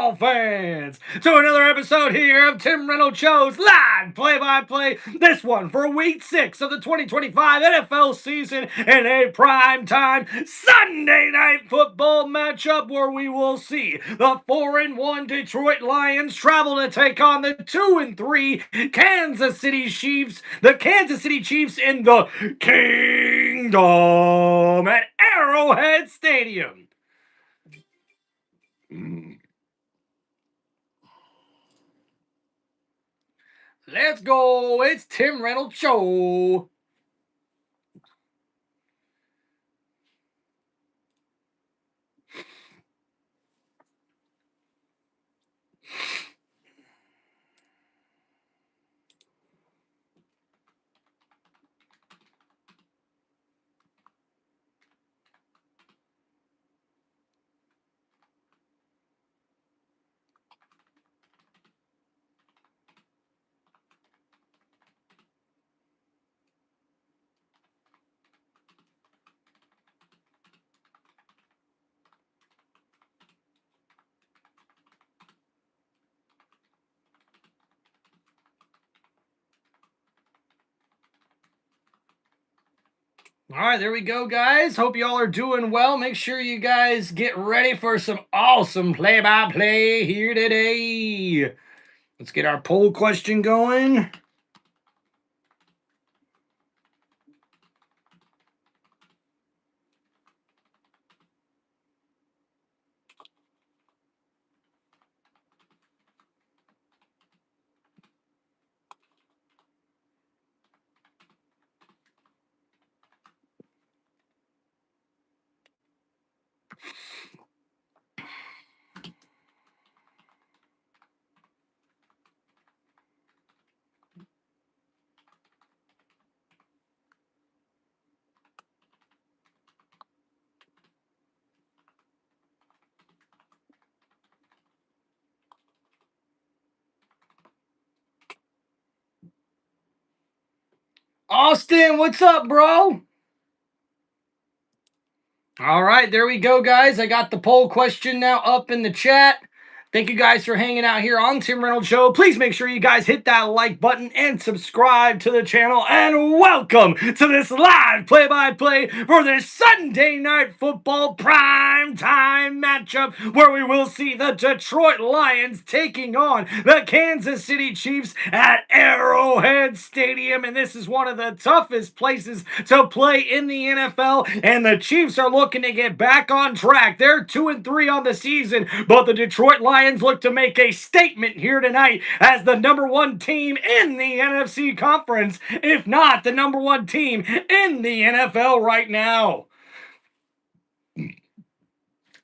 football fans, to another episode here of Tim Reynolds Show's live play-by-play. This one for Week 6 of the 2025 NFL season in a prime-time Sunday night football matchup where we will see the 4-1 Detroit Lions travel to take on the 2-3 Kansas City Chiefs. The Kansas City Chiefs in the Kingdom at Arrowhead Stadium. Let's go. It's Tim Reynolds Show. All right, there we go, guys. Hope y'all are doing well. Make sure you guys get ready for some awesome play-by-play here today. Let's get our poll question going. Austin, what's up, bro? All right, there we go, guys. I got the poll question now up in the chat. Thank you guys for hanging out here on Tim Reynolds Show. Please make sure you guys hit that like button and subscribe to the channel. And welcome to this live play-by-play for this Sunday Night Football prime time matchup where we will see the Detroit Lions taking on the Kansas City Chiefs at Arrowhead Stadium. And this is one of the toughest places to play in the NFL. And the Chiefs are looking to get back on track. They're 2-3 on the season, but the Detroit Lions look to make a statement here tonight as the number one team in the NFC conference, if not the number one team in the NFL right now.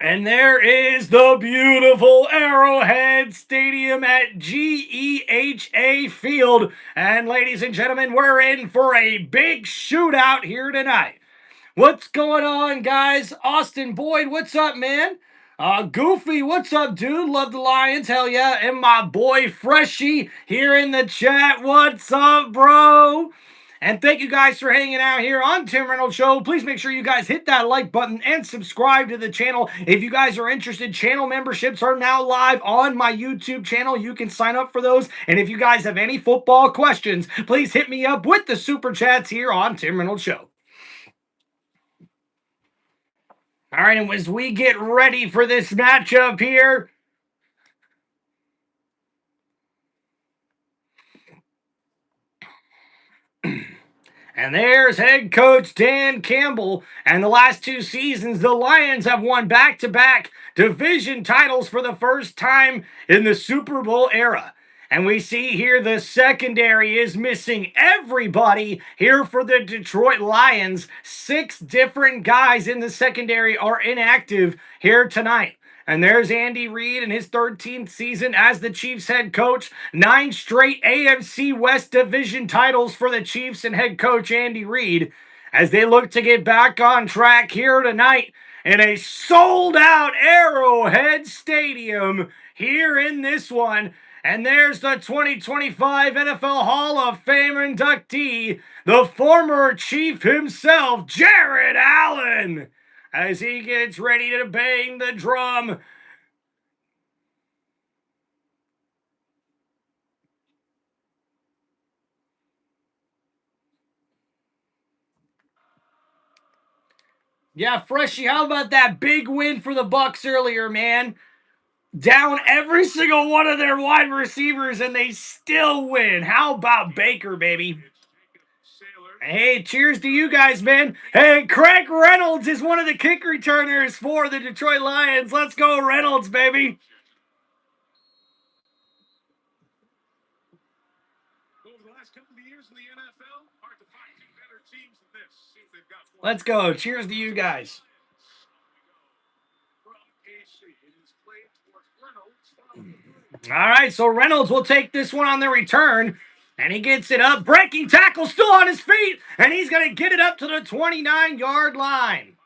And there is the beautiful Arrowhead Stadium at GEHA Field. And ladies and gentlemen, we're in for a big shootout here tonight. What's going on, guys? Austin Boyd, what's up, man? Goofy, what's up, dude? Love the Lions, hell yeah. And my boy Freshie here in the chat, what's up, bro? And thank you guys for hanging out here on Tim Reynolds Show. Please make sure you guys hit that like button and subscribe to the channel. If you guys are interested, channel memberships are now live on my YouTube channel. You can sign up for those. And if you guys have any football questions, please hit me up with the super chats here on Tim Reynolds Show. All right, and as we get ready for this matchup here, and there's head coach Dan Campbell. And the last two seasons, the Lions have won back-to-back division titles for the first time in the Super Bowl era. And we see here the secondary is missing everybody here for the Detroit Lions. 6 different guys in the secondary are inactive here tonight. And there's Andy Reid in his 13th season as the Chiefs head coach. 9 straight AFC West division titles for the Chiefs and head coach Andy Reid as they look to get back on track here tonight in a sold-out Arrowhead Stadium here in this one. And there's the 2025 NFL Hall of Fame inductee, the former Chief himself, Jared Allen, as he gets ready to bang the drum. Yeah, Freshie, how about that big win for the Bucks earlier, man? Down every single one of their wide receivers, and they still win. How about Baker, baby? Hey, cheers to you guys, man. Hey, Craig Reynolds is one of the kick returners for the Detroit Lions. Let's go, Reynolds, baby. Let's go. Cheers to you guys. All right, so Reynolds will take this one on the return, and he gets it up. Breaking tackle, still on his feet, and he's going to get it up to the 29-yard line.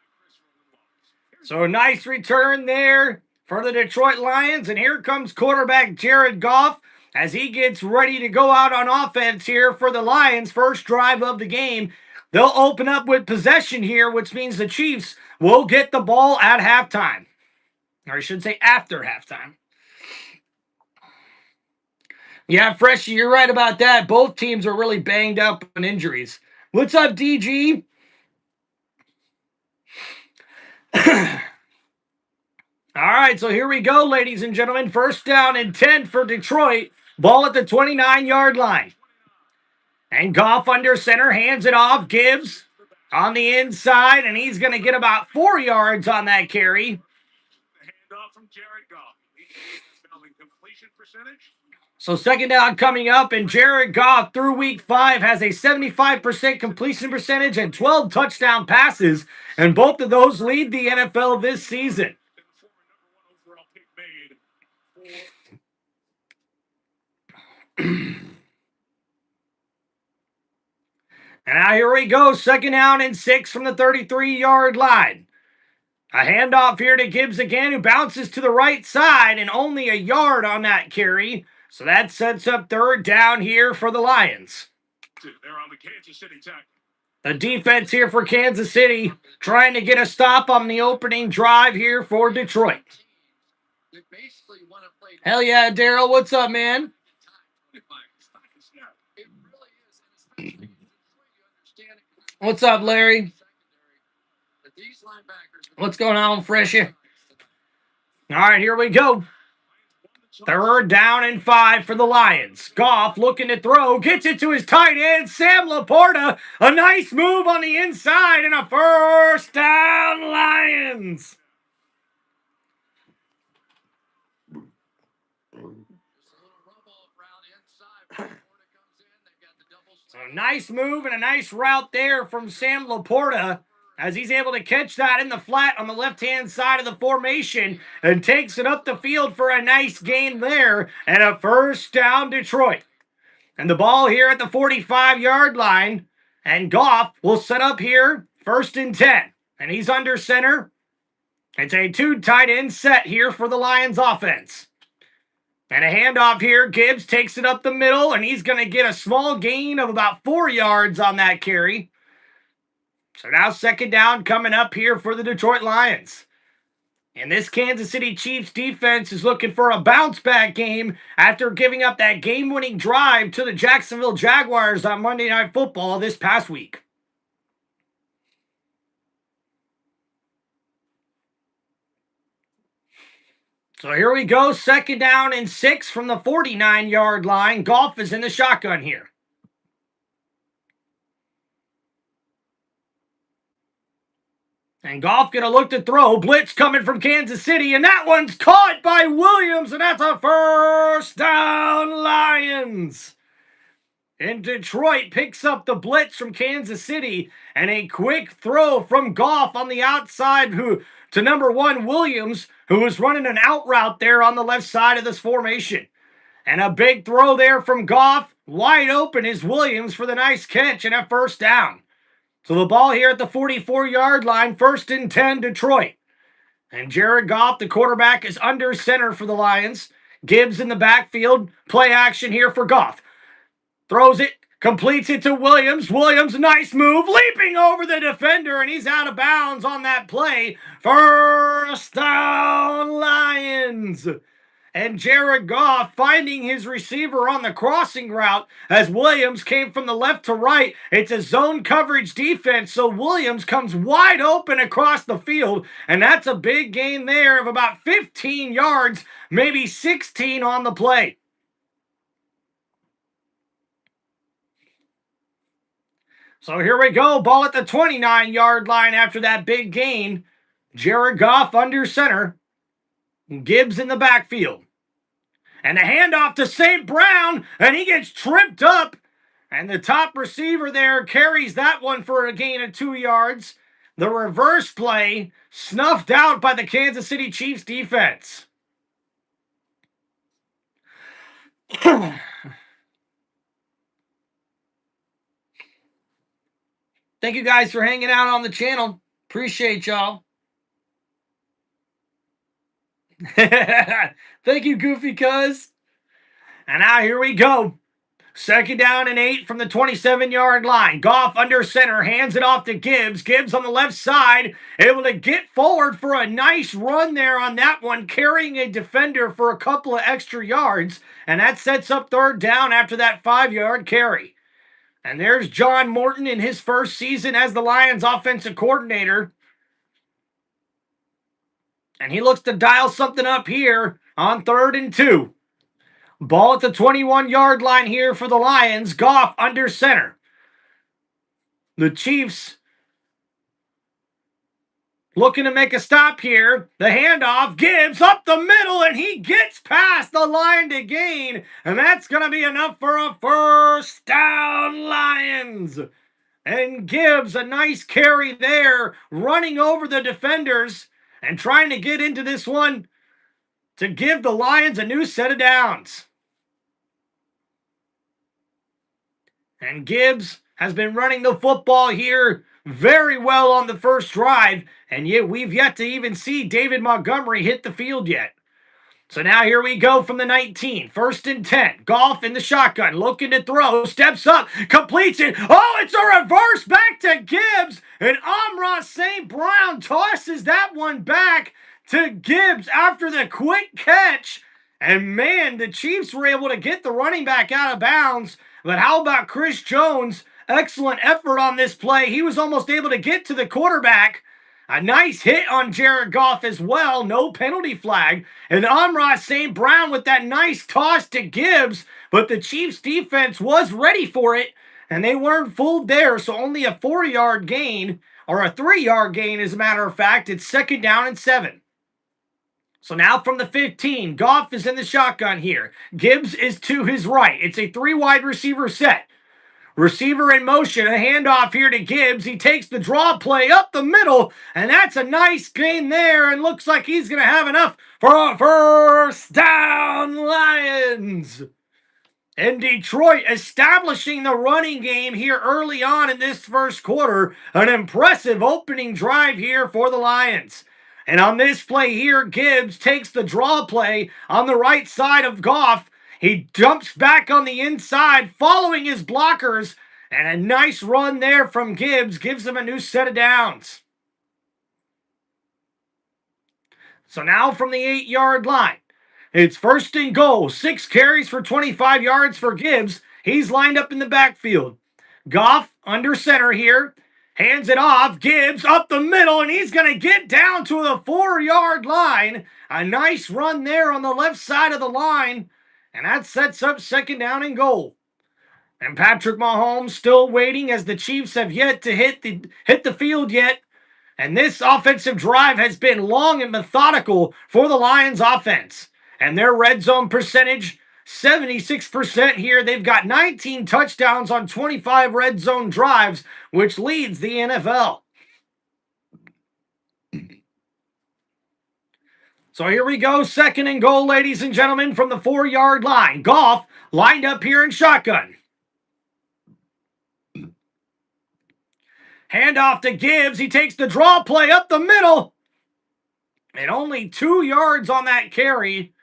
So a nice return there for the Detroit Lions, and here comes quarterback Jared Goff as he gets ready to go out on offense here for the Lions' first drive of the game. They'll open up with possession here, which means the Chiefs will get the ball at halftime. Or I should say after halftime. Yeah, Freshie, you're right about that. Both teams are really banged up on injuries. What's up, DG? All right, so here we go, ladies and gentlemen. First down and 10 for Detroit. Ball at the 29-yard line. And Goff under center, hands it off. Gibbs on the inside, and he's going to get about 4 yards on that carry. So second down coming up, and Jared Goff through week 5 has a 75% completion percentage and 12 touchdown passes, and both of those lead the NFL this season. And now here we go, second down and 6 from the 33-yard line. A handoff here to Gibbs again, who bounces to the right side, and only a yard on that carry. So that sets up third down here for the Lions. The defense here for Kansas City trying to get a stop on the opening drive here for Detroit. Hell yeah, Daryl. What's up, man? What's up, Larry? What's going on, Freshie? All right, here we go. Third down and 5 for the Lions. Goff looking to throw, gets it to his tight end, Sam LaPorta. A nice move on the inside and a first down, Lions. So nice move and a nice route there from Sam LaPorta as he's able to catch that in the flat on the left-hand side of the formation and takes it up the field for a nice gain there and a first down, Detroit. And the ball here at the 45-yard line, and Goff will set up here first and 10. And he's under center. It's a 2 tight end set here for the Lions offense. And a handoff here. Gibbs takes it up the middle, and he's going to get a small gain of about 4 yards on that carry. So now second down coming up here for the Detroit Lions. And this Kansas City Chiefs defense is looking for a bounce-back game after giving up that game-winning drive to the Jacksonville Jaguars on Monday Night Football this past week. So here we go, second down and 6 from the 49-yard line. Goff is in the shotgun here. And Goff going to look to throw. Blitz coming from Kansas City, and that one's caught by Williams, and that's a first down, Lions. And Detroit picks up the blitz from Kansas City, and a quick throw from Goff on the outside to number 1, Williams, who was running an out route there on the left side of this formation. And a big throw there from Goff. Wide open is Williams for the nice catch and a first down. So the ball here at the 44-yard line, first and 10, Detroit. And Jared Goff, the quarterback, is under center for the Lions. Gibbs in the backfield. Play action here for Goff. Throws it, completes it to Williams. Williams, nice move, leaping over the defender, and he's out of bounds on that play. First down, Lions. And Jared Goff finding his receiver on the crossing route as Williams came from the left to right. It's a zone coverage defense, so Williams comes wide open across the field, and that's a big gain there of about 15 yards, maybe 16 on the play. So here we go, ball at the 29-yard line after that big gain. Jared Goff under center, Gibbs in the backfield. And the handoff to St. Brown, and he gets tripped up. And the top receiver there carries that one for a gain of 2 yards. The reverse play snuffed out by the Kansas City Chiefs defense. Thank you guys for hanging out on the channel. Appreciate y'all. Thank you, Goofy Cuz. And now here we go. 2nd down and 8 from the 27-yard line. Goff under center, hands it off to Gibbs. Gibbs on the left side, able to get forward for a nice run there on that one, carrying a defender for a couple of extra yards. And that sets up 3rd down after that 5-yard carry. And there's John Morton in his first season as the Lions offensive coordinator. And he looks to dial something up here on 3rd and 2. Ball at the 21-yard line here for the Lions. Goff under center. The Chiefs looking to make a stop here. The handoff. Gibbs up the middle, and he gets past the line to gain. And that's going to be enough for a 1st down, Lions. And Gibbs, a nice carry there, running over the defenders and trying to get into this one to give the Lions a new set of downs. And Gibbs has been running the football here very well on the first drive, and yet we've yet to even see David Montgomery hit the field yet. So now here we go from the 19. 1st and 10. Goff in the shotgun, looking to throw, steps up, completes it. Oh, it's a reverse back to Gibbs, and Amon-Ra St. Brown tosses that one back to Gibbs after the quick catch. And man, the Chiefs were able to get the running back out of bounds. But how about Chris Jones? Excellent effort on this play. He was almost able to get to the quarterback. A nice hit on Jared Goff as well. No penalty flag. And Amon-Ra St. Brown with that nice toss to Gibbs. But the Chiefs defense was ready for it. And they weren't fooled there. So only a 4-yard gain. Or a 3-yard gain as a matter of fact. It's 2nd down and 7. So now from the 15, Goff is in the shotgun here. Gibbs is to his right. It's a 3-wide receiver set. Receiver in motion, a handoff here to Gibbs. He takes the draw play up the middle, and that's a nice gain there, and looks like he's going to have enough for a 1st down, Lions. And Detroit establishing the running game here early on in this first quarter. An impressive opening drive here for the Lions. And on this play here, Gibbs takes the draw play on the right side of Goff. He jumps back on the inside, following his blockers. And a nice run there from Gibbs gives him a new set of downs. So now from the 8-yard line, it's 1st and goal. 6 carries for 25 yards for Gibbs. He's lined up in the backfield. Goff under center here. Hands it off. Gibbs up the middle, and he's going to get down to the 4-yard line. A nice run there on the left side of the line. And that sets up 2nd down and goal. And Patrick Mahomes still waiting as the Chiefs have yet to hit the field yet. And this offensive drive has been long and methodical for the Lions offense. And their red zone percentage, 76% here. They've got 19 touchdowns on 25 red zone drives, which leads the NFL. So here we go, 2nd and goal, ladies and gentlemen, from the 4-yard line. Goff lined up here in shotgun. Handoff to Gibbs. He takes the draw play up the middle. And only 2 yards on that carry.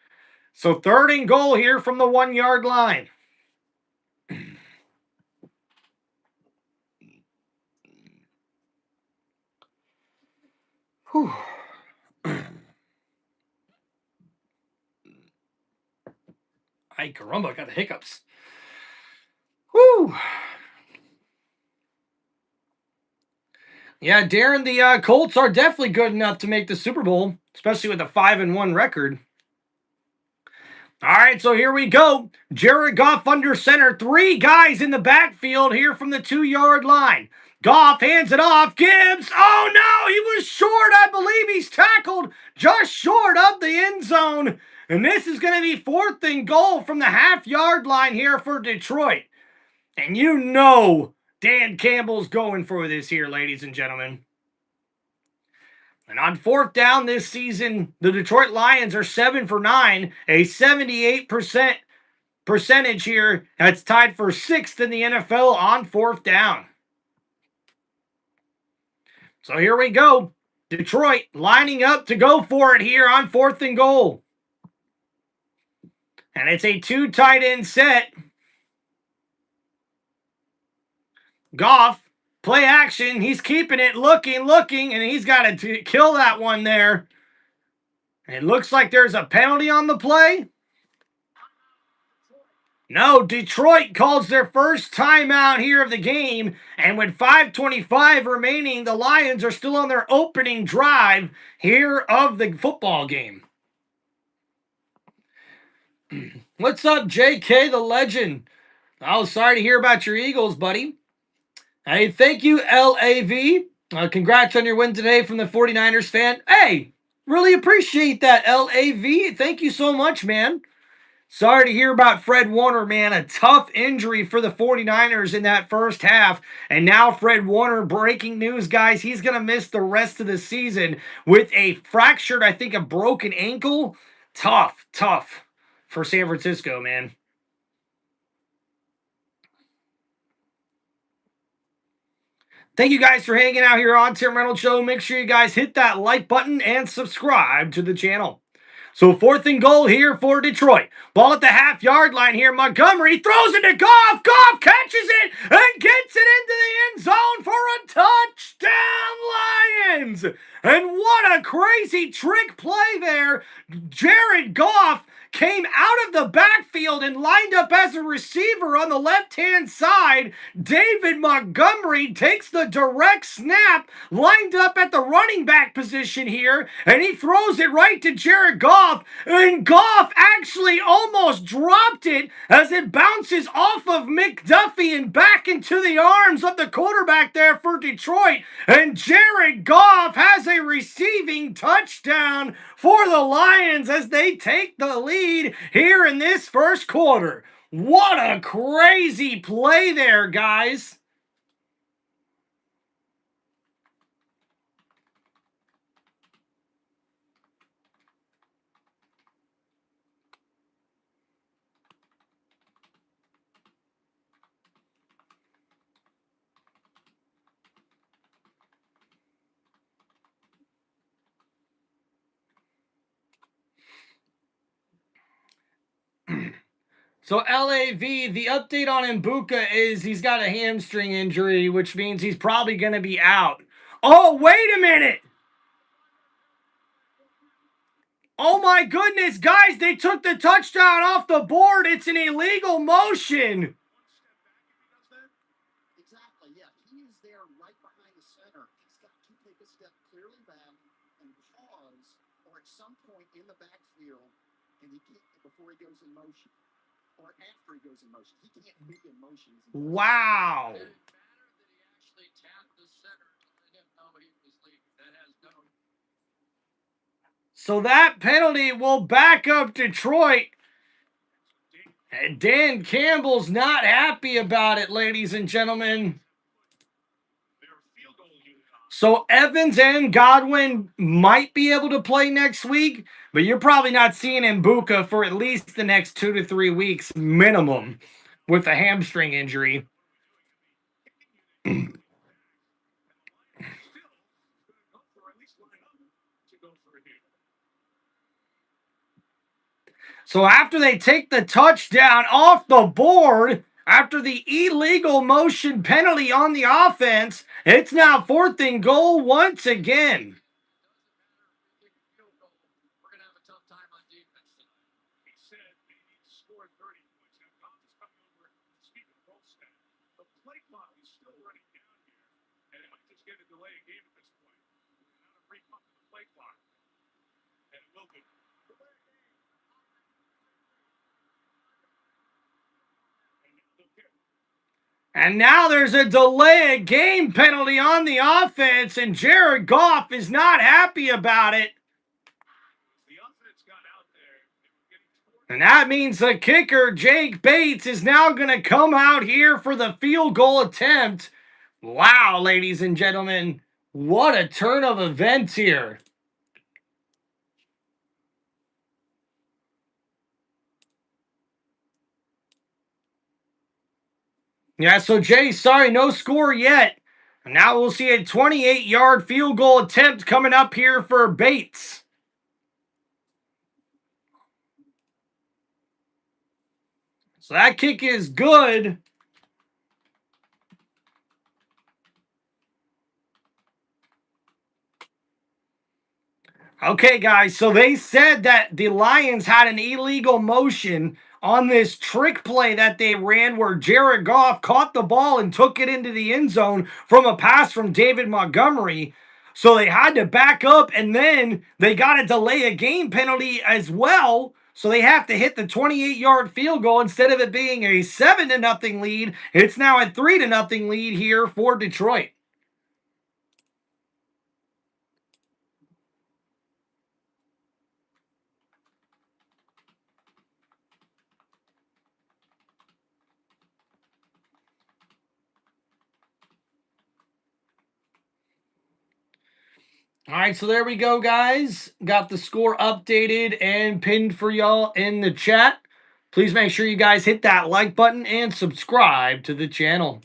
So 3rd and goal here from the 1-yard line. Whew. Ay, caramba, I got the hiccups. Woo! Yeah, Darren, the Colts are definitely good enough to make the Super Bowl, especially with a 5-1 record. All right, so here we go. Jared Goff under center. 3 guys in the backfield here from the 2-yard line. Goff hands it off. Gibbs. Oh, no, he was short. I believe he's tackled just short of the end zone. And this is going to be 4th and goal from the half-yard line here for Detroit. And you know Dan Campbell's going for this here, ladies and gentlemen. And on 4th down this season, the Detroit Lions are 7 for 9, a 78% percentage here. That's tied for 6th in the NFL on 4th down. So here we go. Detroit lining up to go for it here on 4th and goal. And it's a 2 tight end set. Goff, play action. He's keeping it, looking, and he's got to kill that one there. It looks like there's a penalty on the play. No, Detroit calls their first timeout here of the game, and with 5:25 remaining, the Lions are still on their opening drive here of the football game. What's up, JK, the legend? Oh, sorry to hear about your Eagles, buddy. Hey, thank you, LAV. Congrats on your win today from the 49ers fan. Hey, really appreciate that, LAV. Thank you so much, man. Sorry to hear about Fred Warner, man. A tough injury for the 49ers in that first half. And now Fred Warner, breaking news, guys. He's going to miss the rest of the season with a fractured, I think, a broken ankle. Tough for San Francisco, man. Thank you guys for hanging out here on Tim Reynolds Show. Make sure you guys hit that like button and subscribe to the channel. So 4th and goal here for Detroit. Ball at the half-yard line here. Montgomery throws it to Goff. Goff catches it and gets it into the end zone for a touchdown, Lions. And what a crazy trick play there. Jared Goff came out of the backfield and lined up as a receiver on the left-hand side. David Montgomery takes the direct snap, lined up at the running back position here, and he throws it right to Jared Goff, and Goff actually almost dropped it as it bounces off of McDuffie and back into the arms of the quarterback there for Detroit, and Jared Goff has a receiving touchdown for the Lions as they take the lead here in this first quarter. What a crazy play there, guys. So LAV, the update on Mbuka is he's got a hamstring injury, which means he's probably going to be out. Oh, wait a minute. Oh my goodness, guys, they took the touchdown off the board. It's an illegal motion. Exactly, yeah. He is there right behind the center. He's got to take a step clearly back and pause, or at some point in the backfield, and he can't before he goes in motion. Or after he goes in motion. He can't be in motion. Wow. It didn't matter that he actually tapped the center to let him know he was leaving. That has no. So that penalty will back up Detroit. And Dan Campbell's not happy about it, ladies and gentlemen. So Evans and Godwin might be able to play next week, but you're probably not seeing Mbuka for at least the next 2 to 3 weeks minimum with a hamstring injury. So after they take the touchdown off the board, after the illegal motion penalty on the offense, it's now 4th and goal once again. And now there's a delay of game penalty on the offense, and Jared Goff is not happy about it. And that means the kicker, Jake Bates, is now going to come out here for the field goal attempt. Wow, ladies and gentlemen, what a turn of events here. Yeah, so Jay, sorry, no score yet. And now we'll see a 28-yard field goal attempt coming up here for Bates. So that kick is good. Okay, guys, so they said that the Lions had an illegal motion on this trick play that they ran where Jared Goff caught the ball and took it into the end zone from a pass from David Montgomery. So they had to back up, and then they got a delay a game penalty as well. So they have to hit the 28-yard field goal instead of it being a 7-0 lead. It's now a 3-0 lead here for Detroit. All right, so there we go, guys. Got the score updated and pinned for y'all in the chat. Please make sure you guys hit that like button and subscribe to the channel.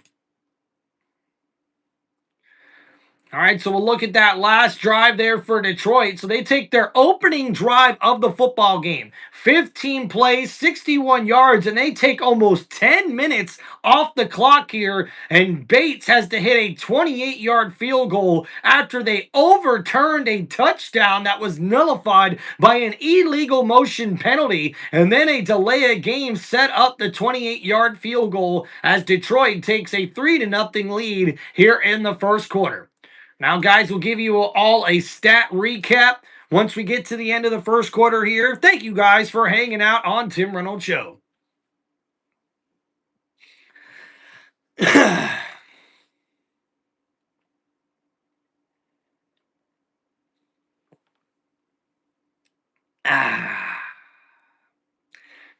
All right, so we'll look at that last drive there for Detroit. So they take their opening drive of the football game, 15 plays, 61 yards, and they take almost 10 minutes off the clock here. And Bates has to hit a 28-yard field goal after they overturned a touchdown that was nullified by an illegal motion penalty. And then a delay of game set up the 28-yard field goal as Detroit takes a 3-0 lead here in the first quarter. Now, guys, we'll give you all a stat recap once we get to the end of the first quarter here. Thank you guys for hanging out on Tim Reynolds Show.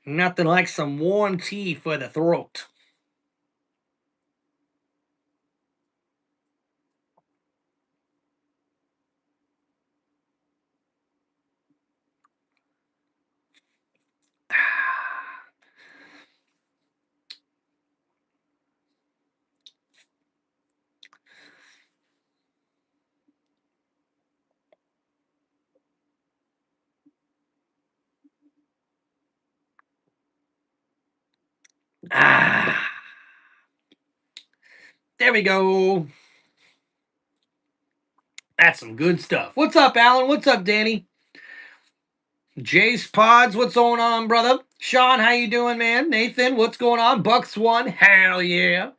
Nothing like some warm tea for the throat. There we go. That's some good stuff. What's up, Alan? What's up, Danny? Jace Pods, what's going on, brother? Sean, how you doing, man? Nathan, what's going on? Bucks one, hell yeah.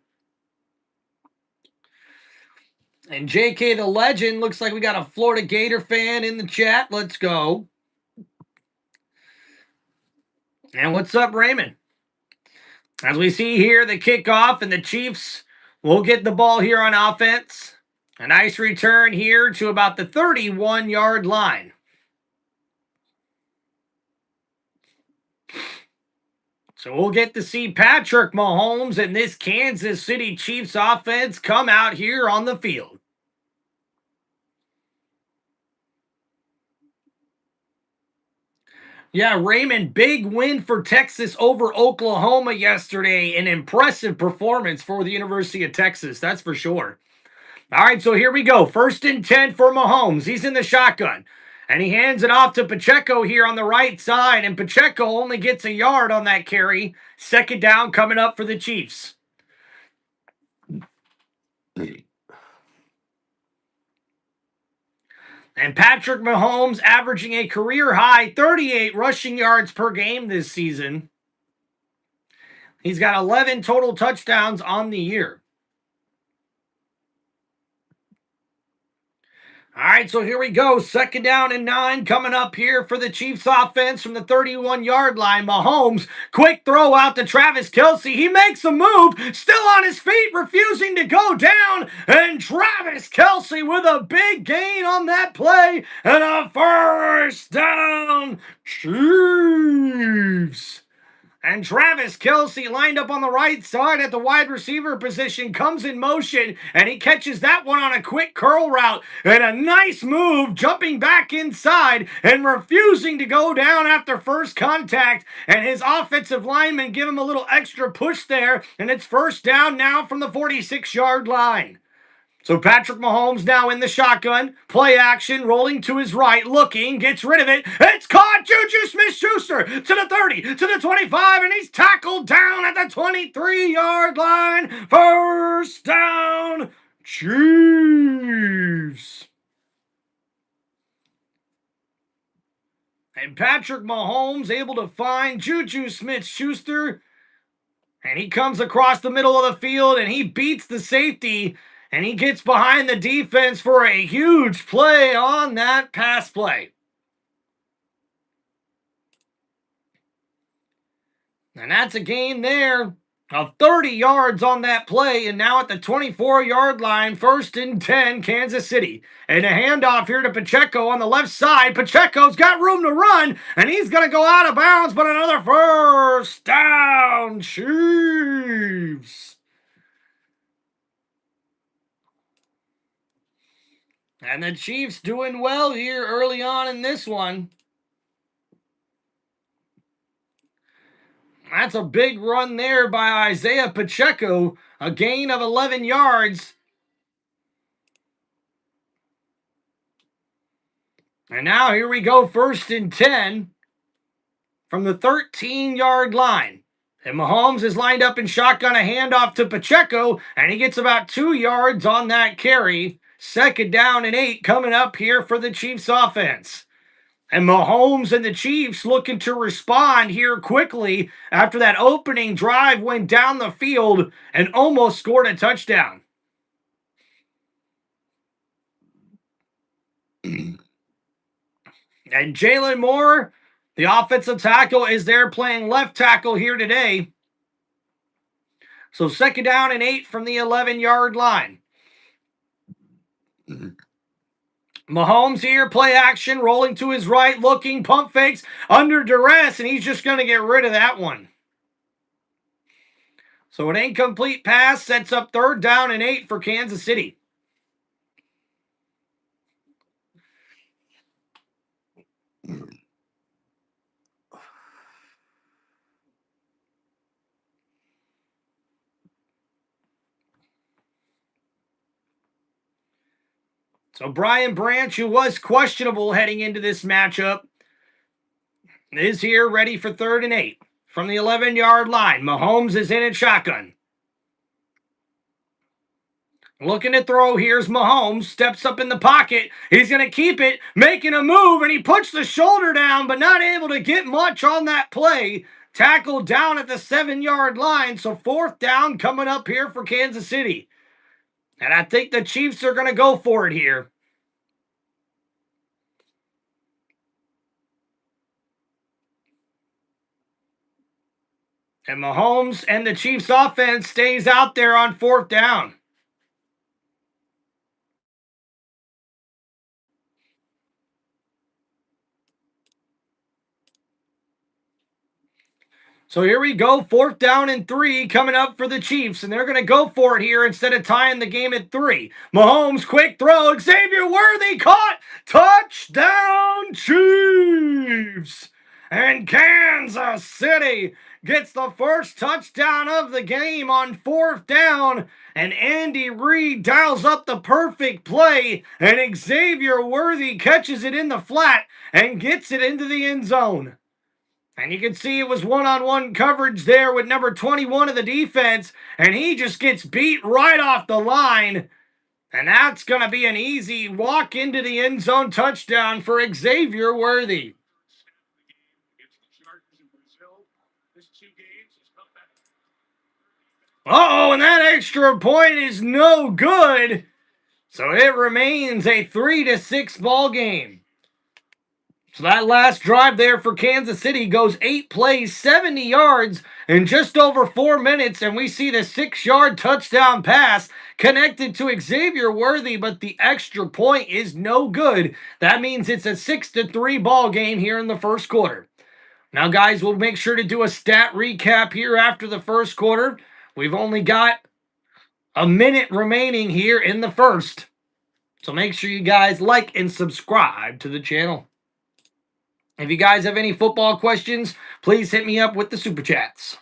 And JK the Legend, looks like we got a Florida Gator fan in the chat. Let's go. And what's up, Raymond? As we see here, the kickoff, and the Chiefs will get the ball here on offense. A nice return here to about the 31-yard line. So we'll get to see Patrick Mahomes and this Kansas City Chiefs offense come out here on the field. Yeah, Raymond, big win for Texas over Oklahoma yesterday. An impressive performance for the University of Texas, that's for sure. All right, so here we go. 1st and 10 for Mahomes. He's in the shotgun. And he hands it off to Pacheco here on the right side. And Pacheco only gets a yard on that carry. 2nd down coming up for the Chiefs. And Patrick Mahomes averaging a career high 38 rushing yards per game this season. He's got 11 total touchdowns on the year. All right, so here we go. 2nd down and 9 coming up here for the Chiefs offense from the 31-yard line. Mahomes, quick throw out to Travis Kelce. He makes a move, still on his feet, refusing to go down. And Travis Kelce with a big gain on that play and a 1st down. Chiefs. And Travis Kelce lined up on the right side at the wide receiver position, comes in motion, and he catches that one on a quick curl route. And a nice move, jumping back inside and refusing to go down after first contact. And his offensive linemen give him a little extra push there, and it's 1st down now from the 46-yard line. So Patrick Mahomes now in the shotgun, play action, rolling to his right, looking, gets rid of it. It's caught. Juju Smith-Schuster to the 30, to the 25, and he's tackled down at the 23-yard line. 1st down, Chiefs. And Patrick Mahomes able to find Juju Smith-Schuster, and he comes across the middle of the field, and he beats the safety. And he gets behind the defense for a huge play on that pass play. And that's a gain there of 30 yards on that play. And now at the 24-yard line, 1st and 10, Kansas City. And a handoff here to Pacheco on the left side. Pacheco's got room to run, and he's going to go out of bounds, but another 1st down, Chiefs. And the Chiefs doing well here early on in this one. That's a big run there by Isaiah Pacheco, a gain of 11 yards. And now here we go, 1st and 10 from the 13-yard line. And Mahomes is lined up in shotgun, a handoff to Pacheco, and he gets about 2 yards on that carry. 2nd down and 8 coming up here for the Chiefs offense. And Mahomes and the Chiefs looking to respond here quickly after that opening drive went down the field and almost scored a touchdown. And Jalen Moore, the offensive tackle, is there playing left tackle here today. So 2nd down and 8 from the 11-yard line. Mahomes here, play action, rolling to his right, looking, pump fakes, under duress, and he's just going to get rid of that one. So an incomplete pass sets up 3rd down and 8 for Kansas City. So Brian Branch, who was questionable heading into this matchup, is here ready for 3rd and 8 from the 11-yard line. Mahomes is in shotgun. Looking to throw. Here's Mahomes. Steps up in the pocket. He's going to keep it, making a move, and he puts the shoulder down, but not able to get much on that play. Tackled down at the 7-yard line. So 4th down coming up here for Kansas City. And I think the Chiefs are going to go for it here. And Mahomes and the Chiefs offense stays out there on 4th down. So here we go, 4th down and 3 coming up for the Chiefs, and they're going to go for it here instead of tying the game at 3. Mahomes, quick throw, Xavier Worthy caught, touchdown Chiefs! And Kansas City gets the first touchdown of the game on 4th down, and Andy Reid dials up the perfect play, and Xavier Worthy catches it in the flat and gets it into the end zone. And you can see it was one-on-one coverage there with number 21 of the defense, and he just gets beat right off the line. And that's going to be an easy walk into the end zone touchdown for Xavier Worthy. Uh-oh, and that extra point is no good. So it remains a 3-6 ball game. So that last drive there for Kansas City goes 8 plays, 70 yards in just over 4 minutes, and we see the 6-yard touchdown pass connected to Xavier Worthy, but the extra point is no good. That means it's a 6-3 ball game here in the first quarter. Now, guys, we'll make sure to do a stat recap here after the first quarter. We've only got a minute remaining here in the first. So make sure you guys like and subscribe to the channel. If you guys have any football questions, please hit me up with the super chats.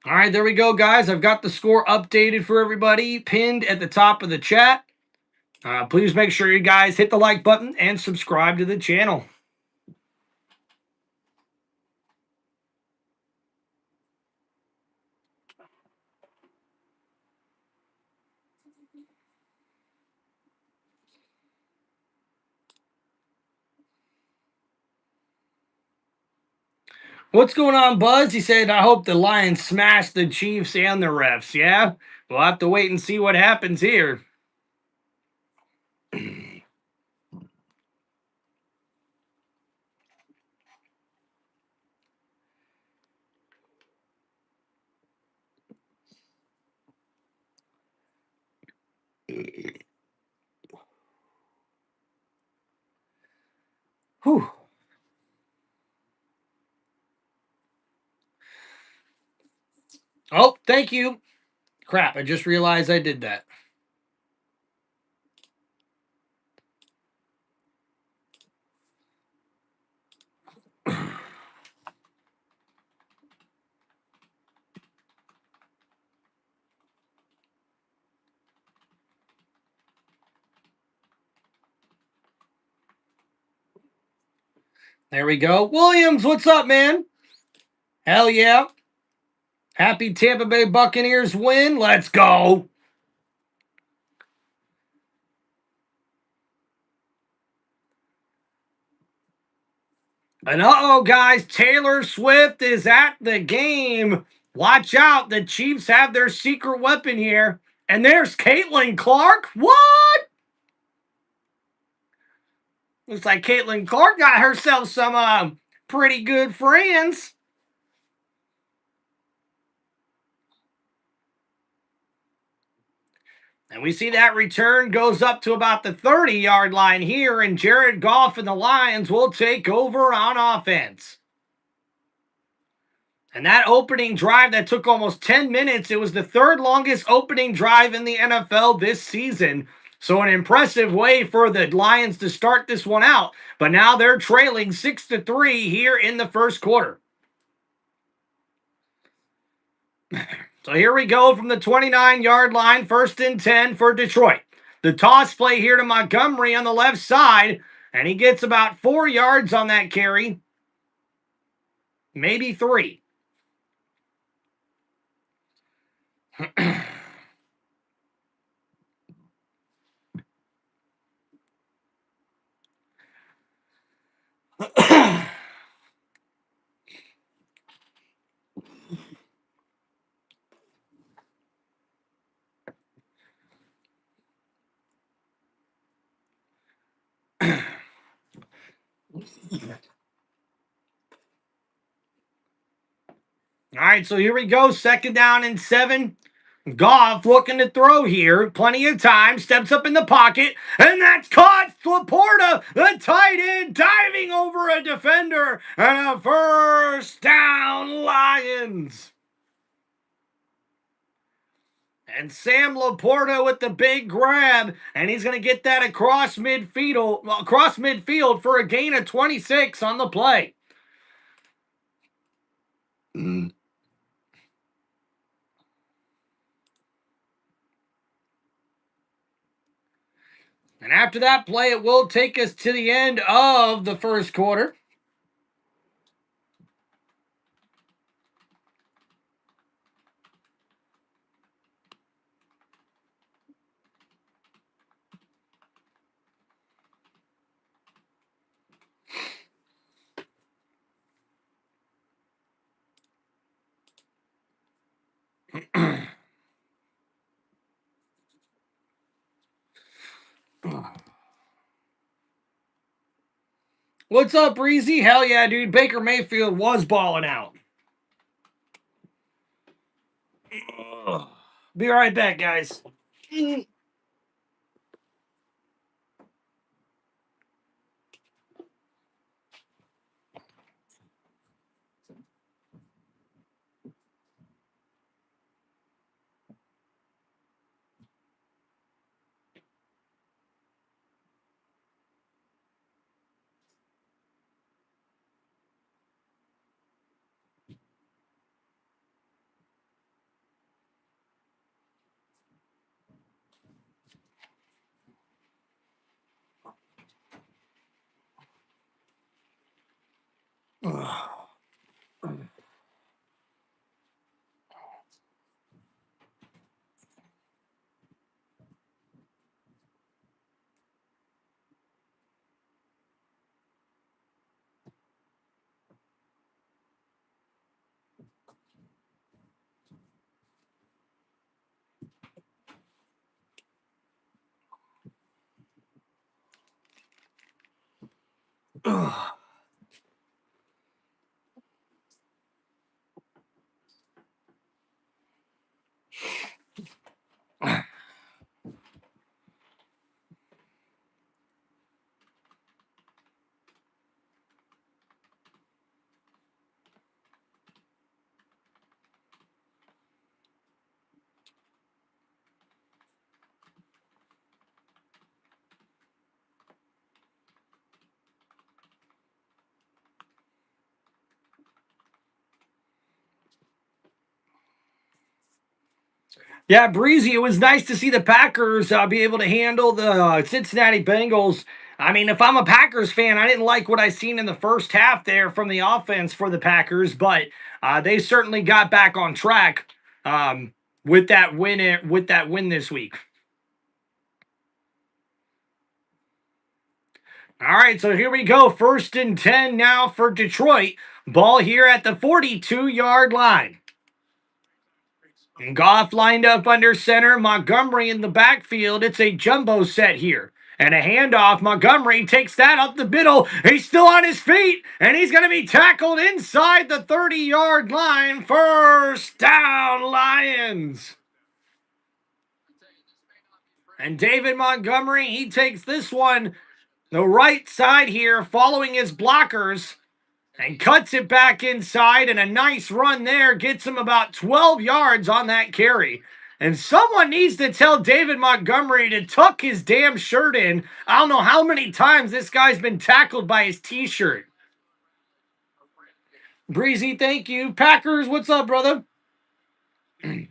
All right, there we go, guys. I've got the score updated for everybody, pinned at the top of the chat. Please make sure you guys hit the like button and subscribe to the channel. What's going on, Buzz? He said, I hope the Lions smash the Chiefs and the refs. Yeah? We'll have to wait and see what happens here. Whew. Oh, thank you. Crap, I just realized I did that. There we go. Williams, what's up, man? Hell yeah. Happy Tampa Bay Buccaneers win. Let's go. And uh-oh, guys, Taylor Swift is at the game. Watch out. The Chiefs have their secret weapon here. And there's Caitlin Clark. What? Looks like Caitlin Clark got herself some pretty good friends. And we see that return goes up to about the 30-yard line here, and Jared Goff and the Lions will take over on offense. And that opening drive that took almost 10 minutes, it was the third longest opening drive in the NFL this season. So an impressive way for the Lions to start this one out. But now they're trailing 6-3 here in the first quarter. So here we go from the 29-yard line, 1st and 10 for Detroit. The toss play here to Montgomery on the left side, and he gets about 4 yards on that carry, maybe 3. All right, so here we go. 2nd down and 7. Goff looking to throw here. Plenty of time. Steps up in the pocket. And that's caught. LaPorta, the tight end, diving over a defender. And a 1st down, Lions. And Sam LaPorta with the big grab. And he's going to get that across midfield for a gain of 26 on the play. And after that play, it will take us to the end of the first quarter. What's up, Breezy? Hell yeah, dude. Baker Mayfield was balling out. Be right back, guys. Yeah, Breezy, it was nice to see the Packers be able to handle the Cincinnati Bengals. I mean, if I'm a Packers fan, I didn't like what I seen in the first half there from the offense for the Packers, but they certainly got back on track with that win this week. All right, so here we go. 1st and 10 now for Detroit. Ball here at the 42-yard line. And Goff lined up under center. Montgomery in the backfield. It's a jumbo set here. And a handoff. Montgomery takes that up the middle. He's still on his feet. And he's going to be tackled inside the 30-yard line. First down, Lions. And David Montgomery, he takes this one the right side here, following his blockers. And cuts it back inside, and a nice run there gets him about 12 yards on that carry. And someone needs to tell David Montgomery to tuck his damn shirt in. I don't know how many times this guy's been tackled by his t-shirt. Breezy, thank you. Packers, what's up, brother? And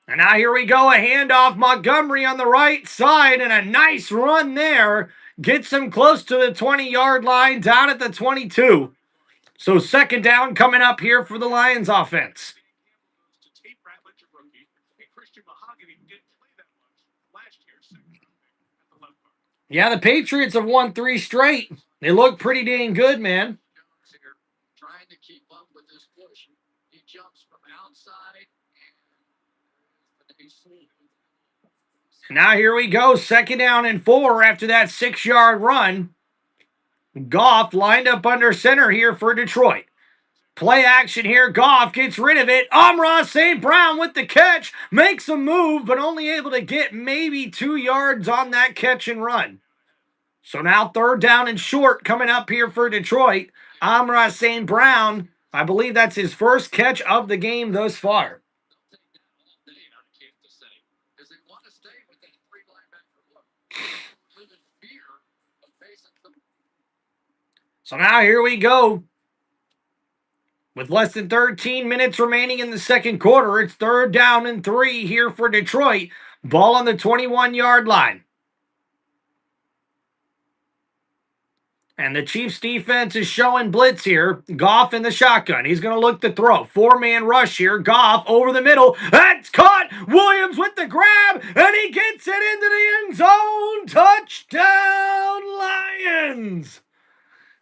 now here we go, a handoff. Montgomery on the right side, and a nice run there. Gets him close to the 20-yard line, down at the 22. So 2nd down coming up here for the Lions offense. Yeah, the Patriots have won 3 straight. They look pretty dang good, man. Trying to keep up with this push. He jumps from outside. Now here we go. 2nd down and 4 after that 6-yard run. Goff lined up under center here for Detroit. Play action here. Goff gets rid of it. Amon-Ra St. Brown with the catch. Makes a move, but only able to get maybe 2 yards on that catch and run. So now 3rd down and short coming up here for Detroit. Amon-Ra St. Brown, I believe that's his first catch of the game thus far. So now here we go. With less than 13 minutes remaining in the 2nd quarter, it's 3rd down and 3 here for Detroit. Ball on the 21-yard line. And the Chiefs defense is showing blitz here. Goff in the shotgun. He's going to look to throw. Four-man rush here. Goff over the middle. That's caught. Williams with the grab, and he gets it into the end zone. Touchdown, Lions.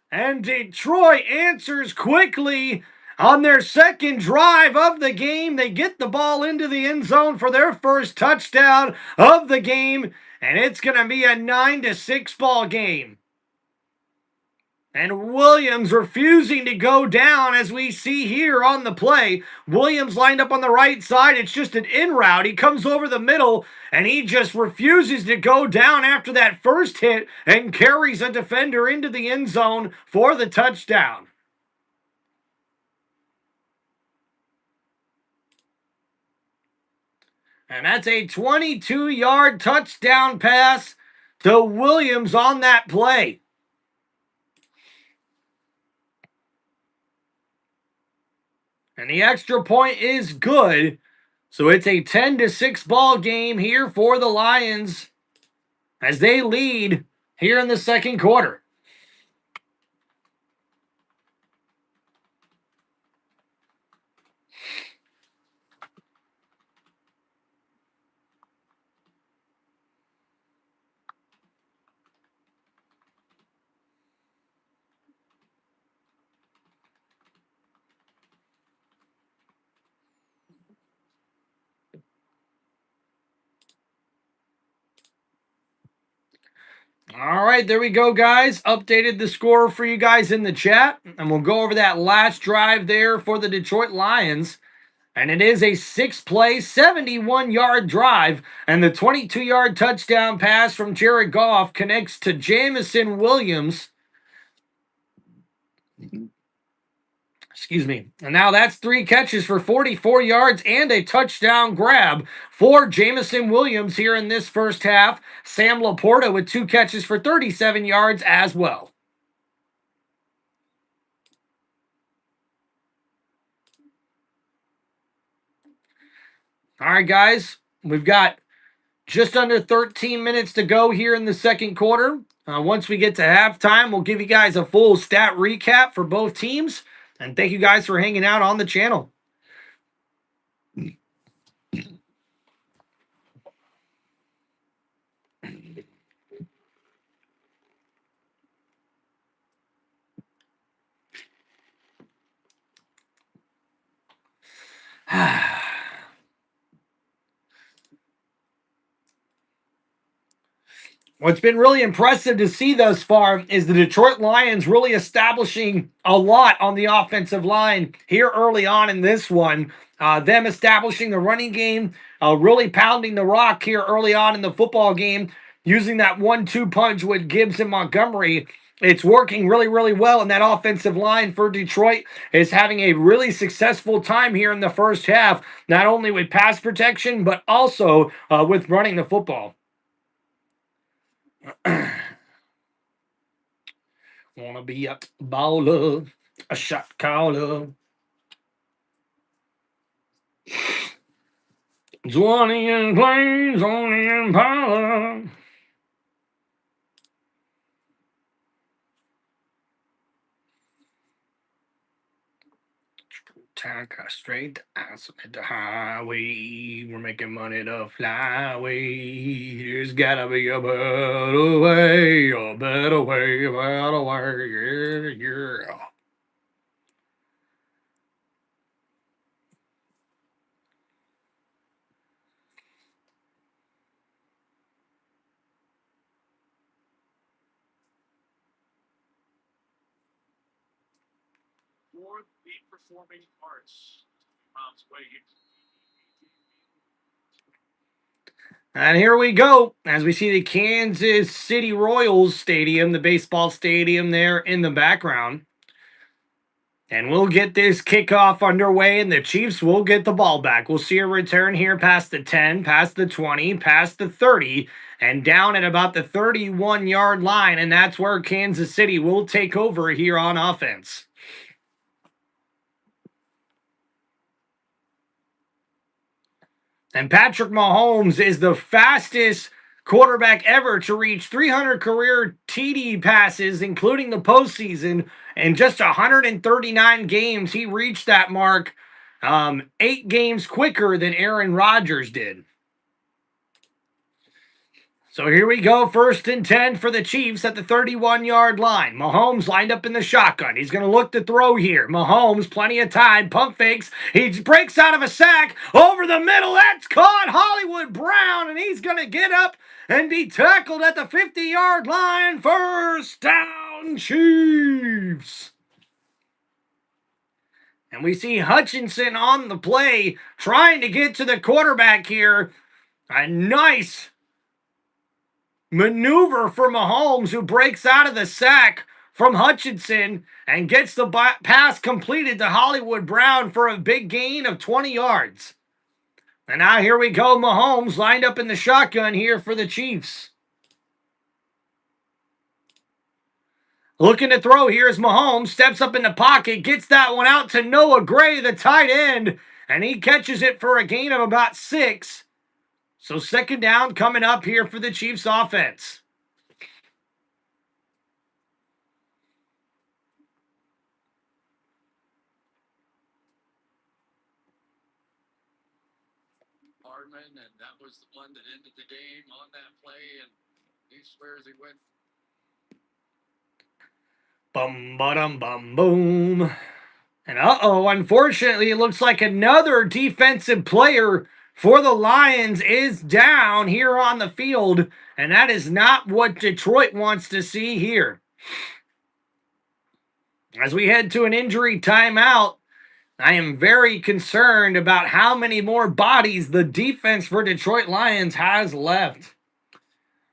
And Detroit answers quickly on their second drive of the game. They get the ball into the end zone for their first touchdown of the game, and it's going to be a 9-6 ball game. And Williams refusing to go down, as we see here on the play. Williams lined up on the right side. It's just an in route. He comes over the middle, and he just refuses to go down after that first hit and carries a defender into the end zone for the touchdown. And that's a 22-yard touchdown pass to Williams on that play. And the extra point is good. So it's a 10-6 ball game here for the Lions as they lead here in the second quarter. All right, there we go, guys. Updated the score for you guys in the chat, and we'll go over that last drive there for the Detroit Lions. And it is a 6-play, 71-yard drive, and the 22-yard touchdown pass from Jared Goff connects to Jamison Williams. Excuse me. And now that's 3 catches for 44 yards and a touchdown grab for Jamison Williams here in this first half. Sam LaPorta with 2 catches for 37 yards as well. All right, guys. We've got just under 13 minutes to go here in the second quarter. Once we get to halftime, we'll give you guys a full stat recap for both teams. And thank you guys for hanging out on the channel. What's been really impressive to see thus far is the Detroit Lions really establishing a lot on the offensive line here early on in this one. Them establishing the running game, really pounding the rock here early on in the football game, using that 1-2 punch with Gibbs and Montgomery. It's working really, really well, and that offensive line for Detroit is having a really successful time here in the first half, not only with pass protection, but also with running the football. Wanna be a baller, a shot caller. 20 in planes, only in power. Take us straight to the highway. We're making money to fly away. There's gotta be a better way, a better way, a better way. Yeah. Four lead performing arts. Mom's way. And here we go, as we see the Kansas City Royals Stadium, the baseball stadium there in the background. And we'll get this kickoff underway, and the Chiefs will get the ball back. We'll see a return here past the 10, past the 20, past the 30, and down at about the 31-yard line, and that's where Kansas City will take over here on offense. And Patrick Mahomes is the fastest quarterback ever to reach 300 career TD passes, including the postseason. In just 139 games, he reached that mark 8 games quicker than Aaron Rodgers did. So here we go, 1st and 10 for the Chiefs at the 31-yard line. Mahomes lined up in the shotgun. He's going to look to throw here. Mahomes, plenty of time, pump fakes. He breaks out of a sack over the middle. That's caught Hollywood Brown, and he's going to get up and be tackled at the 50-yard line. 1st down, Chiefs. And we see Hutchinson on the play trying to get to the quarterback here. A nice maneuver for Mahomes, who breaks out of the sack from Hutchinson and gets the pass completed to Hollywood Brown for a big gain of 20 yards. And now here we go, Mahomes lined up in the shotgun here for the Chiefs. Looking to throw, here's Mahomes, steps up in the pocket, gets that one out to Noah Gray, the tight end, and he catches it for a gain of about 6. So 2nd down coming up here for the Chiefs offense. Hardman, and that was the one that ended the game on that play, and he swears he went. Bum, ba-dum, bum, boom. And unfortunately, it looks like another defensive player for the Lions is down here on the field, and that is not what Detroit wants to see here. As we head to an injury timeout, I am very concerned about how many more bodies the defense for Detroit Lions has left.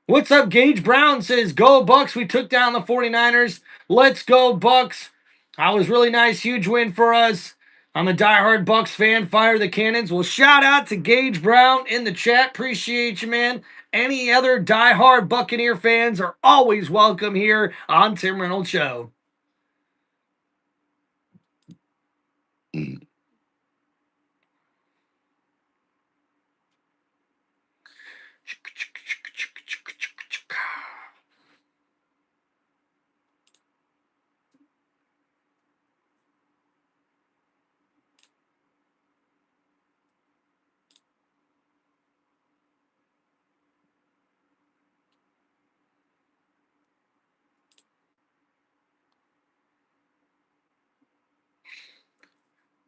What's up, Gage Brown says, go Bucks, we took down the 49ers. Let's go, Bucks. That was really nice, huge win for us. I'm a diehard Bucks fan. Fire the cannons. Well, shout out to Gage Brown in the chat. Appreciate you, man. Any other diehard Buccaneer fans are always welcome here on Tim Reynolds Show.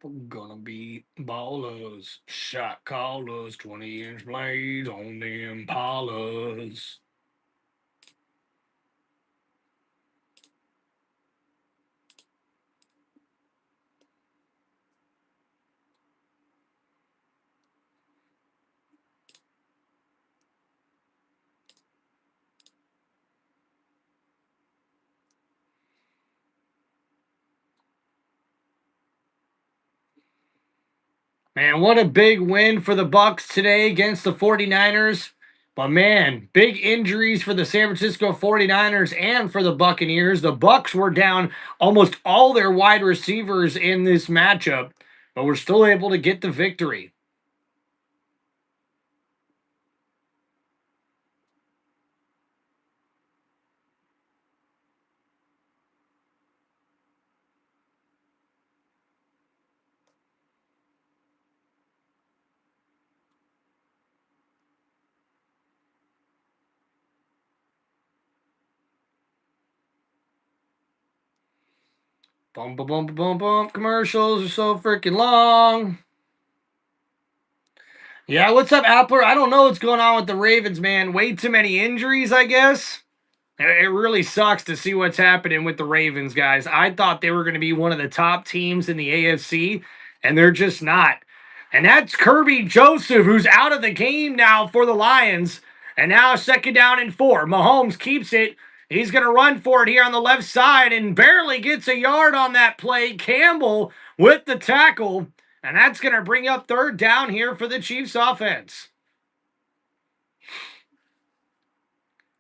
We're gonna be ballers, shot callers, 20-inch blades on them Impalas. Man, what a big win for the Bucks today against the 49ers. But man, big injuries for the San Francisco 49ers and for the Buccaneers. The Bucks were down almost all their wide receivers in this matchup, but were still able to get the victory. Bum, bum, bum, bum, bum. Commercials are so freaking long. Yeah, what's up, Appler? I don't know what's going on with the Ravens, man. Way too many injuries, I guess. It really sucks to see what's happening with the Ravens, guys. I thought they were going to be one of the top teams in the AFC, and they're just not. And that's Kirby Joseph, who's out of the game now for the Lions. And now 2nd down and 4. Mahomes keeps it. He's going to run for it here on the left side and barely gets a yard on that play. Campbell with the tackle. And that's going to bring up 3rd down here for the Chiefs offense.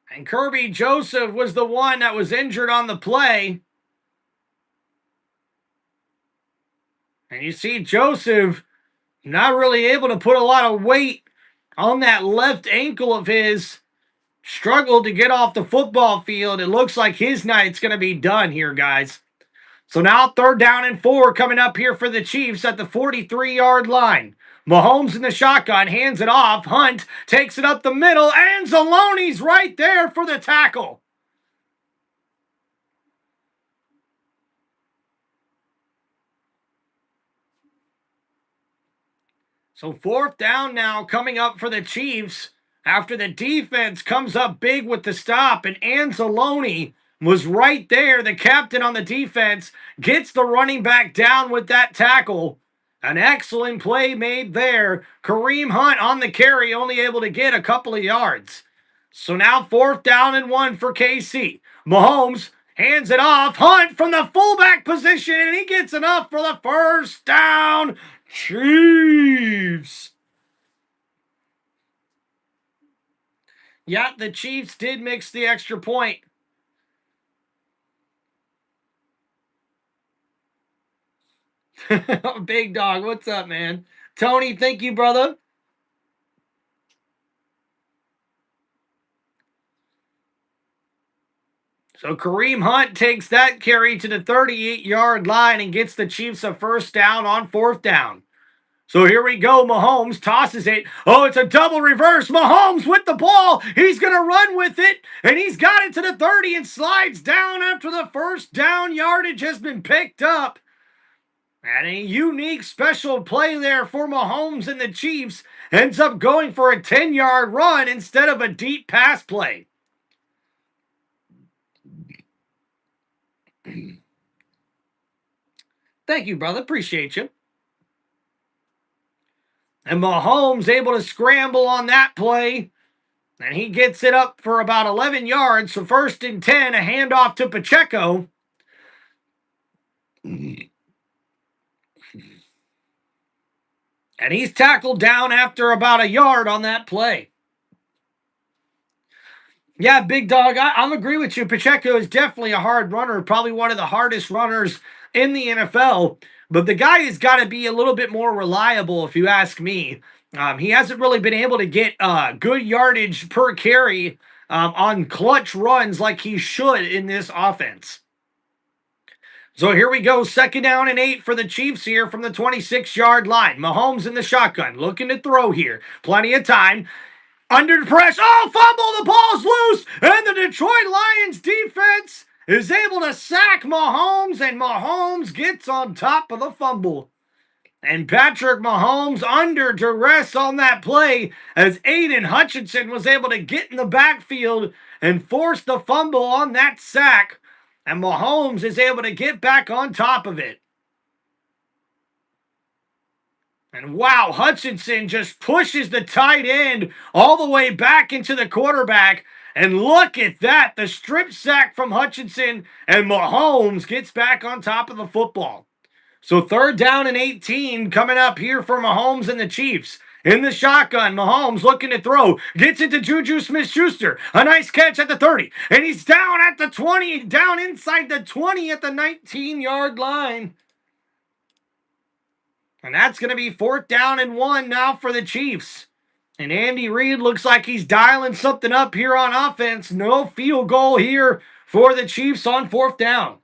And Kirby Joseph was the one that was injured on the play. And you see Joseph not really able to put a lot of weight on that left ankle of his, struggled to get off the football field. It looks like his night's going to be done here, guys. So now 3rd down and 4 coming up here for the Chiefs at the 43-yard line. Mahomes in the shotgun, hands it off. Hunt takes it up the middle, and Zaloni's right there for the tackle. So 4th down now coming up for the Chiefs after the defense comes up big with the stop, and Anzalone was right there. The captain on the defense gets the running back down with that tackle. An excellent play made there. Kareem Hunt on the carry, only able to get a couple of yards. So now 4th down and 1 for KC. Mahomes hands it off. Hunt from the fullback position, and he gets enough for the 1st down. Chiefs. Yeah, the Chiefs did mix the extra point. Big dog, what's up, man? Tony, thank you, brother. So Kareem Hunt takes that carry to the 38-yard line and gets the Chiefs a 1st down on 4th down. So here we go. Mahomes tosses it. Oh, it's a double reverse. Mahomes with the ball. He's going to run with it, and he's got it to the 30 and slides down after the 1st down yardage has been picked up. And a unique special play there for Mahomes and the Chiefs ends up going for a 10-yard run instead of a deep pass play. Thank you, brother. Appreciate you. And Mahomes able to scramble on that play. And he gets it up for about 11 yards. So 1st and 10, a handoff to Pacheco. And he's tackled down after about a yard on that play. Yeah, big dog, I'm agree with you. Pacheco is definitely a hard runner, probably one of the hardest runners in the NFL. But the guy has got to be a little bit more reliable, if you ask me. He hasn't really been able to get good yardage per carry on clutch runs like he should in this offense. So here we go, 2nd down and 8 for the Chiefs here from the 26-yard line. Mahomes in the shotgun, looking to throw here. Plenty of time. Under pressure. Oh, fumble. The ball's loose. And the Detroit Lions defense is able to sack Mahomes, and Mahomes gets on top of the fumble. And Patrick Mahomes under duress on that play as Aiden Hutchinson was able to get in the backfield and force the fumble on that sack. And Mahomes is able to get back on top of it. And wow, Hutchinson just pushes the tight end all the way back into the quarterback. And look at that, the strip sack from Hutchinson, and Mahomes gets back on top of the football. So 3rd down and 18 coming up here for Mahomes and the Chiefs. In the shotgun, Mahomes looking to throw. Gets it to Juju Smith-Schuster. A nice catch at the 30. And he's down at the 20, down inside the 20 at the 19-yard line. And that's going to be 4th down and 1 now for the Chiefs. And Andy Reid looks like he's dialing something up here on offense. No field goal here for the Chiefs on 4th down.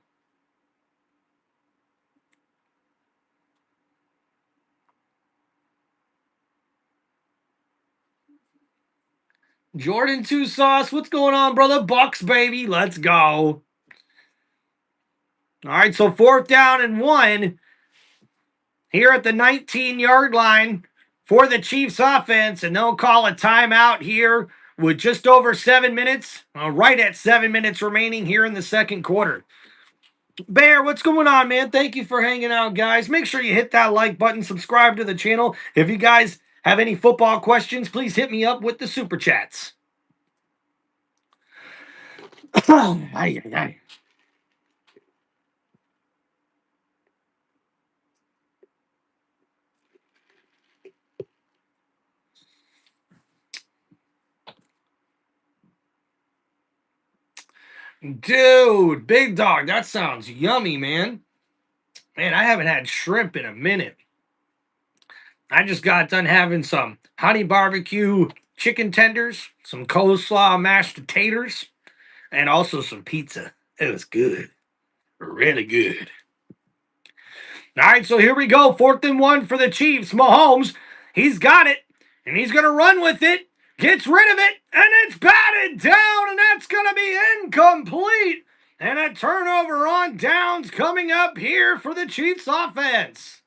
Jordan Two Sauce, what's going on, brother? Bucks, baby. Let's go. All right, so 4th down and 1 here at the 19-yard line for the Chiefs offense, and they'll call a timeout here with just over 7 minutes, right at 7 minutes remaining here in the 2nd quarter. Bear, what's going on, man? Thank you for hanging out, guys. Make sure you hit that like button, subscribe to the channel. If you guys have any football questions, please hit me up with the super chats. Ay, ay, ay. Dude, big dog, that sounds yummy, man. Man, I haven't had shrimp in a minute. I just got done having some honey barbecue chicken tenders, some coleslaw, mashed potatoes, and also some pizza. It was good. Really good. All right, so here we go. 4th and 1 for the Chiefs. Mahomes, he's got it, and he's going to run with it. Gets rid of it, and it's batted down, and that's going to be incomplete. And a turnover on downs coming up here for the Chiefs offense.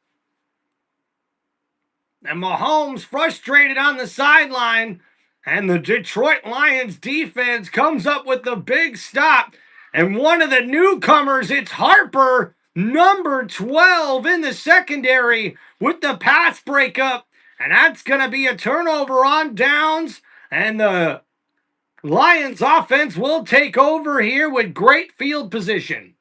And Mahomes frustrated on the sideline, and the Detroit Lions defense comes up with the big stop. And one of the newcomers, it's Harper, number 12 in the secondary with the pass breakup. And that's going to be a turnover on downs. And the Lions offense will take over here with great field position.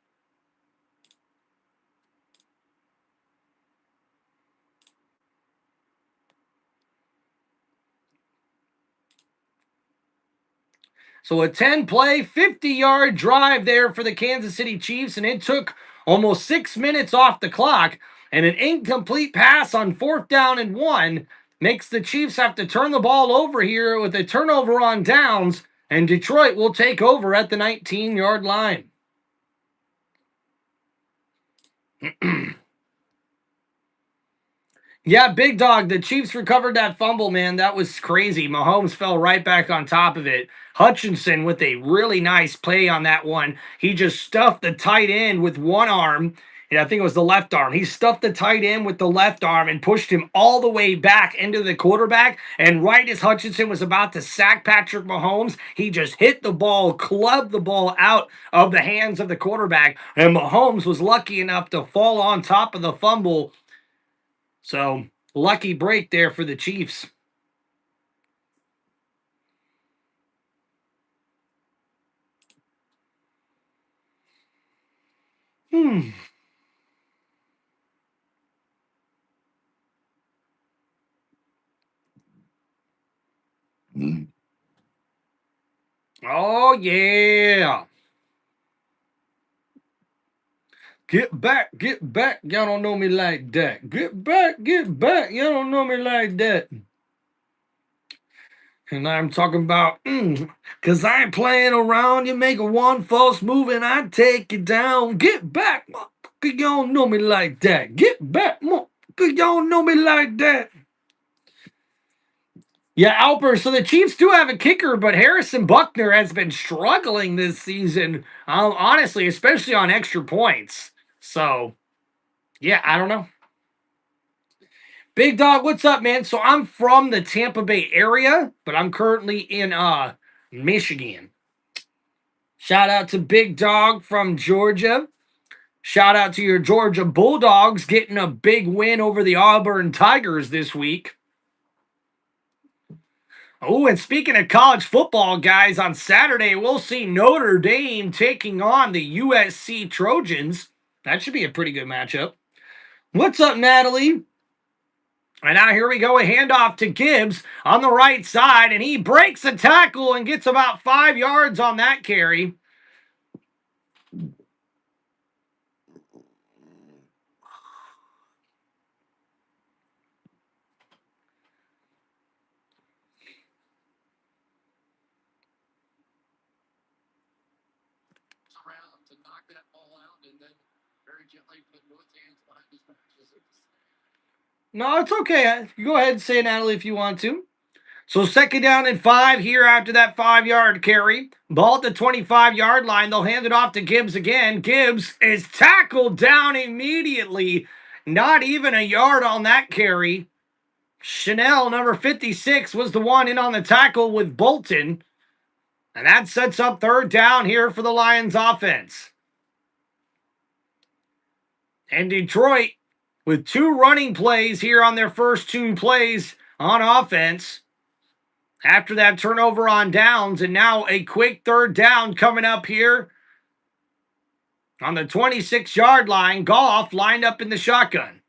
So a 10-play, 50-yard drive there for the Kansas City Chiefs, and it took almost 6 minutes off the clock. And an incomplete pass on 4th down and 1 makes the Chiefs have to turn the ball over here with a turnover on downs, and Detroit will take over at the 19-yard line. Yeah, big dog. The Chiefs recovered that fumble, man. That was crazy. Mahomes fell right back on top of it. Hutchinson with a really nice play on that one. He just stuffed the tight end with one arm. Yeah, I think it was the left arm. He stuffed the tight end with the left arm and pushed him all the way back into the quarterback. And right as Hutchinson was about to sack Patrick Mahomes, he just hit the ball, clubbed the ball out of the hands of the quarterback. And Mahomes was lucky enough to fall on top of the fumble. So, lucky break there for the Chiefs. Hmm. Oh, yeah. Get back, get back. Y'all don't know me like that. Get back, get back. Y'all don't know me like that. And I'm talking about, because I ain't playing around. You make a one false move and I take you down. Get back, motherfucker. Y'all don't know me like that. Get back, motherfucker. Y'all don't know me like that. Yeah, Alper. So the Chiefs do have a kicker, but Harrison Buckner has been struggling this season, honestly, especially on extra points. So, yeah, I don't know. Big Dog, what's up, man? So I'm from the Tampa Bay area, but I'm currently in Michigan. Shout out to Big Dog from Georgia. Shout out to your Georgia Bulldogs getting a big win over the Auburn Tigers this week. Oh, and speaking of college football, guys, on Saturday, we'll see Notre Dame taking on the USC Trojans. That should be a pretty good matchup. What's up, Natalie? And now here we go, a handoff to Gibbs on the right side, and he breaks a tackle and gets about 5 yards on that carry. Around to knock that ball out and then very gently put both hands behind his back. No, it's okay. You go ahead and say Natalie if you want to. So 2nd down and 5 here after that 5-yard carry. Ball at the 25-yard line. They'll hand it off to Gibbs again. Gibbs is tackled down immediately. Not even a yard on that carry. Chanel, number 56, was the one in on the tackle with Bolton. And that sets up 3rd down here for the Lions offense. And Detroit with 2 running plays here on their first 2 plays on offense. After that turnover on downs, and now a quick 3rd down coming up here on the 26-yard line. Goff lined up in the shotgun.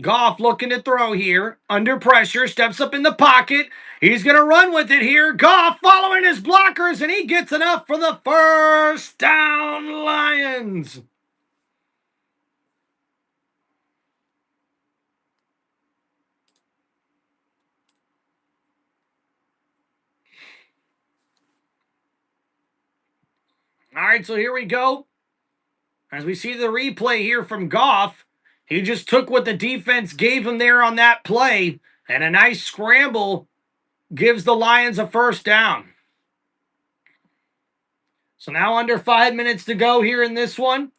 Goff looking to throw here. Under pressure, steps up in the pocket. He's going to run with it here. Goff following his blockers, and he gets enough for the 1st down, Lions. All right, so here we go. As we see the replay here from Goff, he just took what the defense gave him there on that play, and a nice scramble gives the Lions a first down. So now under 5 minutes to go here in this one.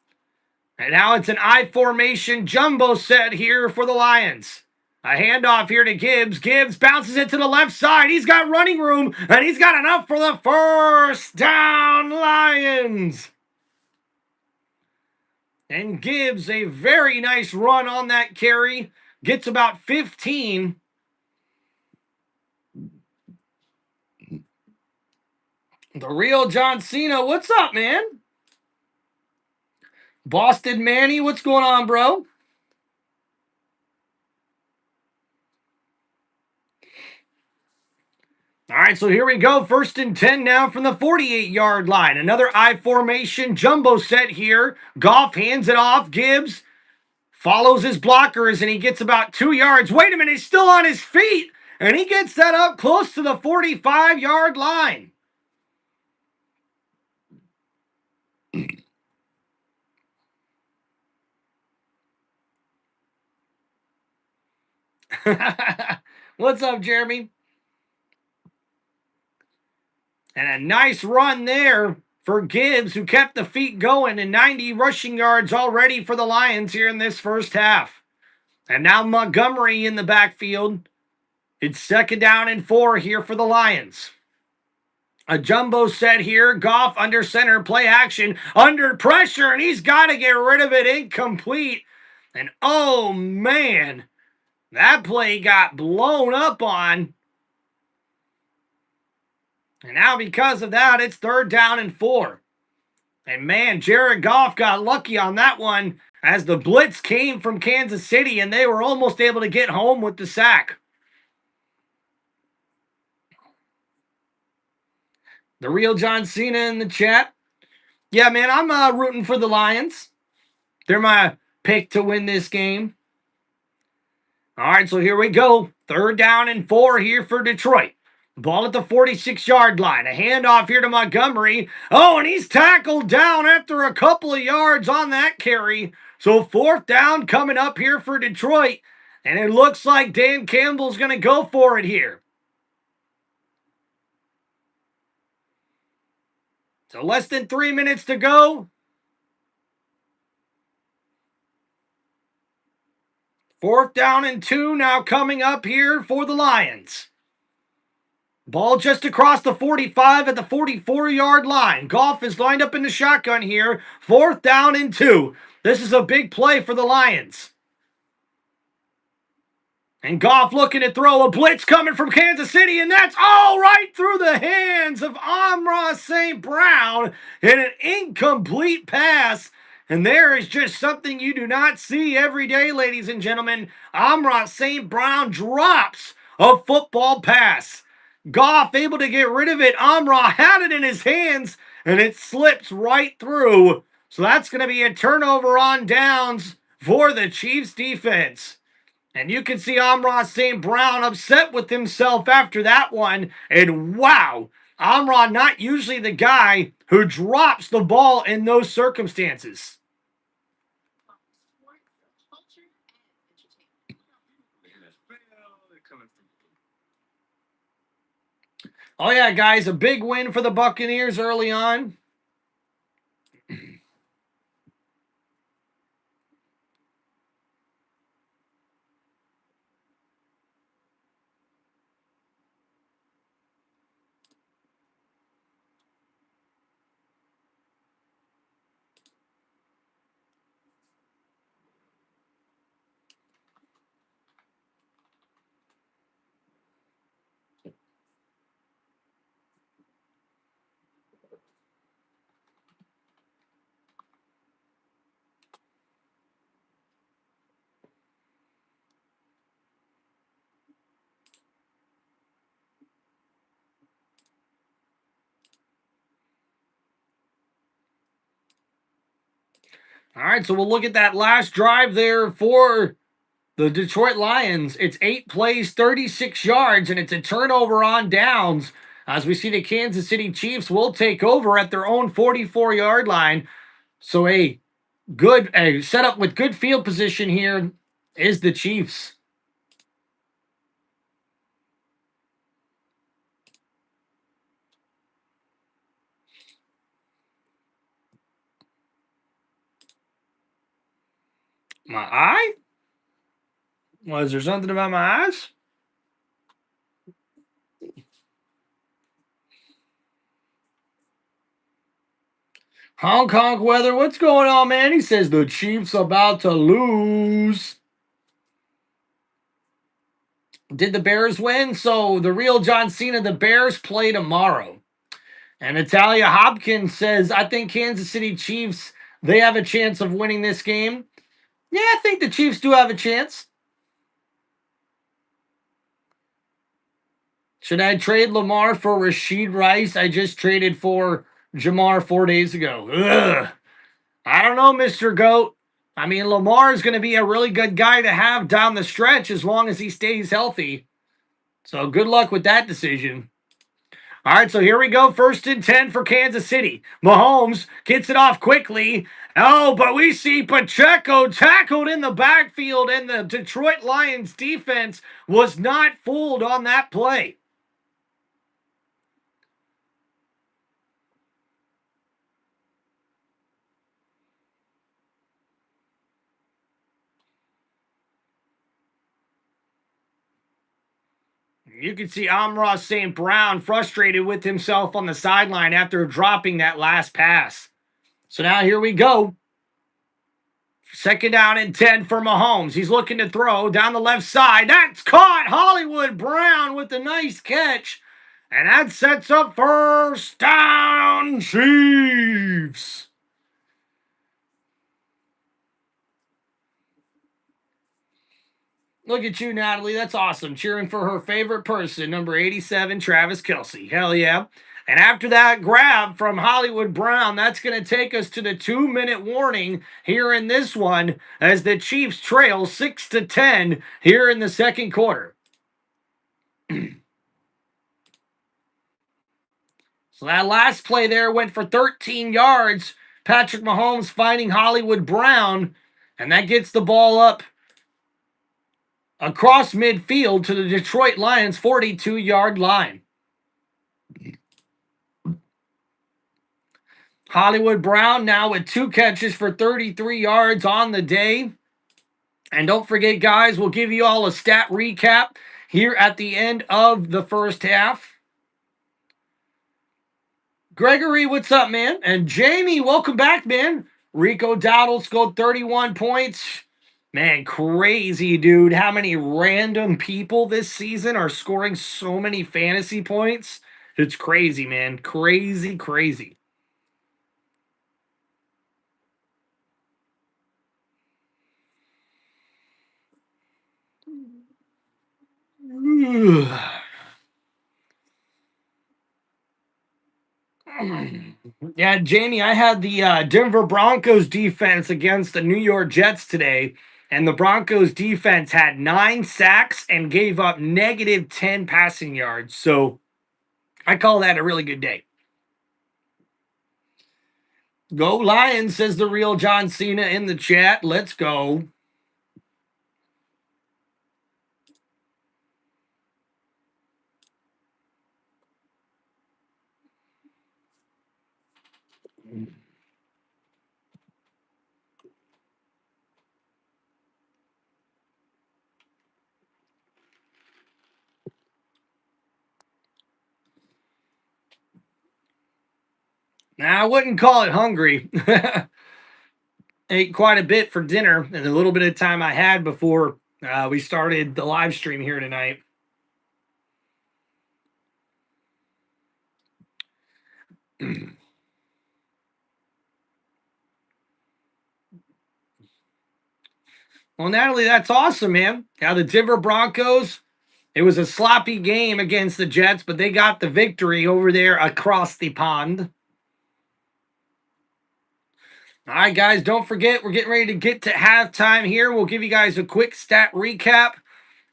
And now it's an I formation jumbo set here for the Lions. A handoff here to Gibbs. Gibbs bounces it to the left side. He's got running room, and he's got enough for the first down, Lions. And Gibbs, a very nice run on that carry. Gets about 15. The real John Cena, what's up, man? Boston Manny, what's going on, bro? All right, so here we go. 1st and 10 now from the 48-yard line. Another I formation jumbo set here. Goff hands it off. Gibbs follows his blockers, and he gets about 2 yards. Wait a minute, he's still on his feet, and he gets that up close to the 45-yard line. What's up, Jeremy? And a nice run there for Gibbs, who kept the feet going, and 90 rushing yards already for the Lions here in this first half. And now Montgomery in the backfield. It's 2nd down and 4 here for the Lions. A jumbo set here. Goff under center, play action, under pressure, and he's got to get rid of it. Incomplete. And oh man, that play got blown up on. And now because of that, it's 3rd down and 4. And man, Jared Goff got lucky on that one as the blitz came from Kansas City, and they were almost able to get home with the sack. The real John Cena in the chat. Yeah, man, I'm rooting for the Lions. They're my pick to win this game. All right, so here we go. 3rd down and 4 here for Detroit. Ball at the 46-yard line. A handoff here to Montgomery. Oh, and he's tackled down after a couple of yards on that carry. So 4th down coming up here for Detroit. And it looks like Dan Campbell's going to go for it here. So less than 3 minutes to go. 4th down and 2 now coming up here for the Lions. Ball just across the 45 at the 44-yard line. Goff is lined up in the shotgun here. 4th down and 2. This is a big play for the Lions. And Goff looking to throw a blitz coming from Kansas City, and that's all right through the hands of Amon-Ra St. Brown in an incomplete pass. And there is just something you do not see every day, ladies and gentlemen. Amon-Ra St. Brown drops a football pass. Goff able to get rid of it. Amon-Ra had it in his hands, and it slips right through. So that's going to be a turnover on downs for the Chiefs defense. And you can see Amon-Ra St. Brown upset with himself after that one. And wow, Amon-Ra not usually the guy who drops the ball in those circumstances. Oh yeah, guys, a big win for the Buccaneers early on. All right, so we'll look at that last drive there for the Detroit Lions. It's 8 plays, 36 yards, and it's a turnover on downs. as we see the Kansas City Chiefs will take over at their own 44-yard line. So a good setup with good field position here is the Chiefs. My eye? Was there something about my eyes? Hong Kong weather, what's going on, man? He says the Chiefs about to lose. Did the Bears win? So the real John Cena, the Bears play tomorrow. And Natalia Hopkins says, I think Kansas City Chiefs, they have a chance of winning this game. Yeah, I think the Chiefs do have a chance. Should I trade Lamar for Rashid Rice? I just traded for Jamar 4 days ago. Ugh. I don't know, Mr. GOAT. I mean, Lamar is going to be a really good guy to have down the stretch as long as he stays healthy. So good luck with that decision. All right, so here we go. 1st and 10 for Kansas City. Mahomes gets it off quickly. Oh, but we see Pacheco tackled in the backfield, and the Detroit Lions defense was not fooled on that play. You can see Amon St. Brown frustrated with himself on the sideline after dropping that last pass. So now here we go. 2nd down and 10 for Mahomes. He's looking to throw down the left side. That's caught. Hollywood Brown with a nice catch. And that sets up 1st down Chiefs. Look at you, Natalie. That's awesome. Cheering for her favorite person, number 87, Travis Kelce. Hell yeah. And after that grab from Hollywood Brown, that's going to take us to the 2-minute warning here in this one as the Chiefs trail 6-10 here in the 2nd quarter. So that last play there went for 13 yards. Patrick Mahomes finding Hollywood Brown, and that gets the ball up across midfield to the Detroit Lions 42-yard line. Hollywood Brown now with 2 catches for 33 yards on the day. And don't forget, guys, we'll give you all a stat recap here at the end of the 1st half. Gregory, what's up, man? And Jamie, welcome back, man. Rico Dowdle scored 31 points. Man, crazy, dude. How many random people this season are scoring so many fantasy points? It's crazy, man. Crazy, crazy. Yeah, Jamie, I had the Denver Broncos defense against the New York Jets today, and the Broncos defense had 9 sacks and gave up negative 10 passing yards. So I call that a really good day. Go Lions, says the real John Cena in the chat. Let's go. Now, I wouldn't call it hungry. Ate quite a bit for dinner and a little bit of time I had before we started the live stream here tonight. Well, Natalie, that's awesome, man. Now, the Denver Broncos, it was a sloppy game against the Jets, but they got the victory over there across the pond. All right, guys, don't forget, we're getting ready to get to halftime here. We'll give you guys a quick stat recap,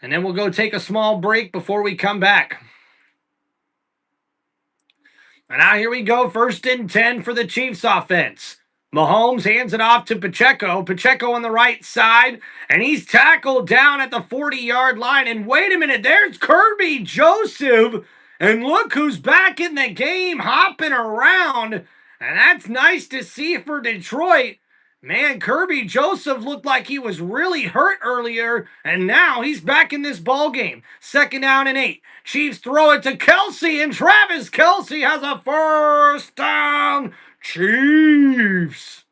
and then we'll go take a small break before we come back. And now here we go, 1st and 10 for the Chiefs offense. Mahomes hands it off to Pacheco. Pacheco on the right side, and he's tackled down at the 40-yard line. And wait a minute, there's Kirby Joseph. And look who's back in the game, hopping around. And that's nice to see for Detroit. Man, Kirby Joseph looked like he was really hurt earlier, and now he's back in this ball game. 2nd down and 8. Chiefs throw it to Kelsey, and Travis Kelsey has a 1st down. Chiefs.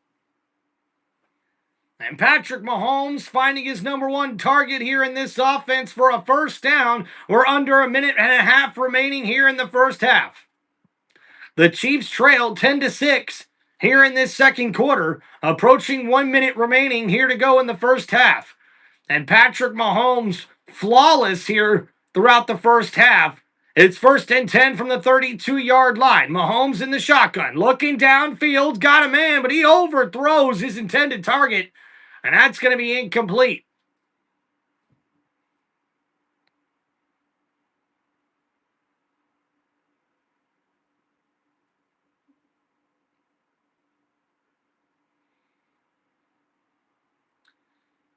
And Patrick Mahomes finding his #1 target here in this offense for a 1st down. We're under a minute and a half remaining here in the first half. The Chiefs trailed 10-6 here in this second quarter, approaching 1 minute remaining here to go in the first half. And Patrick Mahomes flawless here throughout the first half. It's 1st and 10 from the 32-yard line. Mahomes in the shotgun, looking downfield, got a man, but he overthrows his intended target, and that's going to be incomplete.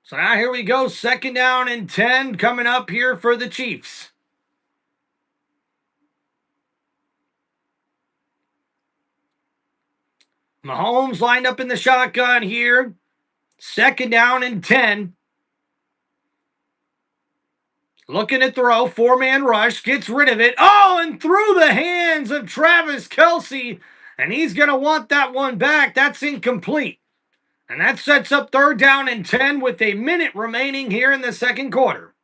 So now here we go, 2nd down and 10 coming up here for the Chiefs. Mahomes lined up in the shotgun here. 2nd down and 10. Looking to throw, 4-man rush, gets rid of it. Oh, and through the hands of Travis Kelsey. And he's going to want that one back. That's incomplete. And that sets up 3rd down and 10 with a minute remaining here in the second quarter.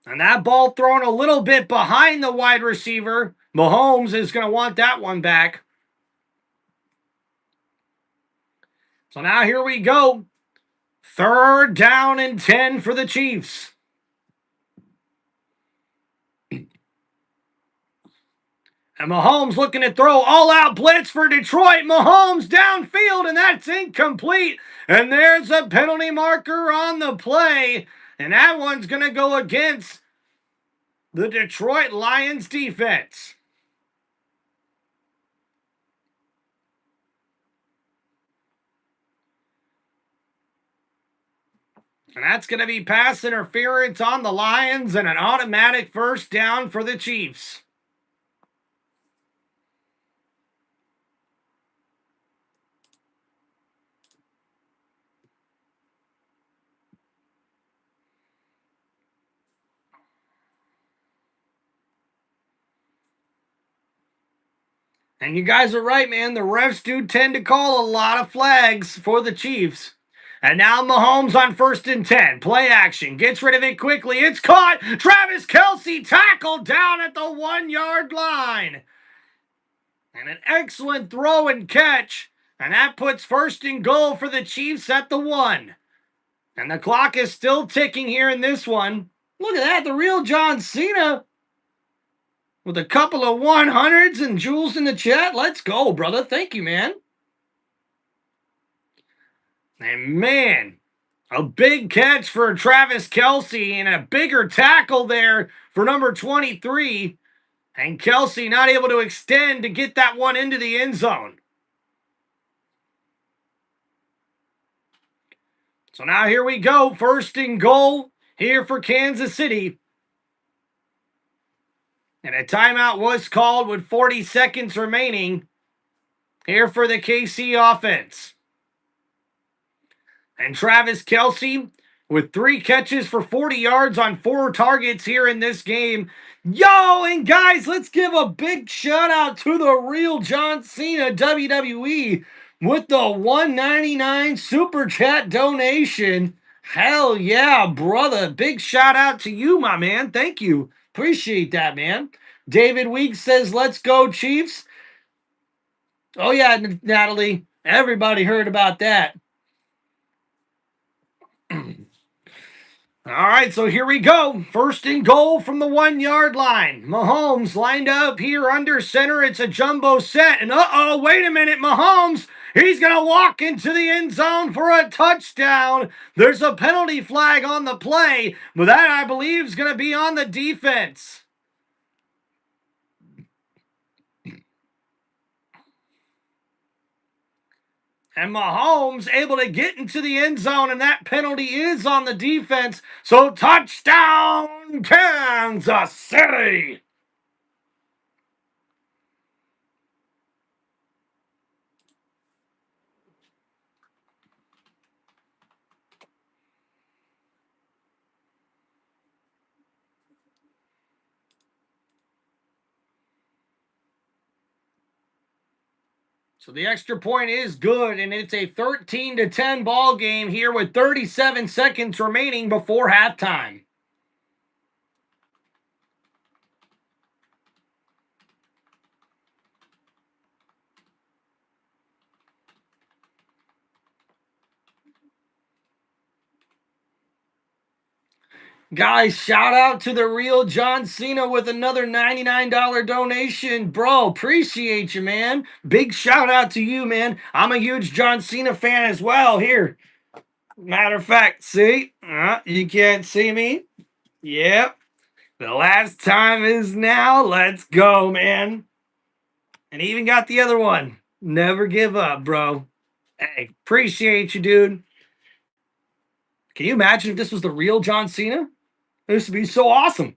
And that ball thrown a little bit behind the wide receiver. Mahomes is going to want that one back. So now here we go. 3rd down and 10 for the Chiefs. And Mahomes looking to throw all-out blitz for Detroit. Mahomes downfield, and that's incomplete. And there's a penalty marker on the play. And that one's going to go against the Detroit Lions defense. And that's going to be pass interference on the Lions and an automatic 1st down for the Chiefs. And you guys are right, man. The refs do tend to call a lot of flags for the Chiefs. And now Mahomes on 1st and 10. Play action. Gets rid of it quickly. It's caught. Travis Kelsey tackled down at the 1-yard line. And an excellent throw and catch. And that puts 1st and goal for the Chiefs at the 1. And the clock is still ticking here in this one. Look at that. The real John Cena. With a couple of 100s and Jules in the chat. Let's go, brother. Thank you, man. And man, a big catch for Travis Kelsey and a bigger tackle there for number 23. And Kelsey not able to extend to get that one into the end zone. So now here we go. 1st and goal here for Kansas City. And a timeout was called with 40 seconds remaining here for the KC offense. And Travis Kelsey with 3 catches for 40 yards on 4 targets here in this game. Yo, and guys, let's give a big shout out to the real John Cena WWE with the $1.99 super chat donation. Hell yeah, brother. Big shout out to you, my man. Thank you. Appreciate that, man. David Weeks says, let's go, Chiefs. Oh, yeah, Natalie. Everybody heard about that. All right, so here we go. 1st and goal from the 1-yard line. Mahomes lined up here under center. It's a jumbo set. And uh-oh, wait a minute. Mahomes He's going to walk into the end zone for a touchdown. There's a penalty flag on the play, but that, I believe, is going to be on the defense. And Mahomes able to get into the end zone, and that penalty is on the defense. So touchdown, Kansas City. So the extra point is good, and it's a 13-10 ball game here with 37 seconds remaining before halftime. Guys, shout out to the real John Cena with another $99 donation. Bro, appreciate you, man. Big shout out to you, man. I'm a huge John Cena fan as well. Here, matter of fact, see? You can't see me? Yep. The last time is now. Let's go, man. And even got the other one. Never give up, bro. Hey, appreciate you, dude. Can you imagine if this was the real John Cena? This would be so awesome.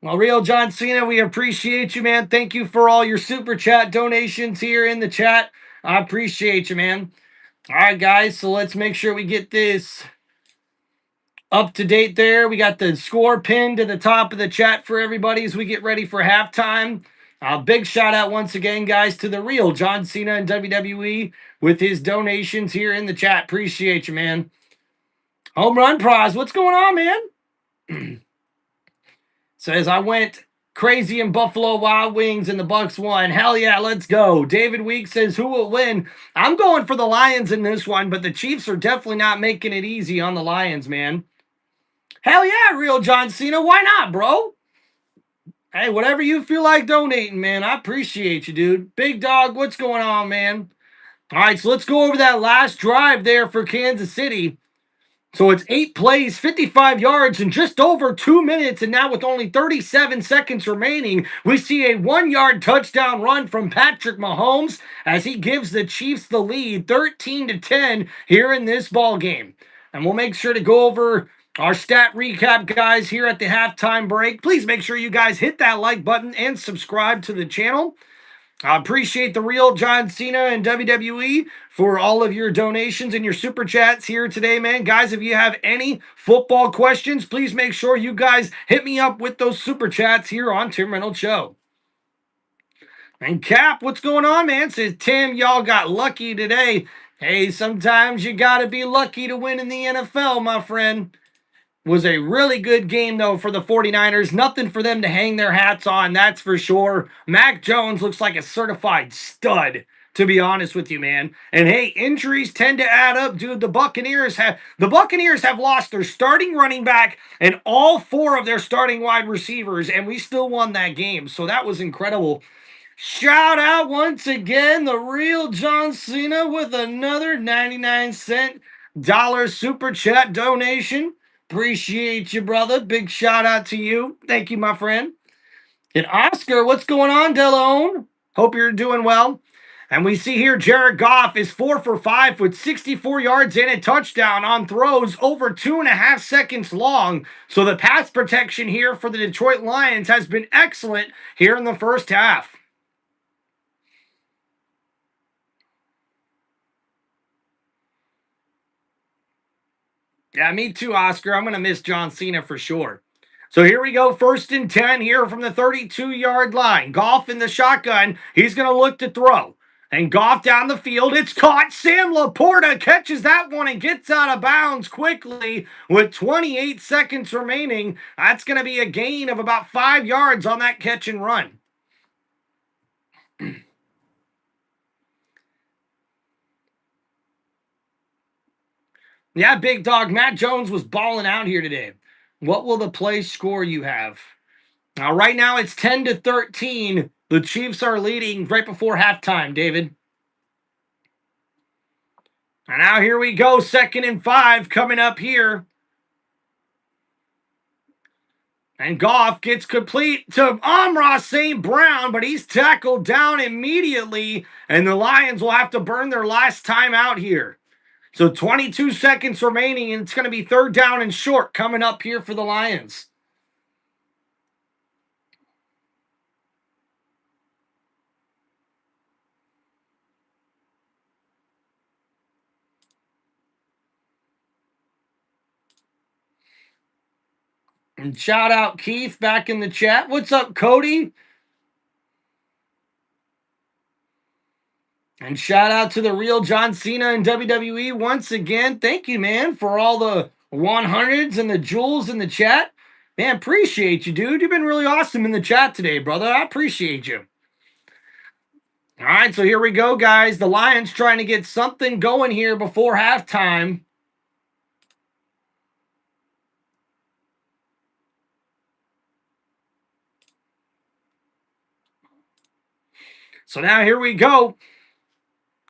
Well, real John Cena, we appreciate you, man. Thank you for all your super chat donations here in the chat. I appreciate you, man. All right, guys, so let's make sure we get this up to date there. We got the score pinned to the top of the chat for everybody as we get ready for halftime. Big shout out once again, guys, to the real John Cena and WWE with his donations here in the chat. Appreciate you, man. Home Run Prize, what's going on, man? Says, I went crazy in Buffalo Wild Wings and the Bucks won. Hell yeah, let's go. David Weeks says, who will win? I'm going for the Lions in this one, but the Chiefs are definitely not making it easy on the Lions, man. Hell yeah, real John Cena. Why not, bro? Hey, whatever you feel like donating, man. I appreciate you, dude. Big Dog, what's going on, man? All right, so let's go over that last drive there for Kansas City. So it's 8 plays, 55 yards, in just over 2 minutes. And now with only 37 seconds remaining, we see a 1-yard touchdown run from Patrick Mahomes as he gives the Chiefs the lead 13-10 here in this ball game. And we'll make sure to go over our stat recap, guys, here at the halftime break. Please make sure you guys hit that like button and subscribe to the channel. I appreciate the real John Cena and WWE for all of your donations and your super chats here today, man. Guys, if you have any football questions, please make sure you guys hit me up with those super chats here on Tim Reynolds Show. And Cap, what's going on, man? Says Tim, y'all got lucky today. Hey, sometimes you got to be lucky to win in the NFL, my friend. Was a really good game, though, for the 49ers. Nothing for them to hang their hats on, that's for sure. Mac Jones looks like a certified stud, to be honest with you, man. And hey, injuries tend to add up, dude. The Buccaneers have lost their starting running back and all 4 of their starting wide receivers, and we still won that game. So that was incredible. Shout out once again, the real John Cena with another 99-cent super chat donation. Appreciate you, brother. Big shout out to you. Thank you, my friend. And Oscar, what's going on, Delone? Hope you're doing well. And we see here Jared Goff is 4 for 5 with 64 yards and a touchdown on throws over 2.5 seconds long. So the pass protection here for the Detroit Lions has been excellent here in the first half. Yeah, me too, Oscar. I'm going to miss John Cena for sure. So here we go, 1st and 10 here from the 32-yard line. Goff in the shotgun. He's going to look to throw. And Goff down the field. It's caught. Sam LaPorta catches that one and gets out of bounds quickly with 28 seconds remaining. That's going to be a gain of about 5 yards on that catch and run. Yeah, big dog. Matt Jones was balling out here today. What will the play score you have? Now, right now it's 10-13. The Chiefs are leading right before halftime, David. And now here we go, 2nd and 5 coming up here. And Goff gets complete to Amon St. Brown, but he's tackled down immediately, and the Lions will have to burn their last time out here. So 22 seconds remaining, and it's going to be 3rd down and short coming up here for the Lions. And shout out Keith back in the chat. What's up, Cody? And shout out to the real John Cena in WWE once again. Thank you, man, for all the 100s and the jewels in the chat. Man, appreciate you, dude. You've been really awesome in the chat today, brother. I appreciate you. All right, so here we go, guys. The Lions trying to get something going here before halftime. So now here we go.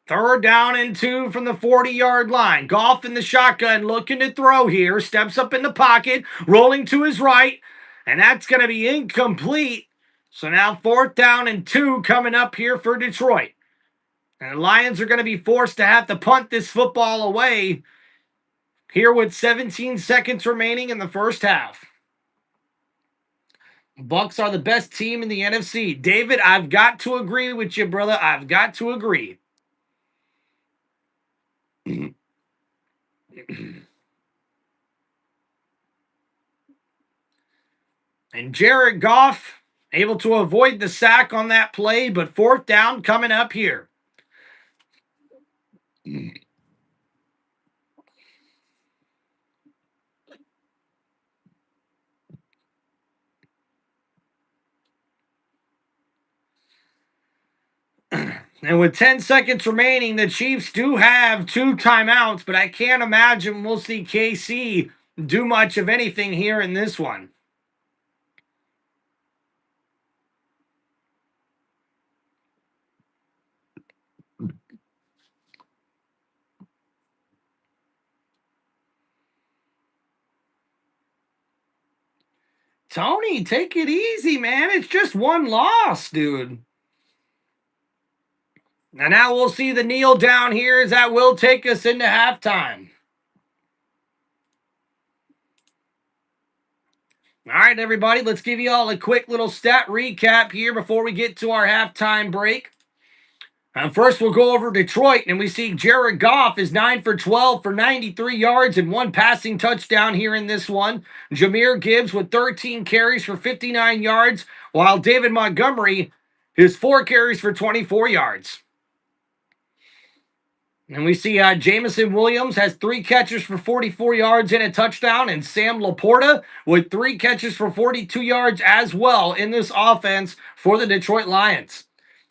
3rd down and 2 from the 40-yard line. Goff in the shotgun looking to throw here. Steps up in the pocket, rolling to his right. And that's going to be incomplete. So now 4th down and 2 coming up here for Detroit. And the Lions are going to be forced to have to punt this football away here with 17 seconds remaining in the first half. Bucks are the best team in the NFC. David, I've got to agree with you, brother. I've got to agree. And Jared Goff able to avoid the sack on that play, but 4th down coming up here. And with 10 seconds remaining, the Chiefs do have 2 timeouts, but I can't imagine we'll see KC do much of anything here in this one. Tony, take it easy, man. It's just one loss, dude. And now we'll see the kneel down here as that will take us into halftime. All right, everybody, let's give you all a quick little stat recap here before we get to our halftime break. First, we'll go over Detroit, and we see Jared Goff is 9 for 12 for 93 yards and 1 passing touchdown here in this one. Jahmyr Gibbs with 13 carries for 59 yards, while David Montgomery is 4 carries for 24 yards. And we see Jamison Williams has 3 catches for 44 yards and a touchdown, and Sam LaPorta with 3 catches for 42 yards as well in this offense for the Detroit Lions.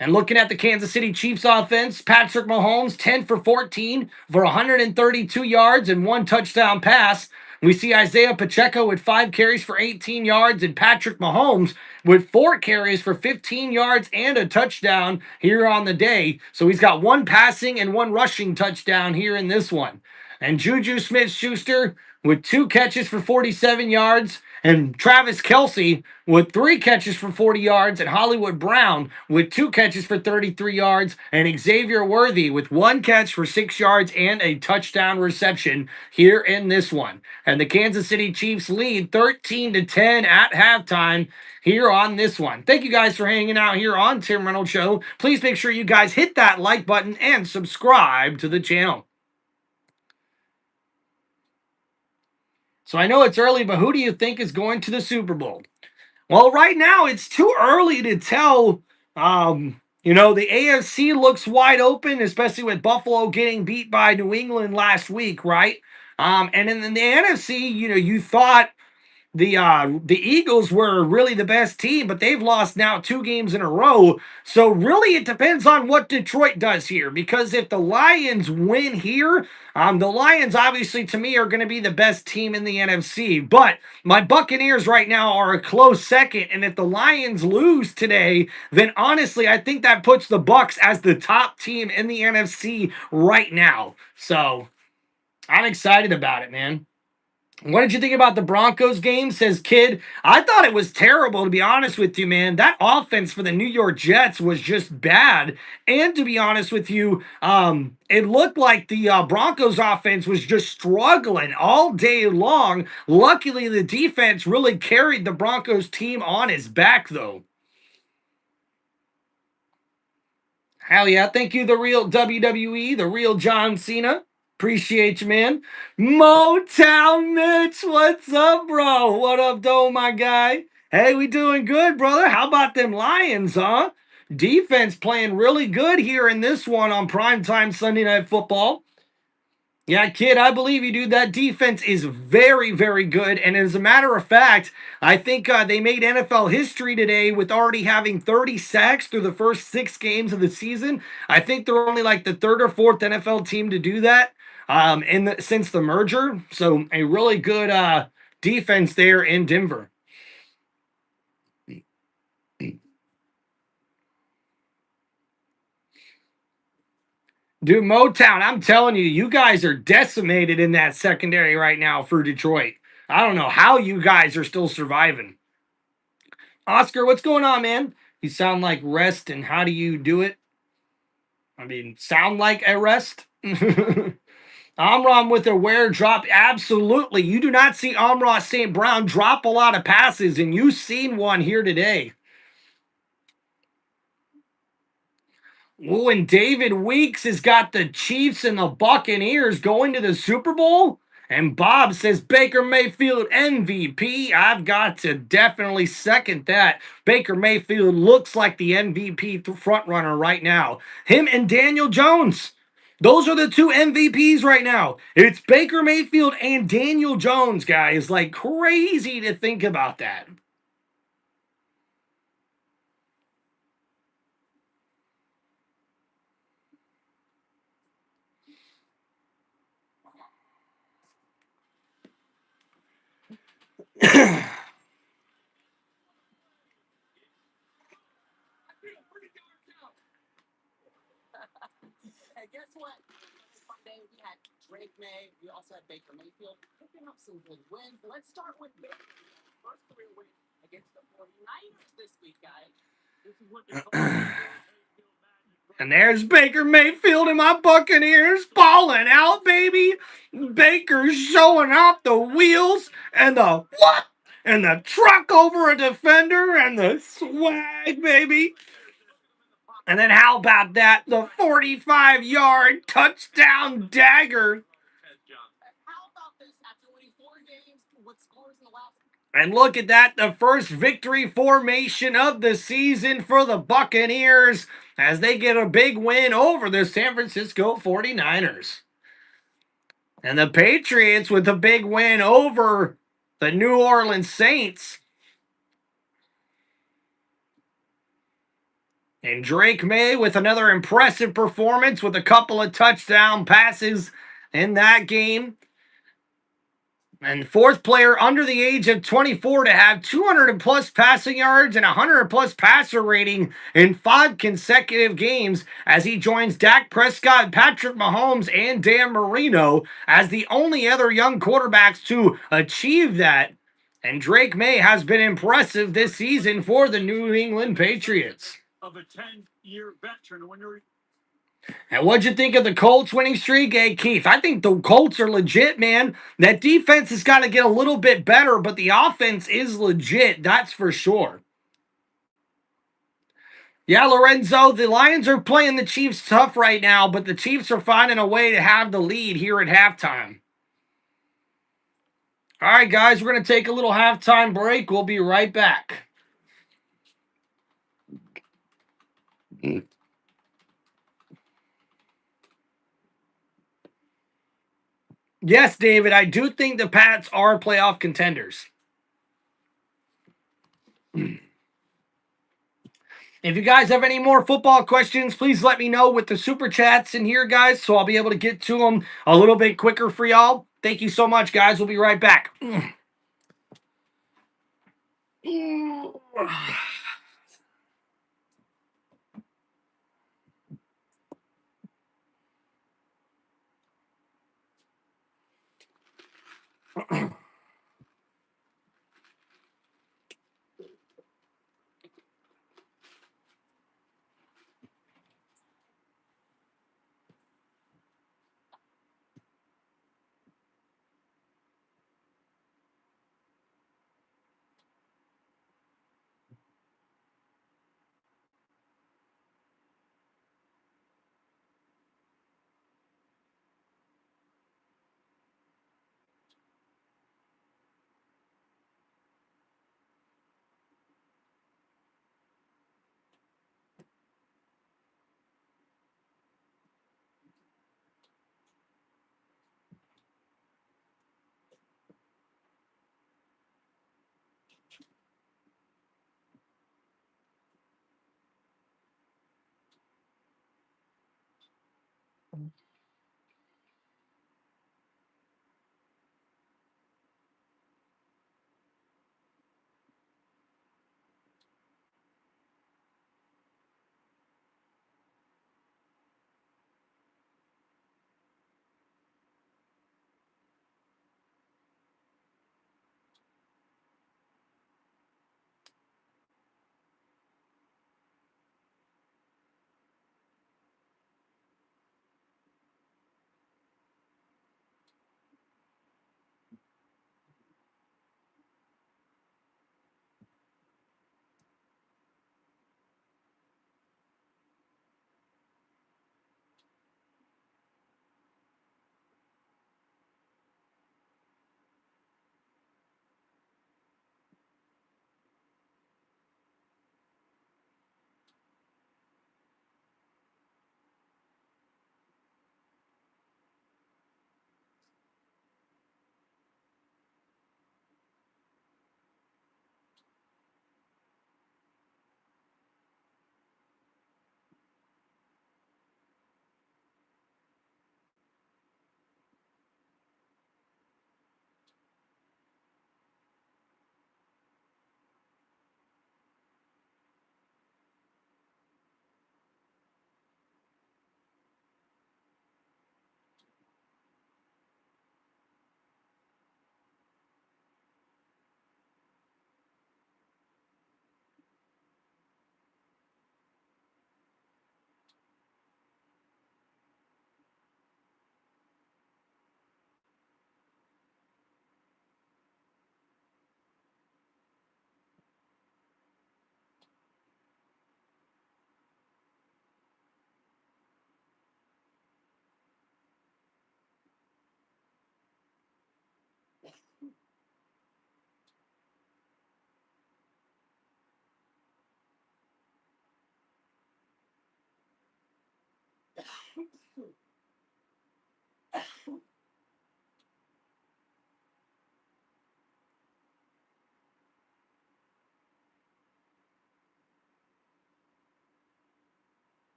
And looking at the Kansas City Chiefs offense, Patrick Mahomes 10 for 14 for 132 yards and 1 touchdown pass. We see Isaiah Pacheco with 5 carries for 18 yards and Patrick Mahomes with 4 carries for 15 yards and a touchdown here on the day. So he's got 1 passing and 1 rushing touchdown here in this one. And Juju Smith-Schuster with 2 catches for 47 yards, and Travis Kelce with 3 catches for 40 yards, and Hollywood Brown with 2 catches for 33 yards, and Xavier Worthy with 1 catch for 6 yards and a touchdown reception here in this one. And the Kansas City Chiefs lead 13-10 at halftime here on this one. Thank you guys for hanging out here on Tim Reynolds Show. Please make sure you guys hit that like button and subscribe to the channel. So I know it's early, but who do you think is going to the Super Bowl? Well, right now it's too early to tell. The AFC looks wide open, especially with Buffalo getting beat by New England last week, right? And in the NFC, you thought the Eagles were really the best team, but they've lost now 2 games in a row. So really, it depends on what Detroit does here. Because if the Lions win here, the Lions obviously to me are going to be the best team in the NFC. But my Buccaneers right now are a close second, and if the Lions lose today, then honestly, I think that puts the Bucs as the top team in the NFC right now. So I'm excited about it, man. What did you think about the Broncos game? Says Kid. I thought it was terrible, to be honest with you, man. That offense for the New York Jets was just bad. And to be honest with you, it looked like the Broncos offense was just struggling all day long. Luckily, the defense really carried the Broncos team on his back, though. Hell yeah. Thank you, the real WWE, the real John Cena. Appreciate you, man. Motown Mitch, what's up, bro? What up, though, my guy? Hey, we doing good, brother. How about them Lions, huh? Defense playing really good here in this one on primetime Sunday Night Football. Yeah, kid, I believe you, dude. That defense is very, very good. And as a matter of fact, I think they made NFL history today with already having 30 sacks through the first 6 games of the season. I think they're only like the third or fourth NFL team to do that since the merger. So a really good defense there in Denver. Dude, Motown, I'm telling you, you guys are decimated in that secondary right now for Detroit. I don't know how you guys are still surviving. Oscar, what's going on, man? You sound like rest, and how do you do it? I mean, sound like a rest? Amram with a where drop. Absolutely. You do not see Amram St. Brown drop a lot of passes, and you've seen one here today. Oh, and David Weeks has got the Chiefs and the Buccaneers going to the Super Bowl. And Bob says Baker Mayfield MVP. I've got to definitely second that. Baker Mayfield looks like the MVP front runner right now. Him and Daniel Jones. Those are the 2 MVPs right now. It's Baker Mayfield and Daniel Jones, guys. Like crazy to think about that. And guess what? Monday we had Drake May. We also had Baker Mayfield picking up some good wins. Let's start with Baker. First career win against the 49ers this week, guys. This is what they're And there's Baker Mayfield and my Buccaneers balling out, baby. Baker's showing off the wheels and the what? And the truck over a defender and the swag, baby. And then how about that? The 45-yard touchdown dagger. How about this after winning 4 games with scores in the last? And look at that, the first victory formation of the season for the Buccaneers as they get a big win over the San Francisco 49ers. And the Patriots with a big win over the New Orleans Saints. And Drake May with another impressive performance with a couple of touchdown passes in that game. And fourth player under the age of 24 to have 200 plus passing yards and 100 plus passer rating in 5 consecutive games as he joins Dak Prescott, Patrick Mahomes, and Dan Marino as the only other young quarterbacks to achieve that. And Drake May has been impressive this season for the New England Patriots. Of a 10-year veteran when you're. And what'd you think of the Colts winning streak, hey, Keith? I think the Colts are legit, man. That defense has got to get a little bit better, but the offense is legit, that's for sure. Yeah, Lorenzo, the Lions are playing the Chiefs tough right now, but the Chiefs are finding a way to have the lead here at halftime. All right, guys, we're going to take a little halftime break. We'll be right back. Yes, David, I do think the Pats are playoff contenders. If you guys have any more football questions, please let me know with the super chats in here, guys, so I'll be able to get to them a little bit quicker for y'all. Thank you so much, guys. We'll be right back.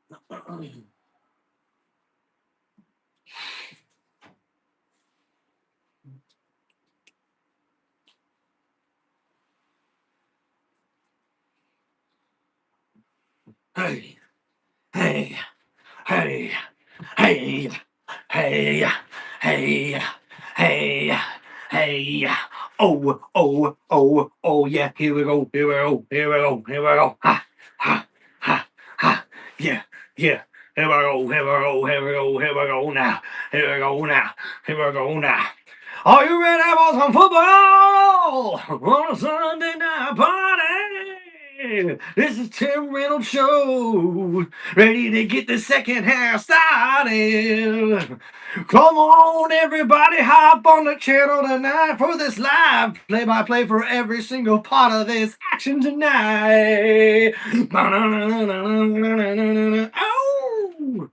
Hey, hey, hey, hey, hey, hey, hey, hey. Oh, oh, oh, oh, yeah. Here we go. Here we go. Here we go. Here we go. Ha, ha, ha, ha. Yeah, yeah. Here we go. Here we go. Here we go. Here we go now. Here we go now. Here we go now. Are you ready for some football on a Sunday night party? This is Tim Reynolds Show, ready to get the second half started. Come on, everybody, hop on the channel tonight for this live play-by-play for every single part of this action tonight. Oh!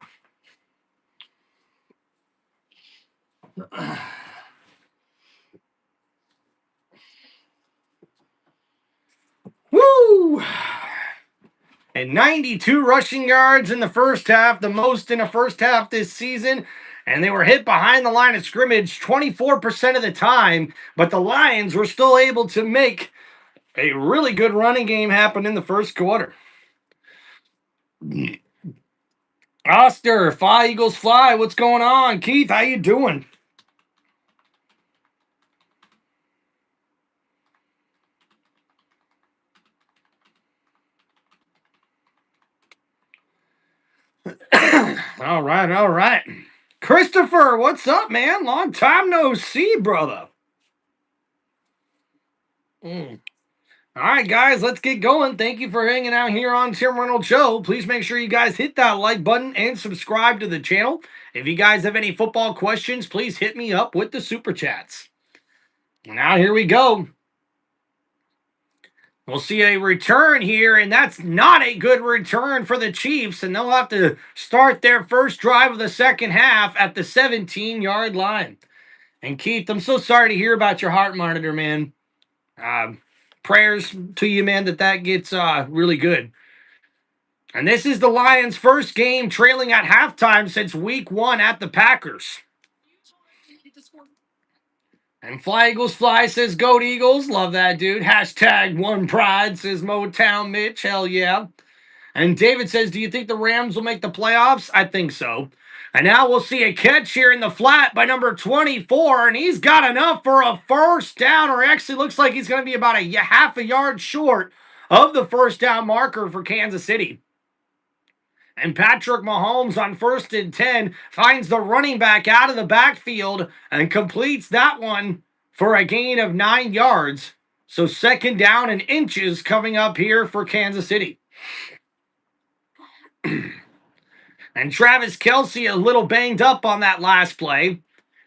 Woo! And 92 rushing yards in the first half, the most in a first half this season. And they were hit behind the line of scrimmage 24% of the time, but the Lions were still able to make a really good running game happen in the first quarter. Oster, Fly Eagles Fly, what's going on? Keith, how you doing? All right, all right. Christopher, what's up, man? Long time no see, brother. All right, guys, let's get going. Thank you for hanging out here on Tim Reynolds Show. Please make sure you guys hit that like button and subscribe to the channel. If you guys have any football questions, please hit me up with the super chats. Now, here we go. We'll see a return here, and that's not a good return for the Chiefs, and they'll have to start their first drive of the second half at the 17-yard line. And Keith, I'm so sorry to hear about your heart monitor, man. Prayers to you, man, that gets really good. And this is the Lions' first game trailing at halftime since week 1 at the Packers. And Fly Eagles Fly says, Goat Eagles. Love that, dude. Hashtag One Pride, says Motown Mitch. Hell yeah. And David says, do you think the Rams will make the playoffs? I think so. And now we'll see a catch here in the flat by number 24, and he's got enough for a first down, or actually looks like he's going to be about a half a yard short of the first down marker for Kansas City. And Patrick Mahomes on 1st and 10 finds the running back out of the backfield and completes that one for a gain of 9 yards. So 2nd down and inches coming up here for Kansas City. And Travis Kelce a little banged up on that last play.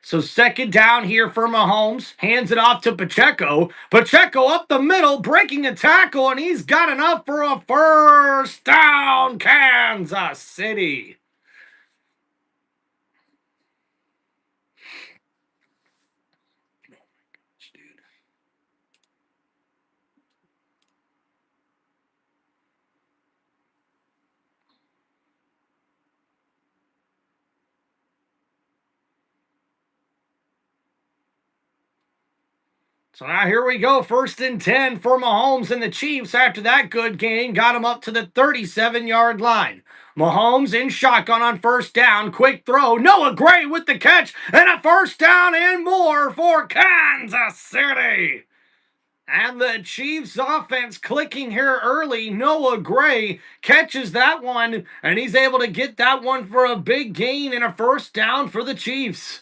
So 2nd down here for Mahomes. Hands it off to Pacheco. Pacheco up the middle, breaking a tackle, and he's got enough for a first down, Kansas City. So now here we go. 1st and 10 for Mahomes and the Chiefs. After that good game, got him up to the 37-yard line. Mahomes in shotgun on 1st down. Quick throw. Noah Gray with the catch. And a first down and more for Kansas City. And the Chiefs offense clicking here early. Noah Gray catches that one. And he's able to get that one for a big gain and a first down for the Chiefs.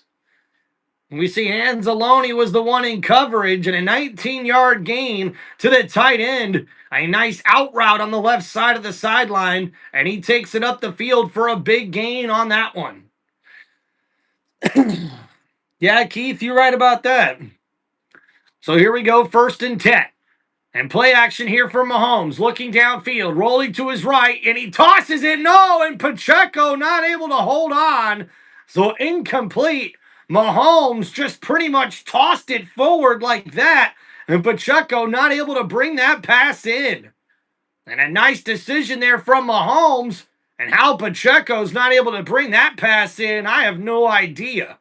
We see Anzalone was the one in coverage and a 19-yard gain to the tight end. A nice out route on the left side of the sideline, and he takes it up the field for a big gain on that one. Yeah, Keith, you're right about that. So here we go, 1st and 10. And play action here for Mahomes, looking downfield, rolling to his right, and he tosses it. No, and Pacheco not able to hold on. So incomplete. Mahomes just pretty much tossed it forward like that, and Pacheco not able to bring that pass in. And a nice decision there from Mahomes, And how Pacheco's not able to bring that pass in, I have no idea.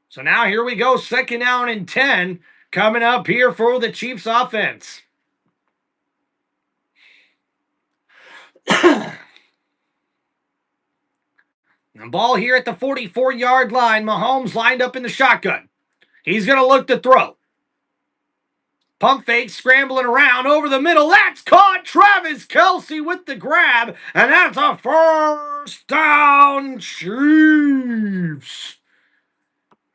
So now here we go, 2nd down and 10 coming up here for the Chiefs offense. The ball here at the 44-yard line. Mahomes lined up in the shotgun. He's going to look to throw. Pump fake, scrambling around over the middle. That's caught. Travis Kelce with the grab. And that's a 1st down, Chiefs.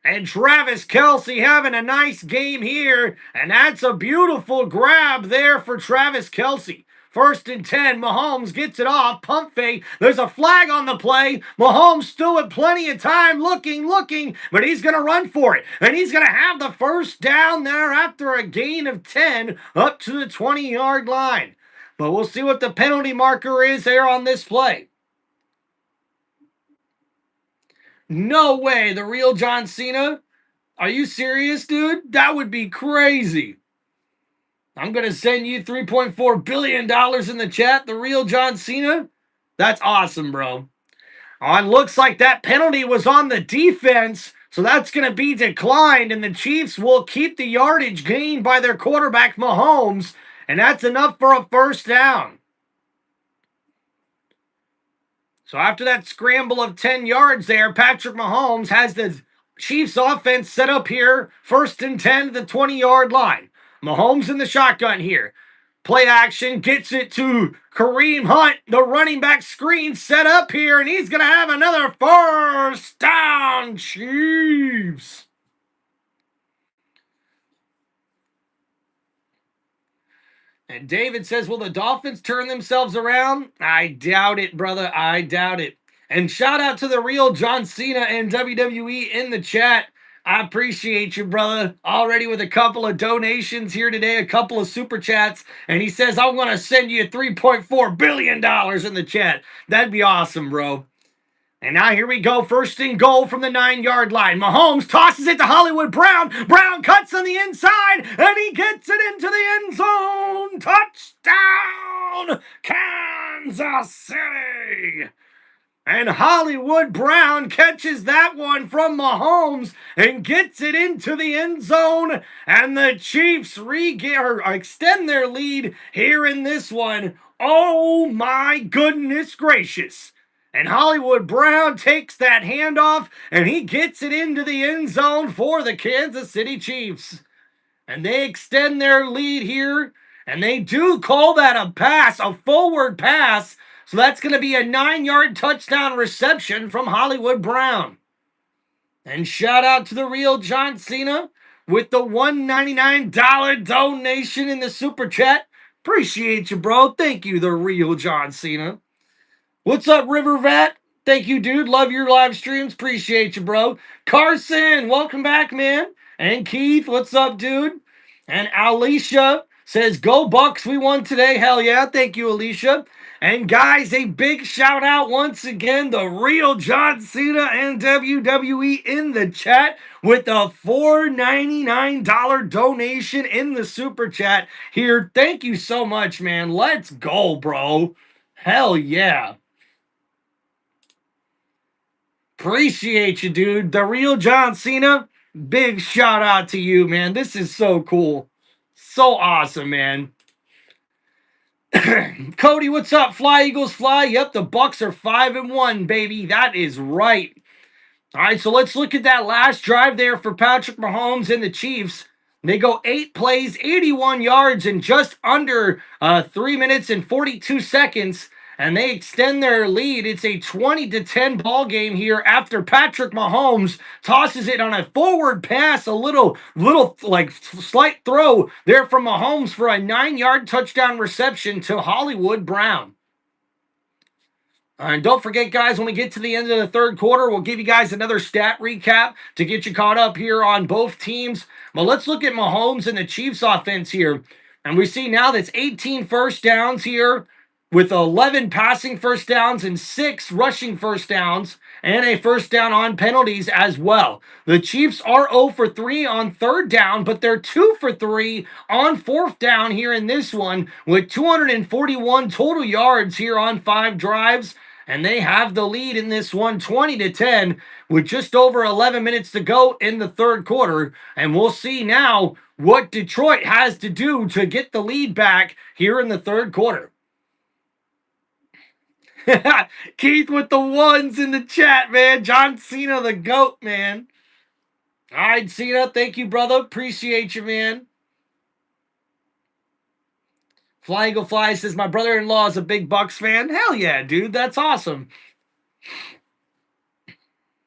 And Travis Kelce having a nice game here. And that's a beautiful grab there for Travis Kelce. 1st and 10. Mahomes gets it off. Pump fake. There's a flag on the play. Mahomes still with plenty of time looking, but he's going to run for it. And he's going to have the 1st down there after a gain of 10 up to the 20-yard line. But we'll see what the penalty marker is there on this play. No way. The real John Cena? Are you serious, dude? That would be crazy. I'm going to send you $3.4 billion in the chat. The real John Cena? That's awesome, bro. And looks like that penalty was on the defense, so that's going to be declined, and the Chiefs will keep the yardage gained by their quarterback, Mahomes, and that's enough for a 1st down. So after that scramble of 10 yards there, Patrick Mahomes has the Chiefs offense set up here, 1st and 10 to the 20-yard line. Mahomes in the shotgun here. Play action, gets it to Kareem Hunt. The running back screen set up here, and he's going to have another 1st down, Chiefs. And David says, will the Dolphins turn themselves around? I doubt it, brother. I doubt it. And shout out to the real John Cena and WWE in the chat. I appreciate you, brother. Already with a couple of donations here today, a couple of super chats. And he says, I'm going to send you $3.4 billion in the chat. That'd be awesome, bro. And now here we go. 1st and goal from the 9-yard line. Mahomes tosses it to Hollywood Brown. Brown cuts on the inside, and he gets it into the end zone. Touchdown, Kansas City. And Hollywood Brown catches that one from Mahomes and gets it into the end zone. And the Chiefs extend their lead here in this one. Oh my goodness gracious. And Hollywood Brown takes that handoff and he gets it into the end zone for the Kansas City Chiefs. And they extend their lead here. And they do call that a pass, a forward pass. So that's going to be a 9-yard touchdown reception from Hollywood Brown. And shout out to the real John Cena with the $199 donation in the super chat. Appreciate you, bro. Thank you, the real John Cena. What's up, Rivervet? Thank you, dude. Love your live streams. Appreciate you, bro. Carson, welcome back, man. And Keith, what's up, dude? And Alicia says, go Bucks, we won today. Hell yeah. Thank you, Alicia. And guys, a big shout out once again, the real John Cena and WWE in the chat with a $4.99 donation in the super chat here. Thank you so much, man. Let's go, bro. Hell yeah. Appreciate you, dude. The real John Cena, big shout out to you, man. This is so cool. So awesome, man. Cody, what's up? Fly Eagles fly. Yep, the Bucks are 5-1, baby. That is right. All right, so let's look at that last drive there for Patrick Mahomes and the Chiefs. They go 8 plays, 81 yards in just under 3 minutes and 42 seconds, and they extend their lead. It's a 20-10 ball game here after Patrick Mahomes tosses it on a forward pass, a little like slight throw there from Mahomes for a 9-yard touchdown reception to Hollywood Brown. And don't forget, guys, when we get to the end of the 3rd quarter, we'll give you guys another stat recap to get you caught up here on both teams. But let's look at Mahomes and the Chiefs offense here. And we see now that's 18 first downs here with 11 passing first downs and 6 rushing first downs and a first down on penalties as well. The Chiefs are 0 for 3 on third down, but they're 2 for 3 on fourth down here in this one with 241 total yards here on 5 drives. And they have the lead in this one 20-10 with just over 11 minutes to go in the third quarter. And we'll see now what Detroit has to do to get the lead back here in the third quarter. Keith with the ones in the chat, man. John Cena, the GOAT, man. All right, Cena. Thank you, brother. Appreciate you, man. Fly Eagle Fly says, my brother-in-law is a big Bucks fan. Hell yeah, dude. That's awesome.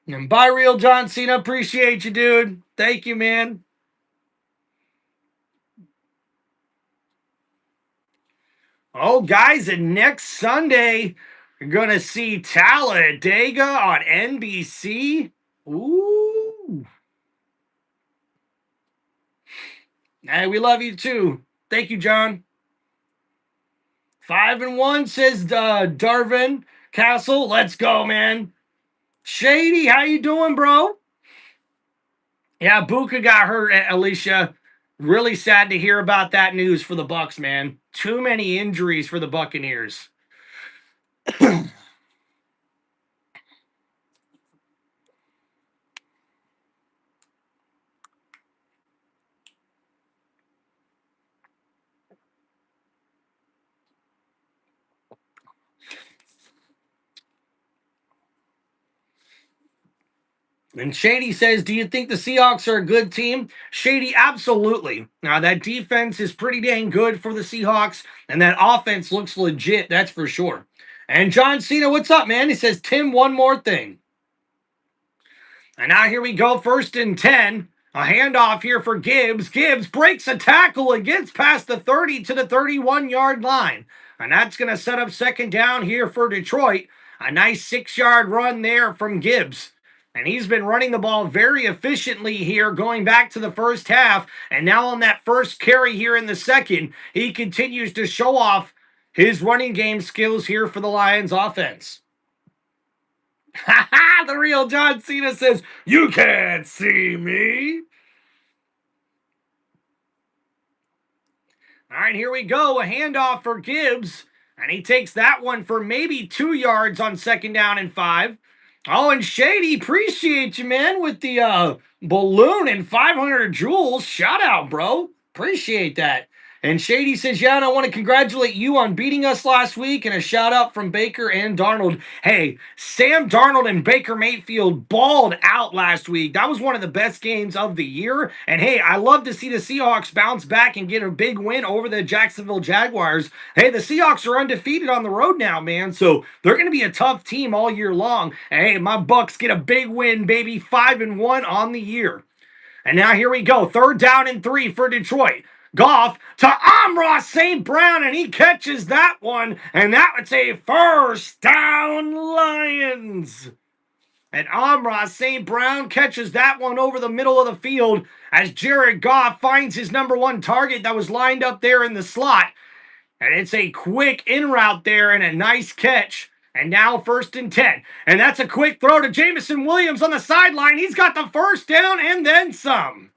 And bye, real John Cena. Appreciate you, dude. Thank you, man. Oh, guys, and next Sunday, you're going to see Talladega on NBC. Ooh. Hey, we love you too. Thank you, John. 5-1 says Darvin Castle. Let's go, man. Shady, how you doing, bro? Yeah, Buka got hurt, Alicia. Really sad to hear about that news for the Bucks, man. Too many injuries for the Buccaneers. And Shady says, do you think the Seahawks are a good team? Shady, absolutely. Now, that defense is pretty dang good for the Seahawks, and that offense looks legit, that's for sure. And John Cena, what's up, man? He says, Tim, one more thing. And now here we go, 1st and 10. A handoff here for Gibbs. Gibbs breaks a tackle and gets past the 30 to the 31-yard line. And that's going to set up second down here for Detroit. A nice 6-yard run there from Gibbs. And he's been running the ball very efficiently here going back to the first half. And now on that first carry here in the second, he continues to show off his running game skills here for the Lions offense. The real John Cena says, you can't see me. All right, here we go. A handoff for Gibbs. And he takes that one for maybe 2 yards on 2nd down and 5. Oh, and Shady, appreciate you, man, with the balloon and 500 joules. Shout out, bro. Appreciate that. And Shady says, yeah, and I want to congratulate you on beating us last week, and a shout out from Baker and Darnold. Hey, Sam Darnold and Baker Mayfield balled out last week. That was one of the best games of the year. And hey, I love to see the Seahawks bounce back and get a big win over the Jacksonville Jaguars. Hey, the Seahawks are undefeated on the road now, man. So they're going to be a tough team all year long. And hey, my Bucks get a big win, baby. 5-1 on the year. And now here we go. 3rd down and 3 for Detroit. Goff to Amon-Ra St. Brown, and he catches that one, and that would say first down Lions. And Amon-Ra St. Brown catches that one over the middle of the field as Jared Goff finds his number 1 target that was lined up there in the slot. And it's a quick in route there and a nice catch. And now 1st and 10. And that's a quick throw to Jameson Williams on the sideline. He's got the first down and then some.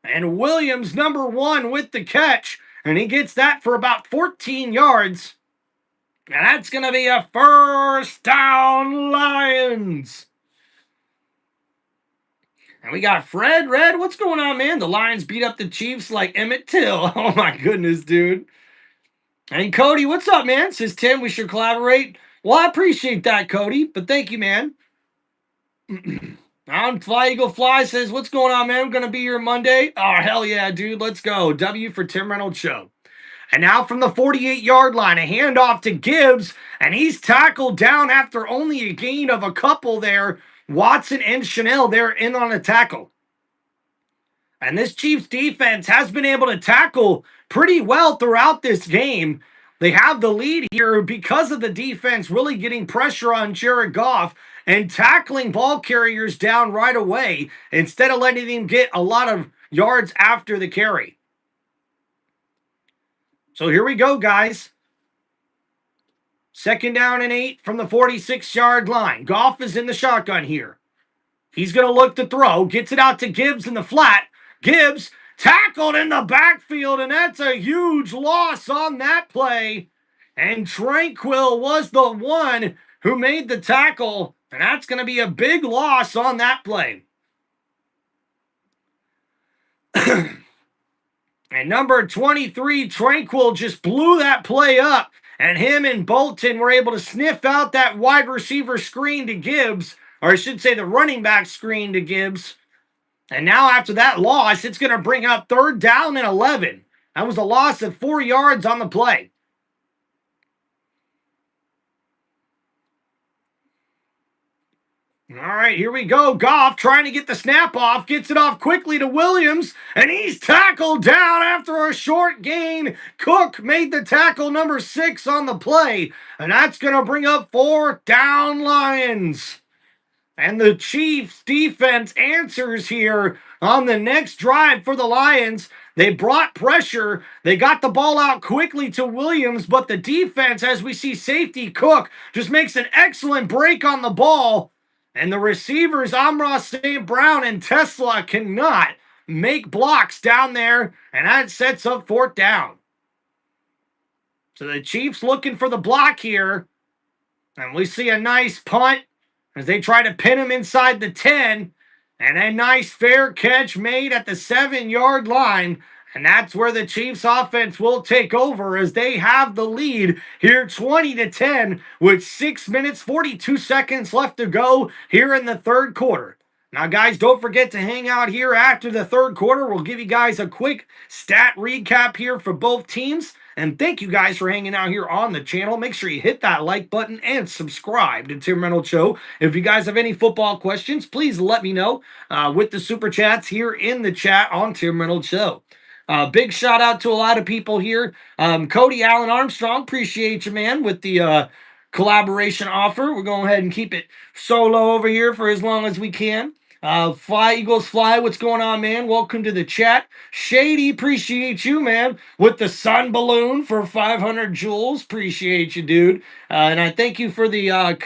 And Williams, number 1 with the catch. And he gets that for about 14 yards. And that's going to be a first down Lions. And we got Fred. Red, what's going on, man? The Lions beat up the Chiefs like Emmett Till. Oh, my goodness, dude. And Cody, what's up, man? Says Tim, we should collaborate. Well, I appreciate that, Cody. But thank you, man. On Fly Eagle Fly says, what's going on, man? I'm going to be here Monday. Oh, hell yeah, dude. Let's go. W for Tim Reynolds Show. And now from the 48-yard line, a handoff to Gibbs, and he's tackled down after only a gain of a couple there. Watson and Chanel, they're in on a tackle. And this Chiefs defense has been able to tackle pretty well throughout this game. They have the lead here because of the defense really getting pressure on Jared Goff and tackling ball carriers down right away instead of letting them get a lot of yards after the carry. So here we go, guys. 2nd down and 8 from the 46-yard line. Goff is in the shotgun here. He's going to look to throw. Gets it out to Gibbs in the flat. Gibbs tackled in the backfield, and that's a huge loss on that play. And Tranquil was the one who made the tackle, and that's going to be a big loss on that play. And number 23, Tranquil, just blew that play up. And him and Bolton were able to sniff out that wide receiver screen to Gibbs, or I should say the running back screen to Gibbs. And now after that loss, it's going to bring up 3rd down and 11. That was a loss of 4 yards on the play. All right, here we go. Goff trying to get the snap off, gets it off quickly to Williams, and he's tackled down after a short gain. Cook made the tackle number 6 on the play, and that's going to bring up 4th down Lions. And the Chiefs defense answers here on the next drive for the Lions. They brought pressure. They got the ball out quickly to Williams, but the defense, as we see safety Cook, just makes an excellent break on the ball. And the receivers, Amra St. Brown and Tesla, cannot make blocks down there, and that sets up 4th down. So the Chiefs looking for the block here, and we see a nice punt as they try to pin him inside the 10, and a nice fair catch made at the 7-yard line. And that's where the Chiefs offense will take over as they have the lead here 20-10 with 6 minutes, 42 seconds left to go here in the 3rd quarter. Now, guys, don't forget to hang out here after the 3rd quarter. We'll give you guys a quick stat recap here for both teams. And thank you guys for hanging out here on the channel. Make sure you hit that like button and subscribe to Tim Reynolds Show. If you guys have any football questions, please let me know with the super chats here in the chat on Tim Reynolds Show. Big shout out to a lot of people here. Cody Allen Armstrong, appreciate you, man, with the collaboration offer. We're going ahead and keep it solo over here for as long as we can. Fly Eagles Fly, what's going on, man? Welcome to the chat. Shady, appreciate you, man, with the sun balloon for 500 joules. Appreciate you, dude. And I thank you for the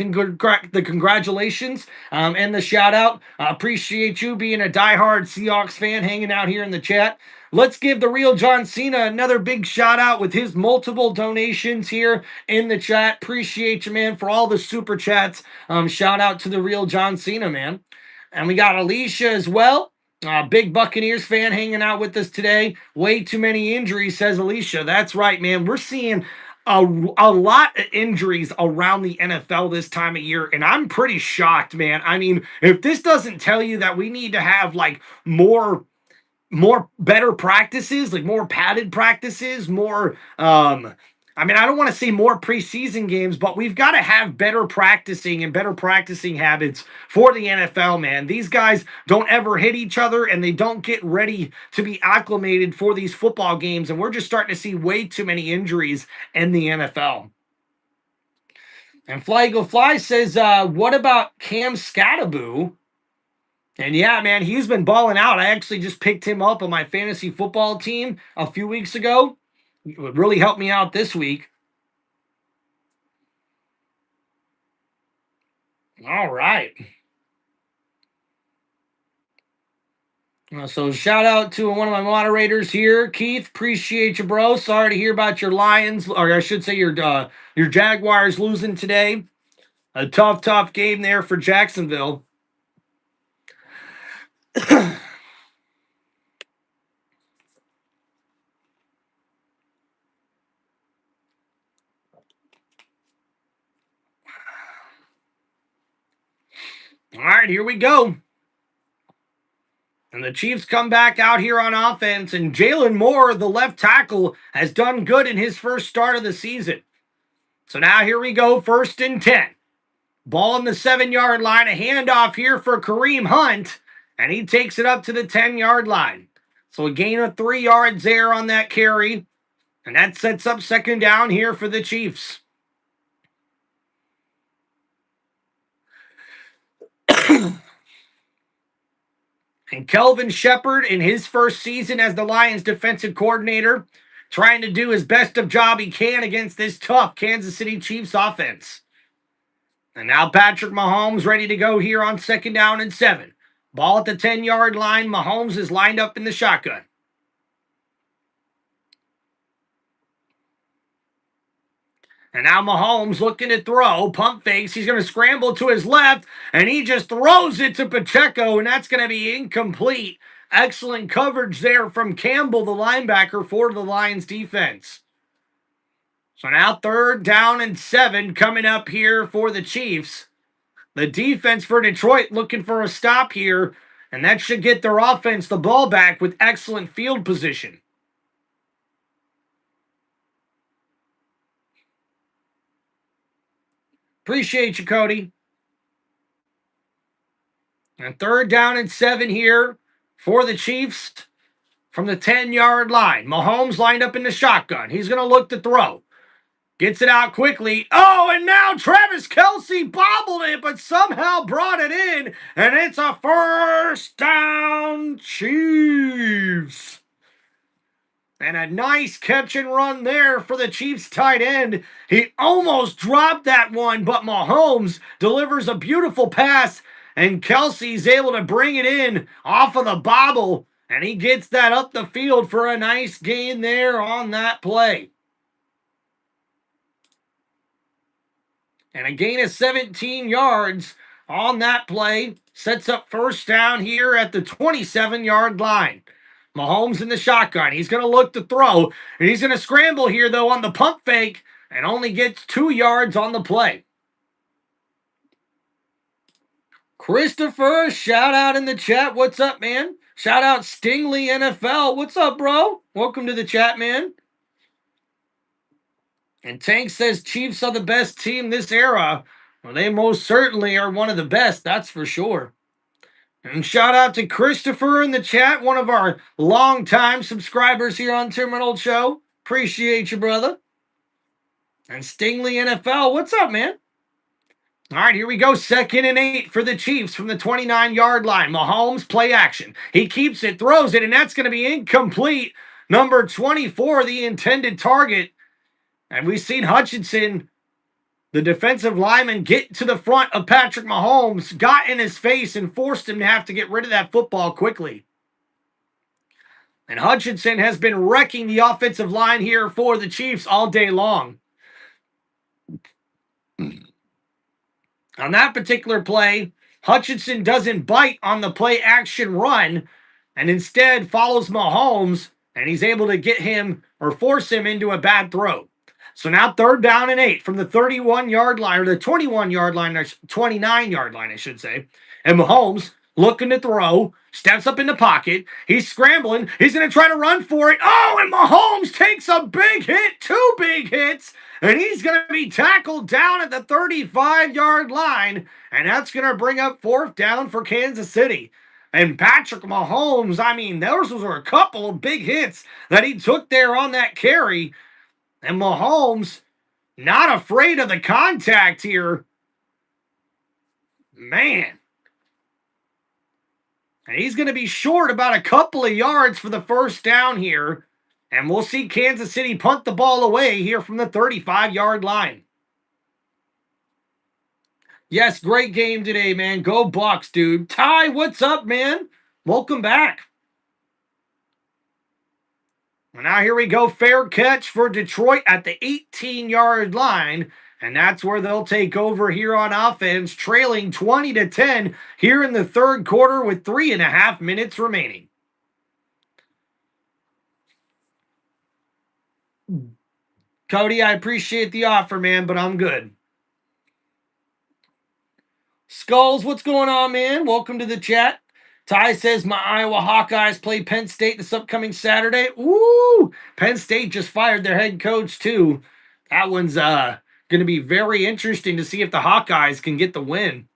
congratulations and the shout out. Appreciate you being a diehard Seahawks fan, hanging out here in the chat. Let's give the real John Cena another big shout out with his multiple donations here in the chat. Appreciate you, man, for all the super chats. Shout out to the real John Cena, man. And we got Alicia as well. Big Buccaneers fan hanging out with us today. Way too many injuries, says Alicia. That's right, man. We're seeing a lot of injuries around the NFL this time of year, and I'm pretty shocked, man. I mean, if this doesn't tell you that we need to have like more better practices, like more padded practices, more I mean, I don't want to say more preseason games, but we've got to have better practicing and better practicing habits for the NFL, man. These guys don't ever hit each other and they don't get ready to be acclimated for these football games, and we're just starting to see way too many injuries in the NFL. And Fly Eagle Fly says, what about Cam Scattaboo? And yeah, man, he's been balling out. I actually just picked him up on my fantasy football team a few weeks ago. It really helped me out this week. All right. So shout out to one of my moderators here, Keith. Appreciate you, bro. Sorry to hear about your Lions, or I should say your Jaguars losing today. A tough game there for Jacksonville. All right, here we go. And the Chiefs come back out here on offense, and Jalen Moore, the left tackle, has done good in his first start of the season. So now here we go, 1st and 10. Ball on the 7-yard line, a handoff here for Kareem Hunt, and he takes it up to the 10-yard line. So a gain of 3 yards there on that carry, and that sets up 2nd down here for the Chiefs. And Kelvin Shepard, in his first season as the Lions defensive coordinator, trying to do his best of job he can against this tough Kansas City Chiefs offense. And now Patrick Mahomes ready to go here on 2nd down and 7. Ball at the 10-yard line. Mahomes is lined up in the shotgun. And now Mahomes looking to throw. Pump fakes. He's going to scramble to his left, and he just throws it to Pacheco, and that's going to be incomplete. Excellent coverage there from Campbell, the linebacker for the Lions defense. So now 3rd down and 7 coming up here for the Chiefs. The defense for Detroit looking for a stop here, and that should get their offense the ball back with excellent field position. Appreciate you, Cody. And 3rd down and 7 here for the Chiefs from the 10-yard line. Mahomes lined up in the shotgun. He's going to look to throw. Gets it out quickly. Oh, and now Travis Kelce bobbled it, but somehow brought it in. And it's a 1st down, Chiefs. And a nice catch and run there for the Chiefs tight end. He almost dropped that one, but Mahomes delivers a beautiful pass, and Kelce's able to bring it in off of the bobble, and he gets that up the field for a nice gain there on that play. And a gain of 17 yards on that play sets up 1st down here at the 27-yard line. Mahomes in the shotgun. He's going to look to throw, and he's going to scramble here, though, on the pump fake, and only gets 2 yards on the play. Christopher, shout out in the chat. What's up, man? Shout out Stingley NFL. What's up, bro? Welcome to the chat, man. And Tank says Chiefs are the best team this era. Well, they most certainly are one of the best, that's for sure. And shout out to Christopher in the chat, one of our longtime subscribers here on TimReynoldsShow. Appreciate you, brother. And Stingley NFL, what's up, man? All right, here we go. 2nd and 8 for the Chiefs from the 29-yard line. Mahomes, play action. He keeps it, throws it, and that's going to be incomplete. Number 24, the intended target. And we've seen Hutchinson, the defensive lineman, get to the front of Patrick Mahomes, got in his face, and forced him to have to get rid of that football quickly. And Hutchinson has been wrecking the offensive line here for the Chiefs all day long. On that particular play, Hutchinson doesn't bite on the play action run and instead follows Mahomes, and he's able to get him or force him into a bad throw. So now 3rd down and 8 from the 31-yard line, or the 21-yard line, or 29-yard line, I should say. And Mahomes looking to throw, steps up in the pocket. He's scrambling. He's going to try to run for it. Oh, and Mahomes takes a big hit, 2 big hits, and he's going to be tackled down at the 35-yard line, and that's going to bring up 4th down for Kansas City. And Patrick Mahomes, I mean, those were a couple of big hits that he took there on that carry. And Mahomes, not afraid of the contact here. Man. And he's going to be short about a couple of yards for the 1st down here. And we'll see Kansas City punt the ball away here from the 35-yard line. Yes, great game today, man. Go Bucks, dude. Ty, what's up, man? Welcome back. And now here we go. Fair catch for Detroit at the 18-yard line. And that's where they'll take over here on offense, trailing 20-10 here in the 3rd quarter with 3.5 minutes remaining. Cody, I appreciate the offer, man, but I'm good. Skulls, what's going on, man? Welcome to the chat. Ty says my Iowa Hawkeyes play Penn State this upcoming Saturday. Ooh, Penn State just fired their head coach too. That one's going to be very interesting to see if the Hawkeyes can get the win.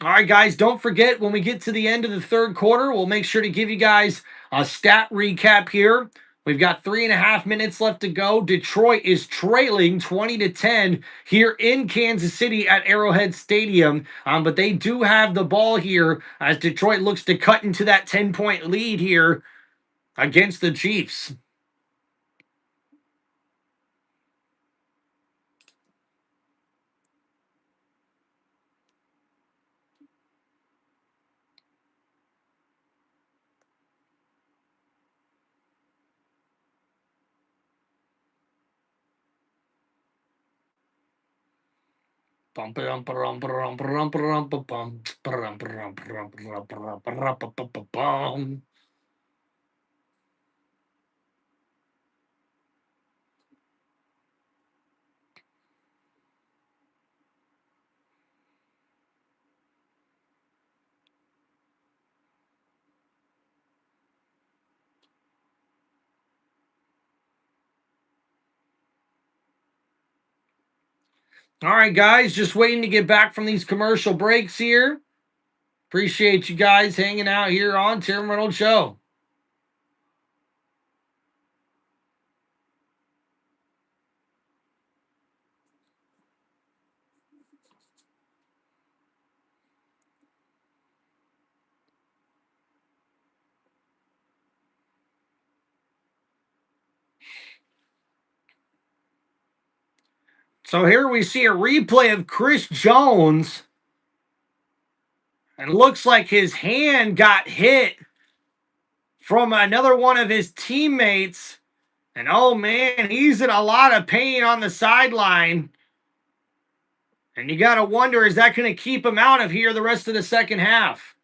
All right, guys, don't forget, when we get to the end of the 3rd quarter, we'll make sure to give you guys a stat recap here. We've got 3.5 minutes left to go. Detroit is trailing 20-10 here in Kansas City at Arrowhead Stadium. But they do have the ball here as Detroit looks to cut into that 10-point lead here against the Chiefs. All right, guys, just waiting to get back from these commercial breaks here. Appreciate you guys hanging out here on Tim Reynolds Show. So here we see a replay of Chris Jones. And it looks like his hand got hit from another one of his teammates. And oh man, he's in a lot of pain on the sideline. And you got to wonder, is that going to keep him out of here the rest of the second half?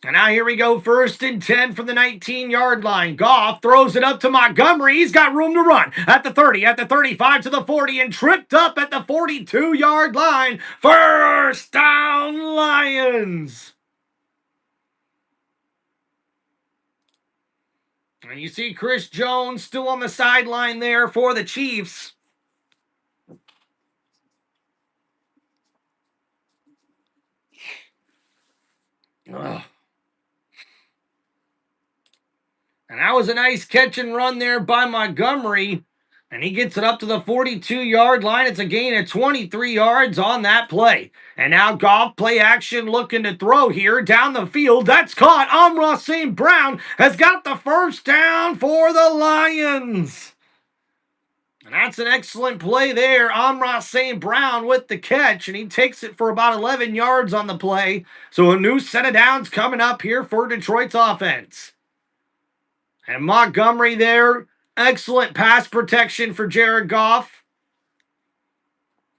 And now here we go, 1st and 10 from the 19-yard line. Goff throws it up to Montgomery. He's got room to run at the 30, at the 35, to the 40, and tripped up at the 42-yard line. First down, Lions. And you see Chris Jones still on the sideline there for the Chiefs. Ugh. And that was a nice catch and run there by Montgomery. And he gets it up to the 42-yard line. It's a gain of 23 yards on that play. And now Goff, play action, looking to throw here down the field. That's caught. Amon-Ra St. Brown has got the first down for the Lions. And that's an excellent play there. Amon-Ra St. Brown with the catch, and he takes it for about 11 yards on the play. So a new set of downs coming up here for Detroit's offense. And Montgomery there, excellent pass protection for Jared Goff.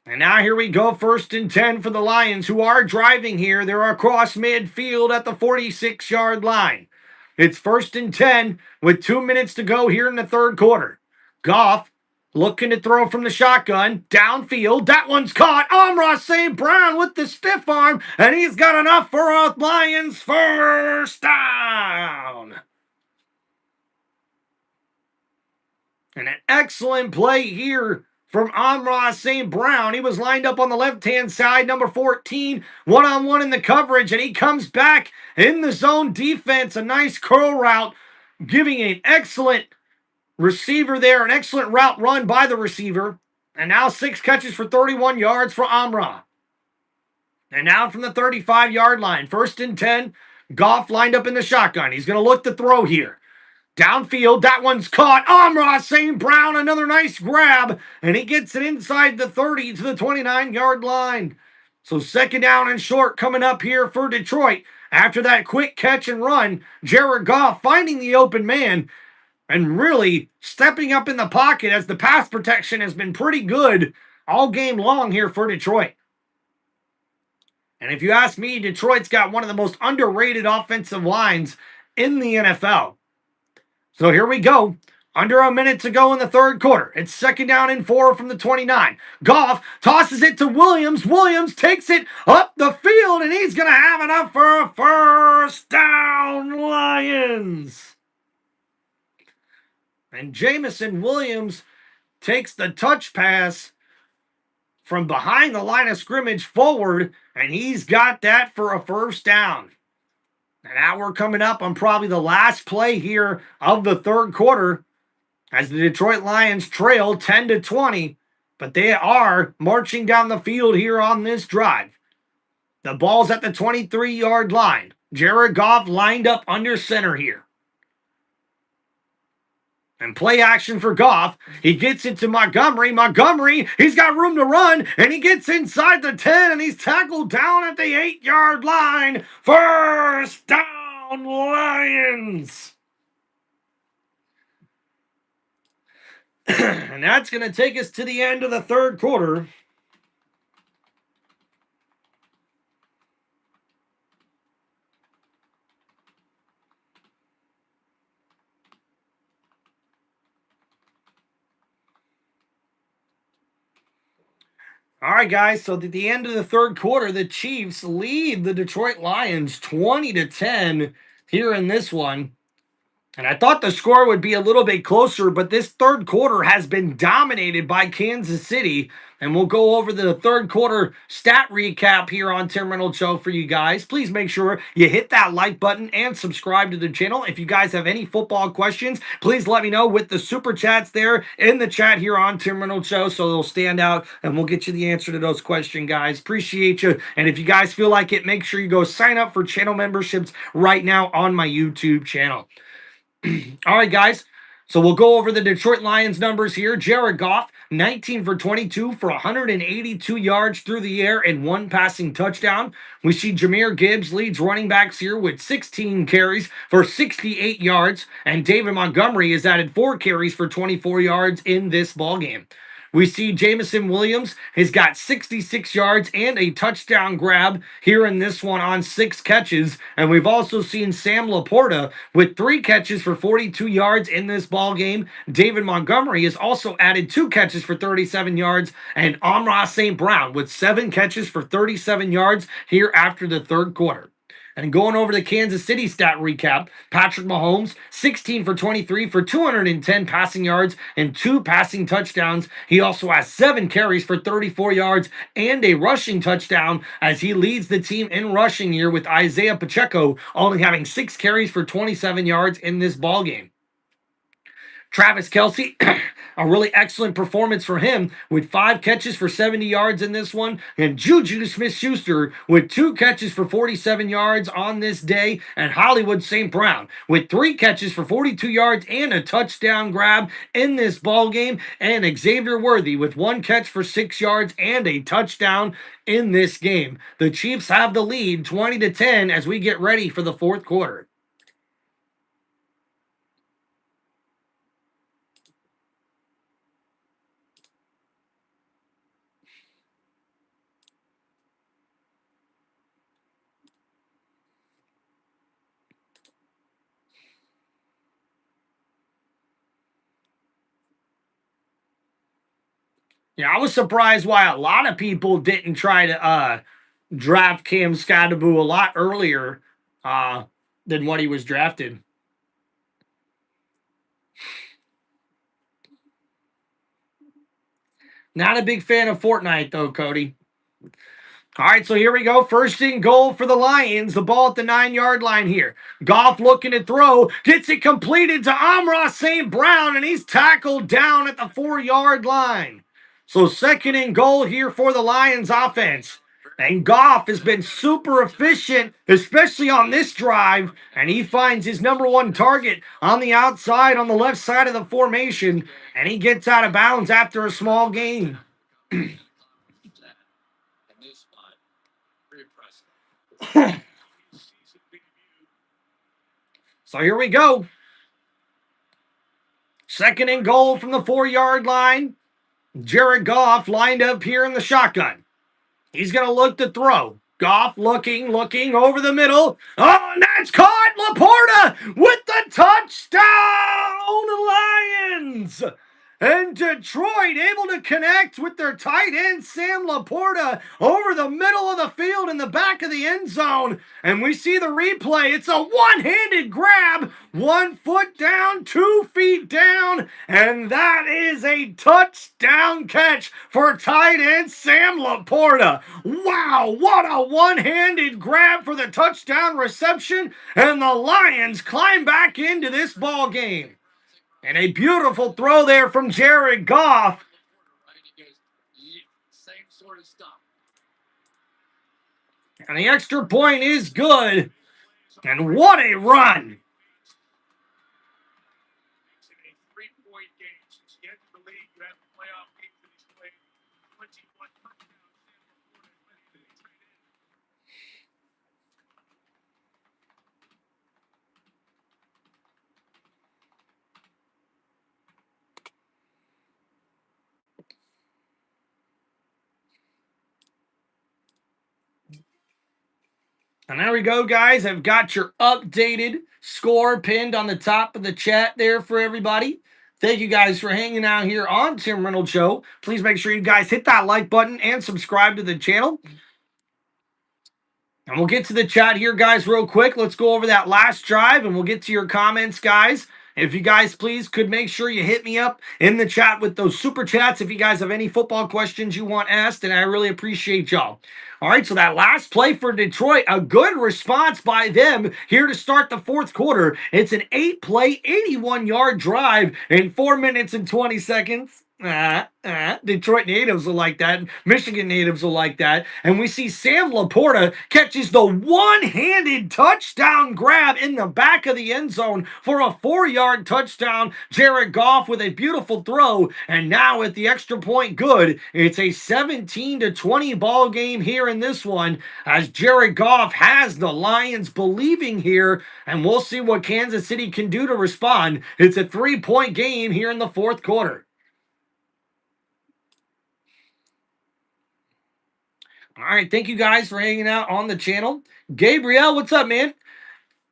And now here we go, 1st and 10 for the Lions, who are driving here. They're across midfield at the 46-yard line. It's 1st and 10 with 2 minutes to go here in the third quarter. Goff looking to throw from the shotgun, downfield. That one's caught. Amon-Ra St. Brown with the stiff arm, and he's got enough for a Lions first down. And an excellent play here from Amon-Ra St. Brown. He was lined up on the left-hand side, number 14, one-on-one in the coverage, and he comes back in the zone defense. A nice curl route, giving an excellent receiver there, an excellent route run by the receiver. And now 6 catches for 31 yards for Amon-Ra. And now from the 35-yard line, 1st and 10, Goff lined up in the shotgun. He's going to look to throw here. Downfield, that one's caught. Amon-Ra St. Brown, another nice grab, and he gets it inside the 30 to the 29-yard line. So 2nd down and short coming up here for Detroit. After that quick catch and run, Jared Goff finding the open man and really stepping up in the pocket as the pass protection has been pretty good all game long here for Detroit. And if you ask me, Detroit's got one of the most underrated offensive lines in the NFL. So here we go. Under a minute to go in the third quarter. It's 2nd down and 4 from the 29. Goff tosses it to Williams. Williams takes it up the field, and he's going to have enough for a first down, Lions. And Jamison Williams takes the touch pass from behind the line of scrimmage forward, and he's got that for a first down. And now we're coming up on probably the last play here of the third quarter as the Detroit Lions trail 10-20, but they are marching down the field here on this drive. The ball's at the 23-yard line. Jared Goff lined up under center here. And play action for Goff. He gets into Montgomery. Montgomery, he's got room to run, and he gets inside the 10, and he's tackled down at the 8-yard line. First down, Lions. And that's going to take us to the end of the third quarter. All right, guys. So at the end of the third quarter, the Chiefs lead the Detroit Lions 20-10 here in this one. And I thought the score would be a little bit closer, but this third quarter has been dominated by Kansas City. And we'll go over the third quarter stat recap here on Tim Reynolds Show for you guys. Please make sure you hit that like button and subscribe to the channel. If you guys have any football questions, please let me know with the super chats there in the chat here on Tim Reynolds Show, so they'll stand out and we'll get you the answer to those questions, guys. Appreciate you. And if you guys feel like it, make sure you go sign up for channel memberships right now on my YouTube channel. All right, guys. So we'll go over the Detroit Lions numbers here. Jared Goff, 19 for 22 for 182 yards through the air and one passing touchdown. We see Jahmyr Gibbs leads running backs here with 16 carries for 68 yards. And David Montgomery has added 4 carries for 24 yards in this ballgame. We see Jamison Williams has got 66 yards and a touchdown grab here in this one on 6 catches. And we've also seen Sam LaPorta with 3 catches for 42 yards in this ball game. David Montgomery has also added 2 catches for 37 yards. And Amon-Ra St. Brown with 7 catches for 37 yards here after the third quarter. And going over the Kansas City stat recap, Patrick Mahomes, 16 for 23 for 210 passing yards and 2 passing touchdowns. He also has 7 carries for 34 yards and a rushing touchdown as he leads the team in rushing here with Isaiah Pacheco only having 6 carries for 27 yards in this ballgame. Travis Kelce, a really excellent performance for him with 5 catches for 70 yards in this one. And Juju Smith-Schuster with 2 catches for 47 yards on this day. And Hollywood St. Brown with 3 catches for 42 yards and a touchdown grab in this ball game. And Xavier Worthy with 1 catch for 6 yards and a touchdown in this game. The Chiefs have the lead 20-10 as we get ready for the fourth quarter. Yeah, I was surprised why a lot of people didn't try to draft Cam Scottaboo a lot earlier than what he was drafted. Not a big fan of Fortnite, though, Cody. All right, so here we go. First and goal for the Lions. The ball at the 9-yard line here. Goff looking to throw. Gets it completed to Amon-Ra St. Brown, and he's tackled down at the 4-yard line. So second and goal here for the Lions offense. And Goff has been super efficient, especially on this drive. And he finds his number 1 target on the outside on the left side of the formation. And he gets out of bounds after a small gain. So here we go. Second and goal from the 4-yard line. Jared Goff lined up here in the shotgun. He's going to look to throw. Goff looking over the middle. Oh, and that's caught. LaPorta with the touchdown, Lions. And Detroit able to connect with their tight end, Sam LaPorta, over the middle of the field in the back of the end zone. And we see the replay. It's a one-handed grab, 1 foot down, 2 feet down. And that is a touchdown catch for tight end Sam LaPorta. Wow, what a one-handed grab for the touchdown reception. And the Lions climb back into this ball game. And a beautiful throw there from Jared Goff. Same sort of stuff. And the extra point is good. And what a run. Makes it a 3-point game. Since the end of the league, you have the playoff games that he's played. 21 touchdowns. And there we go, guys. I've got your updated score pinned on the top of the chat there for everybody. Thank you guys for hanging out here on Tim Reynolds Show. Please make sure you guys hit that like button and subscribe to the channel. And we'll get to the chat here, guys, real quick. Let's go over that last drive, and we'll get to your comments, guys. If you guys, please, could make sure you hit me up in the chat with those super chats if you guys have any football questions you want asked, and I really appreciate y'all. All right, so that last play for Detroit, a good response by them here to start the fourth quarter. It's an 8-play, 81-yard drive in 4 minutes and 20 seconds. Detroit natives will like that. Michigan natives will like that. And we see Sam LaPorta catches the one-handed touchdown grab in the back of the end zone for a 4-yard touchdown. Jared Goff with a beautiful throw. And now at the extra point good, it's a 17-20 ball game here in this one as Jared Goff has the Lions believing here. And we'll see what Kansas City can do to respond. It's a 3-point game here in the fourth quarter. All right, thank you guys for hanging out on the channel. Gabriel, what's up, man?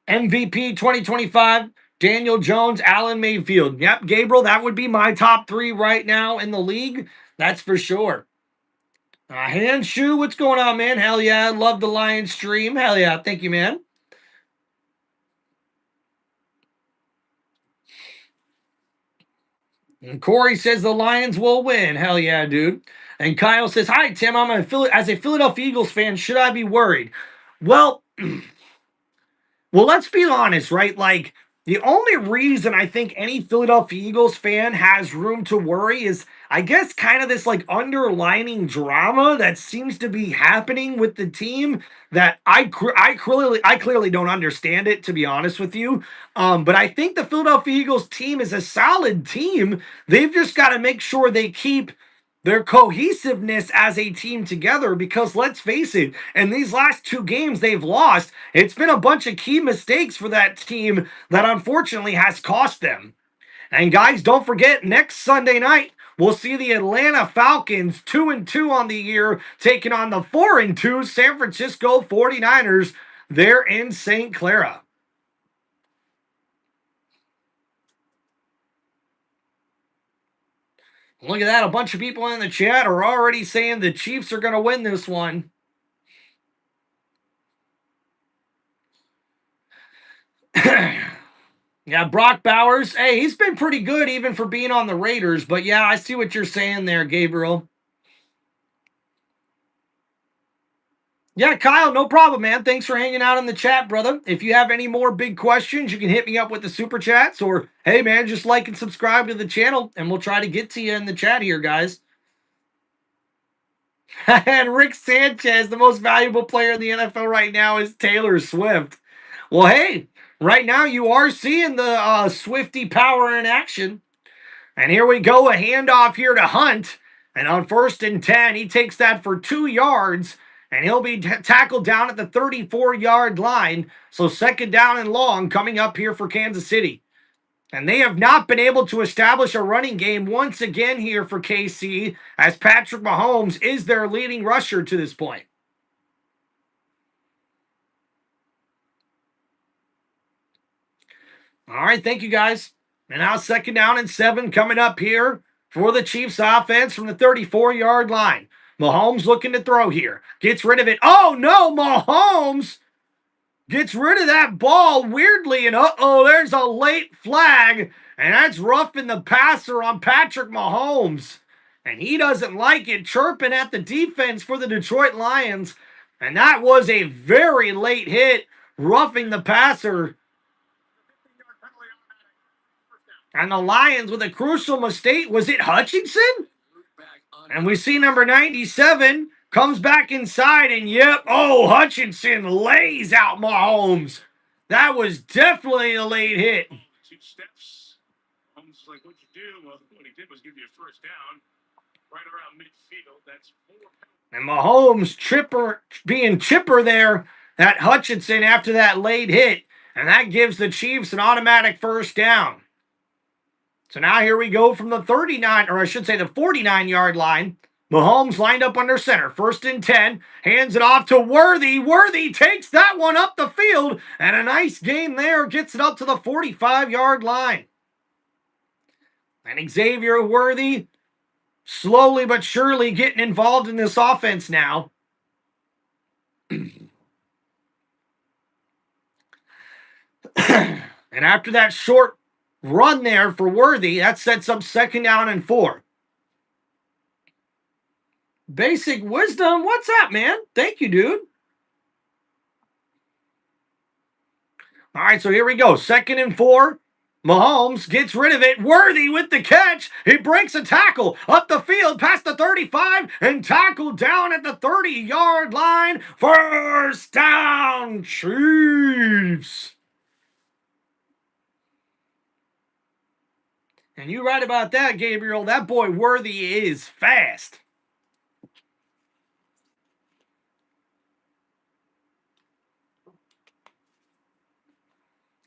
MVP 2025, Daniel Jones, Allen Mayfield. Yep, Gabriel, that would be my top 3 right now in the league. That's for sure. Hand Shoe, what's going on, man? Hell yeah, love the Lions stream. Hell yeah, thank you, man. And Corey says the Lions will win. Hell yeah, dude. And Kyle says, hi, Tim. As a Philadelphia Eagles fan, should I be worried? Well, let's be honest, right? Like, the only reason I think any Philadelphia Eagles fan has room to worry is, I guess, kind of this like underlining drama that seems to be happening with the team that I clearly don't understand it, to be honest with you. But I think the Philadelphia Eagles team is a solid team. They've just got to make sure they keep their cohesiveness as a team together, because let's face it, in these last 2 games they've lost, it's been a bunch of key mistakes for that team that unfortunately has cost them. And guys, don't forget, next Sunday night we'll see the Atlanta Falcons 2-2 on the year taking on the 4-2 San Francisco 49ers. They're in St. Clara. Look at that. A bunch of people in the chat are already saying the Chiefs are going to win this one. Yeah, Brock Bowers. Hey, he's been pretty good even for being on the Raiders. But yeah, I see what you're saying there, Gabriel. Yeah, Kyle, no problem, man. Thanks for hanging out in the chat, brother. If you have any more big questions, you can hit me up with the super chats, or hey, man, just like and subscribe to the channel, and we'll try to get to you in the chat here, guys. And Rick Sanchez, the most valuable player in the NFL right now is Taylor Swift. Well, hey, right now you are seeing the Swifty power in action. And here we go, a handoff here to Hunt. And on 1st and 10, he takes that for 2 yards. And he'll be tackled down at the 34-yard line. So 2nd down and long coming up here for Kansas City. And they have not been able to establish a running game once again here for KC, as Patrick Mahomes is their leading rusher to this point. All right, thank you, guys. And now 2nd down and 7 coming up here for the Chiefs offense from the 34-yard line. Mahomes looking to throw here. Gets rid of it. Oh, no, Mahomes gets rid of that ball weirdly, and there's a late flag, and that's roughing the passer on Patrick Mahomes. And he doesn't like it, chirping at the defense for the Detroit Lions. And that was a very late hit, roughing the passer. And the Lions with a crucial mistake. Was it Hutchinson? And we see number 97 comes back inside, and Hutchinson lays out Mahomes. That was definitely a late hit. 2 steps. Almost like what you do. Well, what he did was give you a first down right around midfield. That's 4 penalties. And Mahomes being chipper there at Hutchinson after that late hit. And that gives the Chiefs an automatic first down. So now here we go from the 49-yard line. Mahomes lined up under center. 1st and 10. Hands it off to Worthy. Worthy takes that one up the field. And a nice gain there. Gets it up to the 45-yard line. And Xavier Worthy slowly but surely getting involved in this offense now. And after that short run there for Worthy, that sets up 2nd down and 4. Basic Wisdom, what's up, man? Thank you, dude. All right, so here we go. 2nd and 4. Mahomes gets rid of it. Worthy with the catch. He breaks a tackle up the field past the 35 and tackled down at the 30-yard line. First down, Chiefs. And you're right about that, Gabriel. That boy Worthy is fast.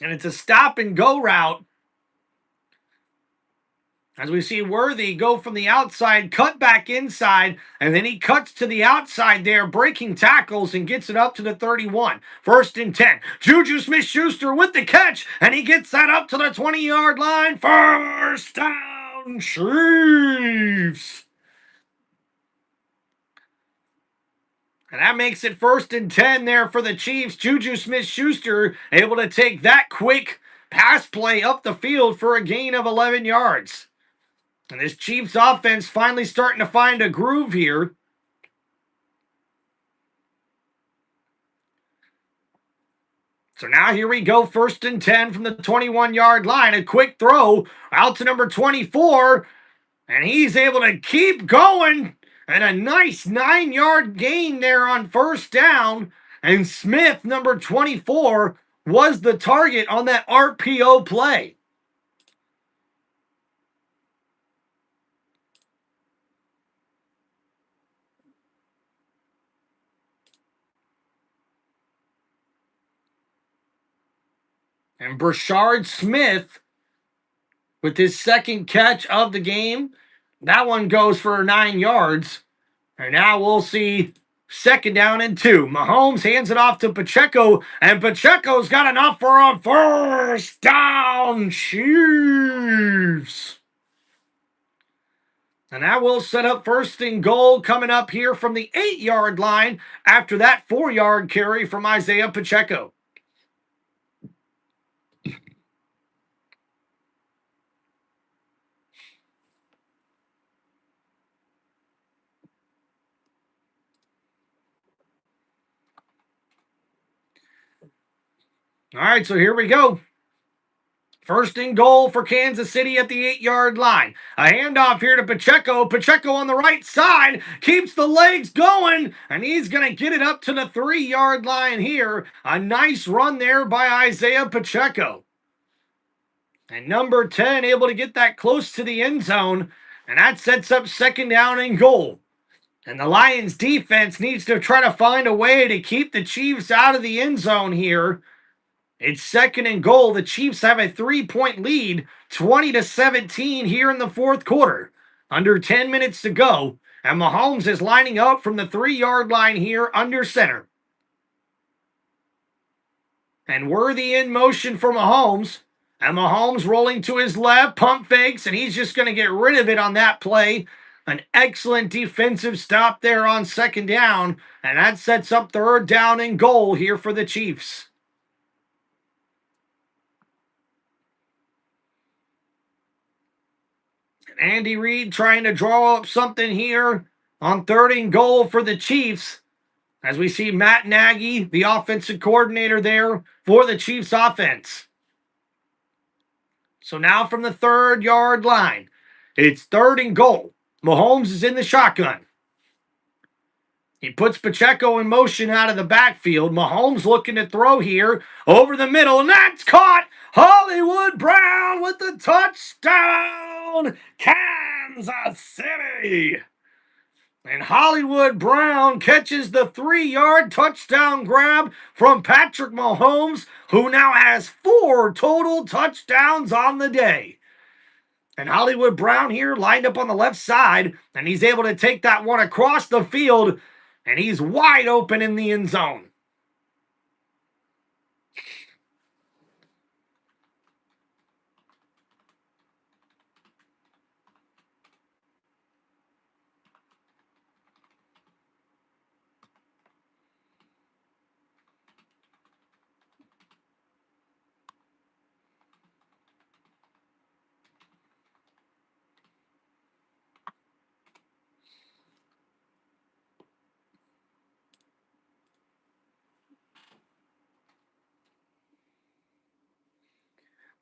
And it's a stop and go route. As we see Worthy go from the outside, cut back inside, and then he cuts to the outside there, breaking tackles and gets it up to the 31. 1st and 10. Juju Smith-Schuster with the catch, and he gets that up to the 20-yard line. First down, Chiefs. And that makes it 1st and 10 there for the Chiefs. Juju Smith-Schuster able to take that quick pass play up the field for a gain of 11 yards. And this Chiefs offense finally starting to find a groove here. So now here we go, 1st and 10 from the 21-yard line. A quick throw out to number 24. And he's able to keep going. And a nice 9-yard gain there on 1st down. And Smith, number 24, was the target on that RPO play. And Brashard Smith with his 2nd catch of the game. That one goes for 9 yards. And now we'll see 2nd down and 2. Mahomes hands it off to Pacheco, and Pacheco's got enough for a first down, Chiefs. And that will set up 1st and goal coming up here from the 8-yard line after that 4-yard carry from Isaiah Pacheco. All right, so here we go. 1st and goal for Kansas City at the 8-yard line. A handoff here to Pacheco. Pacheco on the right side keeps the legs going, and he's going to get it up to the 3-yard line here. A nice run there by Isaiah Pacheco. And number 10 able to get that close to the end zone, and that sets up 2nd down and goal. And the Lions defense needs to try to find a way to keep the Chiefs out of the end zone here. It's 2nd and goal. The Chiefs have a 3-point lead, 20-17 here in the 4th quarter. Under 10 minutes to go, and Mahomes is lining up from the 3-yard line here under center. And Worthy in motion for Mahomes. And Mahomes rolling to his left, pump fakes, and he's just going to get rid of it on that play. An excellent defensive stop there on second down, and that sets up third down and goal here for the Chiefs. Andy Reid trying to draw up something here on third and goal for the Chiefs. As we see Matt Nagy, the offensive coordinator there for the Chiefs offense. So now from the 3-yard line, it's third and goal. Mahomes is in the shotgun. He puts Pacheco in motion out of the backfield. Mahomes looking to throw here over the middle, and that's caught. Hollywood Brown with the touchdown. Kansas City. And Hollywood Brown catches the 3-yard touchdown grab from Patrick Mahomes, who now has 4 total touchdowns on the day. And Hollywood Brown here lined up on the left side, and he's able to take that one across the field, and he's wide open in the end zone.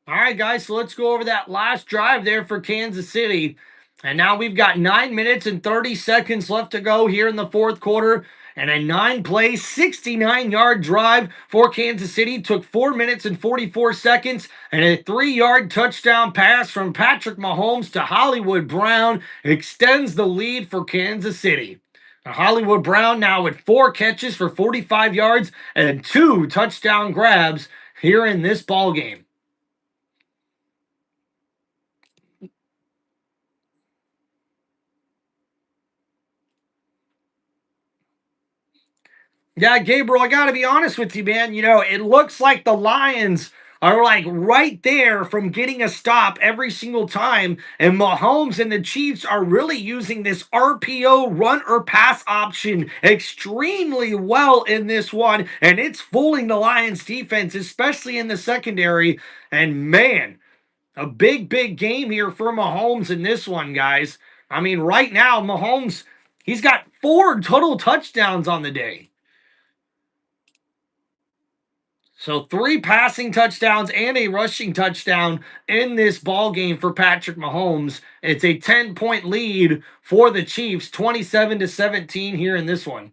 All right, guys, so let's go over that last drive there for Kansas City. And now we've got 9 minutes and 30 seconds left to go here in the fourth quarter. And a 9-play, 69-yard drive for Kansas City took 4 minutes and 44 seconds. And a 3-yard touchdown pass from Patrick Mahomes to Hollywood Brown extends the lead for Kansas City. Now, Hollywood Brown now with 4 catches for 45 yards and 2 touchdown grabs here in this ball game. Yeah, Gabriel, I got to be honest with you, man. It looks like the Lions are like right there from getting a stop every single time. And Mahomes and the Chiefs are really using this RPO run or pass option extremely well in this one. And it's fooling the Lions defense, especially in the secondary. And man, a big, big game here for Mahomes in this one, guys. I mean, right now, Mahomes, he's got 4 total touchdowns on the day. So 3 passing touchdowns and a rushing touchdown in this ball game for Patrick Mahomes. It's a 10-point lead for the Chiefs, 27-17 here in this one.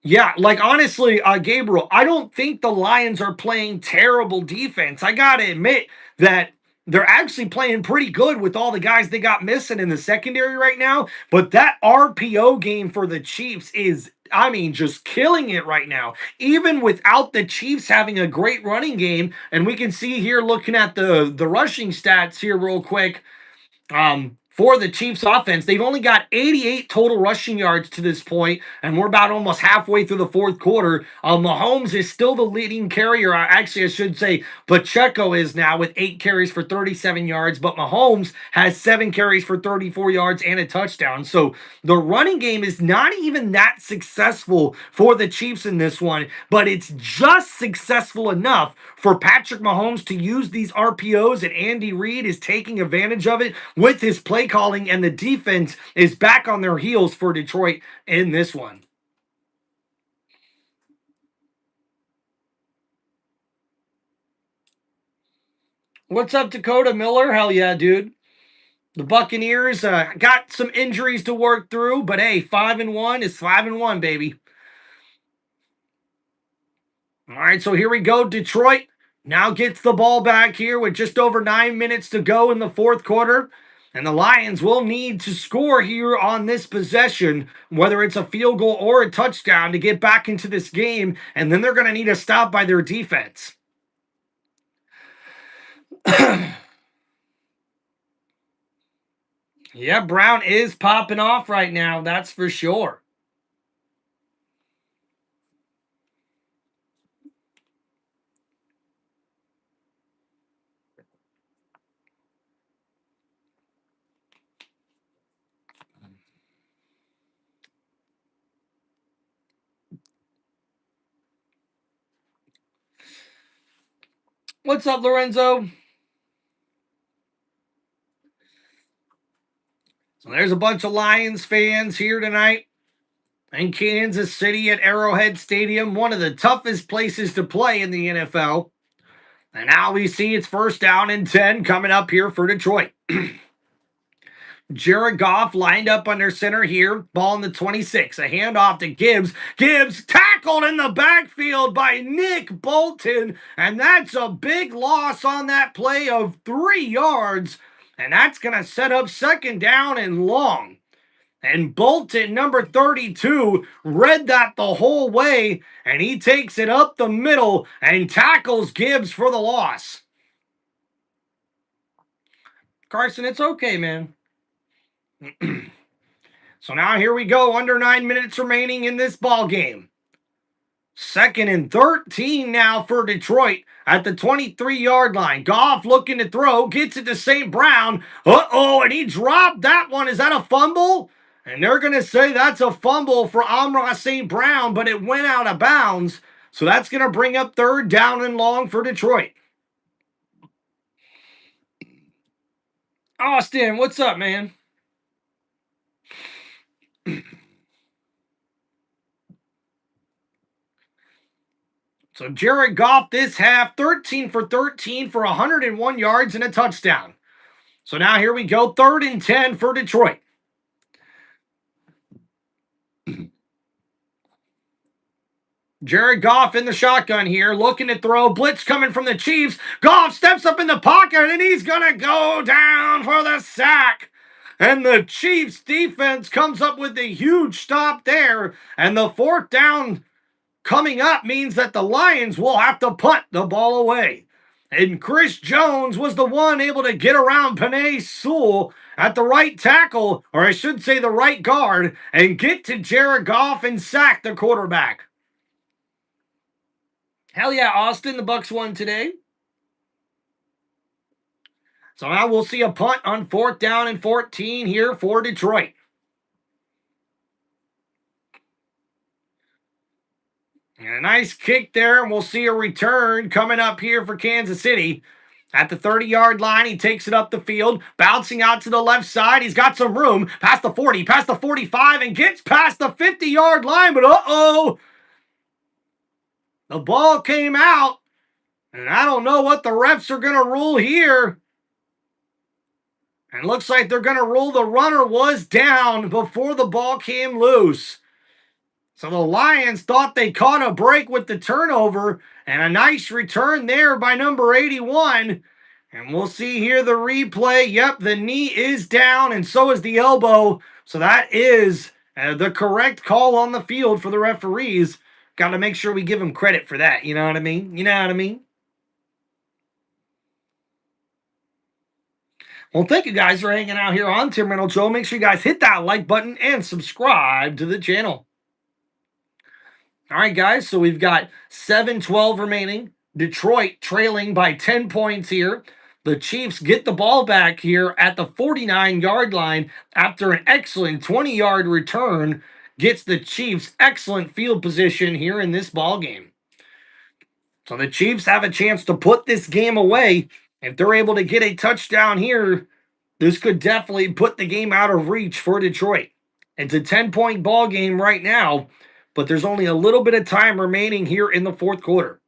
Yeah, like honestly, Gabriel, I don't think the Lions are playing terrible defense. I got to admit that they're actually playing pretty good with all the guys they got missing in the secondary right now. But that RPO game for the Chiefs is, I mean, just killing it right now. Even without the Chiefs having a great running game, and we can see here looking at the rushing stats here real quick. For the Chiefs offense, they've only got 88 total rushing yards to this point, and we're about almost halfway through the fourth quarter. Mahomes is still the leading carrier. Actually, I should say Pacheco is now with 8 carries for 37 yards, but Mahomes has 7 carries for 34 yards and a touchdown. So the running game is not even that successful for the Chiefs in this one, but it's just successful enough for Patrick Mahomes to use these RPOs, and Andy Reid is taking advantage of it with his play calling, and the defense is back on their heels for Detroit in this one. What's up, Dakota Miller? Hell yeah, dude. The Buccaneers got some injuries to work through, but hey, 5-1 is 5-1, baby. All right, so here we go. Detroit now gets the ball back here with just over 9 minutes to go in the fourth quarter. And the Lions will need to score here on this possession, whether it's a field goal or a touchdown, to get back into this game. And then they're going to need a stop by their defense. Yeah, Brown is popping off right now. That's for sure. What's up, Lorenzo? So there's a bunch of Lions fans here tonight in Kansas City at Arrowhead Stadium, one of the toughest places to play in the NFL. And now we see it's 1st down and 10 coming up here for Detroit. Jared Goff lined up under center here. Ball in the 26. A handoff to Gibbs. Gibbs tackled in the backfield by Nick Bolton. And that's a big loss on that play of 3 yards. And that's going to set up 2nd down and long. And Bolton, number 32, read that the whole way. And he takes it up the middle and tackles Gibbs for the loss. Carson, it's okay, man. So now here we go, under 9 minutes remaining in this ball game. 2nd and 13 now for Detroit at the 23-yard line. Goff looking to throw, gets it to St. Brown. Uh-oh, and he dropped that one. Is that a fumble? And they're going to say that's a fumble for Amon-Ra St. Brown, but it went out of bounds. So that's going to bring up 3rd down and long for Detroit. Austin, what's up, man? So Jared Goff this half, 13 for 13 for 101 yards and a touchdown. So now here we go, 3rd and 10 for Detroit. Jared Goff in the shotgun here, looking to throw. Blitz coming from the Chiefs. Goff steps up in the pocket, and he's going to go down for the sack. And the Chiefs defense comes up with a huge stop there. And the 4th down coming up means that the Lions will have to punt the ball away. And Chris Jones was the one able to get around Penei Sewell at the right tackle, or I should say the right guard, and get to Jared Goff and sack the quarterback. Hell yeah, Austin, the Bucs won today. So now we'll see a punt on 4th down and 14 here for Detroit. And a nice kick there, and we'll see a return coming up here for Kansas City. At the 30-yard line, he takes it up the field, bouncing out to the left side. He's got some room, past the 40, past the 45, and gets past the 50-yard line. But uh-oh, the ball came out, and I don't know what the refs are going to rule here. And looks like they're going to rule the runner was down before the ball came loose. So the Lions thought they caught a break with the turnover, and a nice return there by number 81. And we'll see here the replay. Yep, the knee is down, and so is the elbow. So that is the correct call on the field for the referees. Got to make sure we give them credit for that. You know what I mean? You know what I mean? Well, thank you guys for hanging out here on Tim Reynolds Show. Make sure you guys hit that like button and subscribe to the channel. All right, guys, so we've got 7:12 remaining. Detroit trailing by 10 points here. The Chiefs get the ball back here at the 49-yard line after an excellent 20-yard return. Gets the Chiefs excellent field position here in this ball game. So the Chiefs have a chance to put this game away. If they're able to get a touchdown here, this could definitely put the game out of reach for Detroit. It's a 10-point ball game right now, but there's only a little bit of time remaining here in the 4th quarter.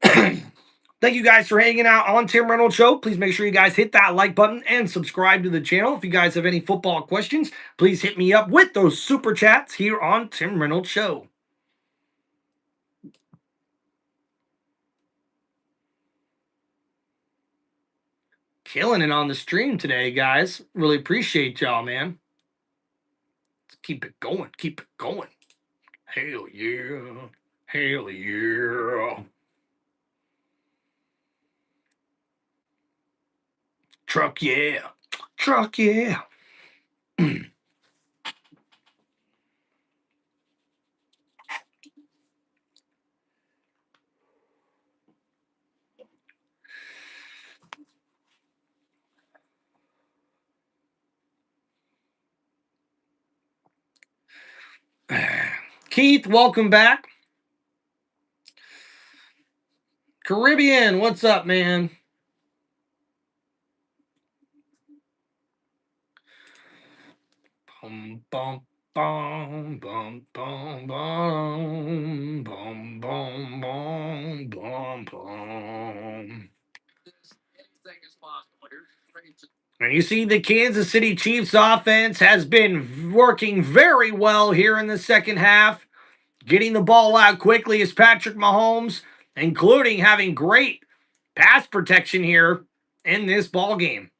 Thank you guys for hanging out on Tim Reynolds Show. Please make sure you guys hit that like button and subscribe to the channel. If you guys have any football questions, please hit me up with those super chats here on Tim Reynolds Show. Killing it on the stream today, guys. Really appreciate y'all, man. Let's keep it going. Keep it going. Hell yeah. Hell yeah. Truck yeah. Truck yeah. Keith, welcome back. Caribbean, what's up, man? Bum, bum, bum, bum, bum, bum, bum, bum, bum, bum, bum. Anything is possible. Here's great. And you see the Kansas City Chiefs offense has been working very well here in the second half, getting the ball out quickly as Patrick Mahomes, including having great pass protection here in this ball game.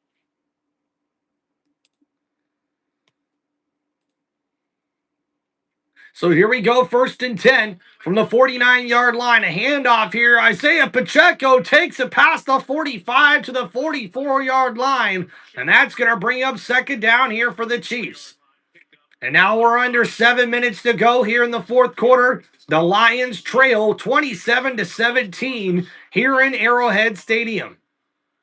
So here we go, 1st and 10 from the 49-yard line. A handoff here. Isaiah Pacheco takes it past the 45 to the 44-yard line, and that's going to bring up 2nd down here for the Chiefs. And now we're under 7 minutes to go here in the fourth quarter. The Lions trail 27-17 here in Arrowhead Stadium.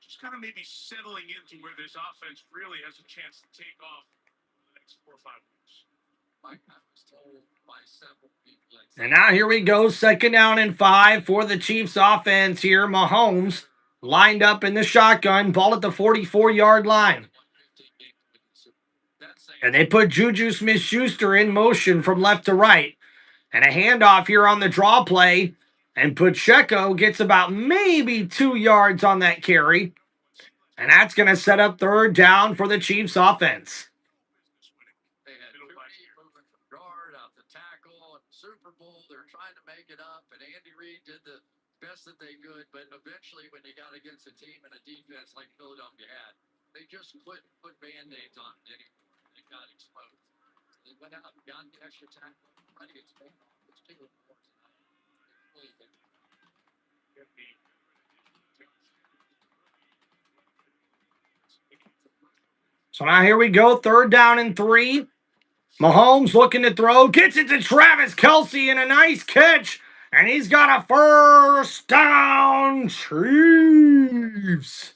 Just kind of maybe settling into where this offense really has a chance to take off for the next 4 or 5 weeks. Mike, I was told by several people. And now here we go, 2nd down and 5 for the Chiefs offense here. Mahomes lined up in the shotgun, ball at the 44-yard line. And they put Juju Smith-Schuster in motion from left to right. And a handoff here on the draw play. And Pacheco gets about maybe 2 yards on that carry. And that's going to set up 3rd down for the Chiefs offense. They had moving from guard out to tackle. Super Bowl, they're trying to make it up. And Andy Reid did the best that they could. But eventually, when they got against a team and a defense like Philadelphia had, they just couldn't put Band-Aids on it anymore. They got exposed. They went out and got the extra tackle, trying to get spanked off. It's Taylor Ford tonight. So now here we go, 3rd down and 3. Mahomes looking to throw, gets it to Travis Kelce, and a nice catch. And he's got a 1st down, Chiefs.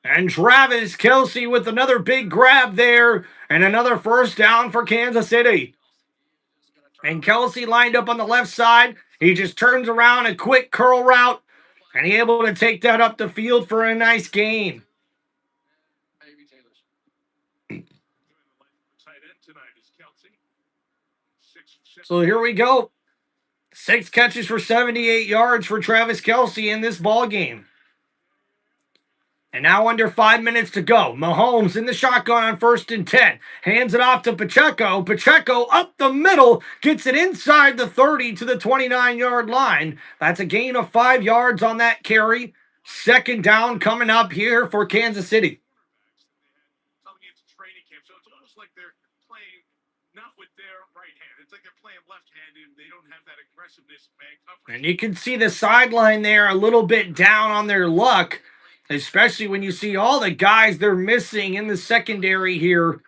And Travis Kelce with another big grab there, and another 1st down for Kansas City. And Kelce lined up on the left side. He just turns around, a quick curl route, and he able to take that up the field for a nice gain. So here we go. 6 catches for 78 yards for Travis Kelce in this ball game. And now under 5 minutes to go. Mahomes in the shotgun on 1st and 10. Hands it off to Pacheco. Pacheco up the middle. Gets it inside the 30 to the 29-yard line. That's a gain of 5 yards on that carry. 2nd down coming up here for Kansas City. Coming into training camp, so it's almost like they're playing not with their right hand. It's like they're playing left-handed, and they don't have that aggressiveness man coverage. And you can see the sideline there a little bit down on their luck, especially when you see all the guys they're missing in the secondary here.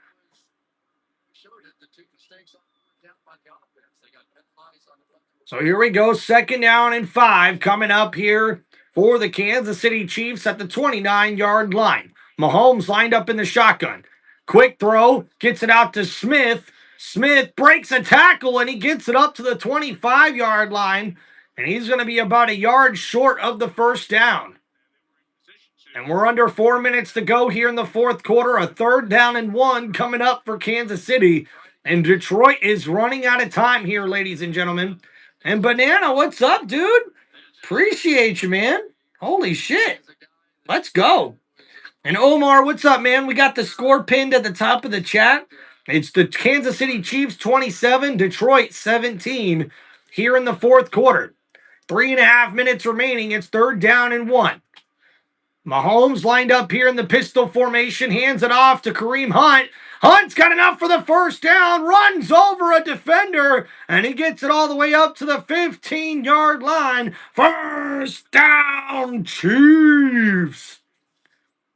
So here we go, 2nd down and 5 coming up here for the Kansas City Chiefs at the 29-yard line. Mahomes lined up in the shotgun. Quick throw, gets it out to Smith. Smith breaks a tackle, and he gets it up to the 25-yard line, and he's going to be about a yard short of the 1st down. And we're under 4 minutes to go here in the fourth quarter. A 3rd down and 1 coming up for Kansas City. And Detroit is running out of time here, ladies and gentlemen. And Banana, what's up, dude? Appreciate you, man. Holy shit. Let's go. And Omar, what's up, man? We got the score pinned at the top of the chat. It's the Kansas City Chiefs 27, Detroit 17 here in the fourth quarter. 3.5 minutes remaining. It's 3rd down and 1. Mahomes lined up here in the pistol formation, hands it off to Kareem Hunt. Hunt's got enough for the 1st down, runs over a defender, and he gets it all the way up to the 15-yard line. 1st down, Chiefs.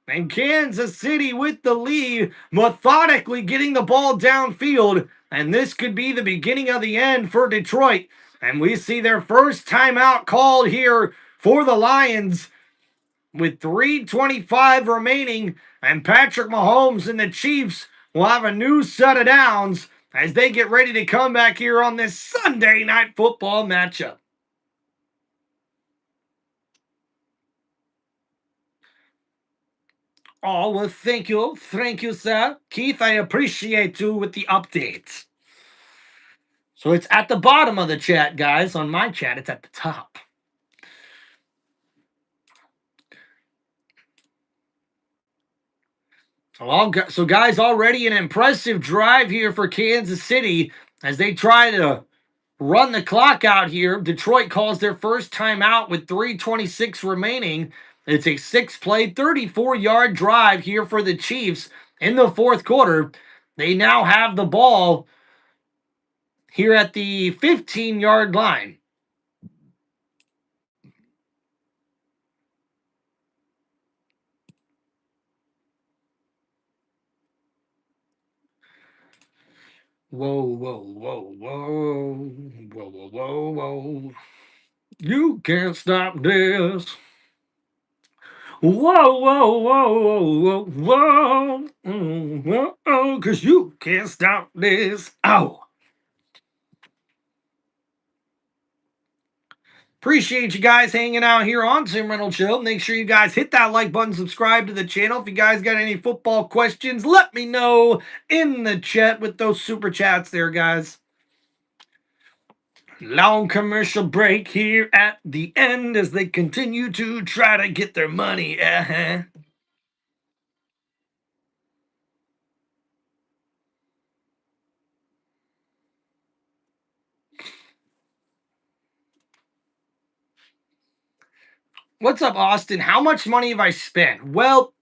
And Kansas City with the lead, methodically getting the ball downfield, and this could be the beginning of the end for Detroit. And we see their first timeout called here for the Lions, with 3:25 remaining, and Patrick Mahomes and the Chiefs will have a new set of downs as they get ready to come back here on this Sunday Night Football matchup. Oh, well, thank you. Thank you, sir. Keith, I appreciate you with the updates. So it's at the bottom of the chat, guys. On my chat, it's at the top. So, guys, already an impressive drive here for Kansas City as they try to run the clock out here. Detroit calls their first timeout with 3:26 remaining. It's a 6-play, 34-yard drive here for the Chiefs in the fourth quarter. They now have the ball here at the 15-yard line. Whoa, whoa, whoa, whoa, whoa, whoa, whoa, whoa. You can't stop this. Whoa, whoa, whoa, whoa, whoa, whoa, because you can't stop this. Ow. Appreciate you guys hanging out here on Tim Reynolds Show. Make sure you guys hit that like button, subscribe to the channel. If you guys got any football questions, let me know in the chat with those super chats there, guys. Long commercial break here at the end as they continue to try to get their money. What's up, Austin? How much money have I spent? Well,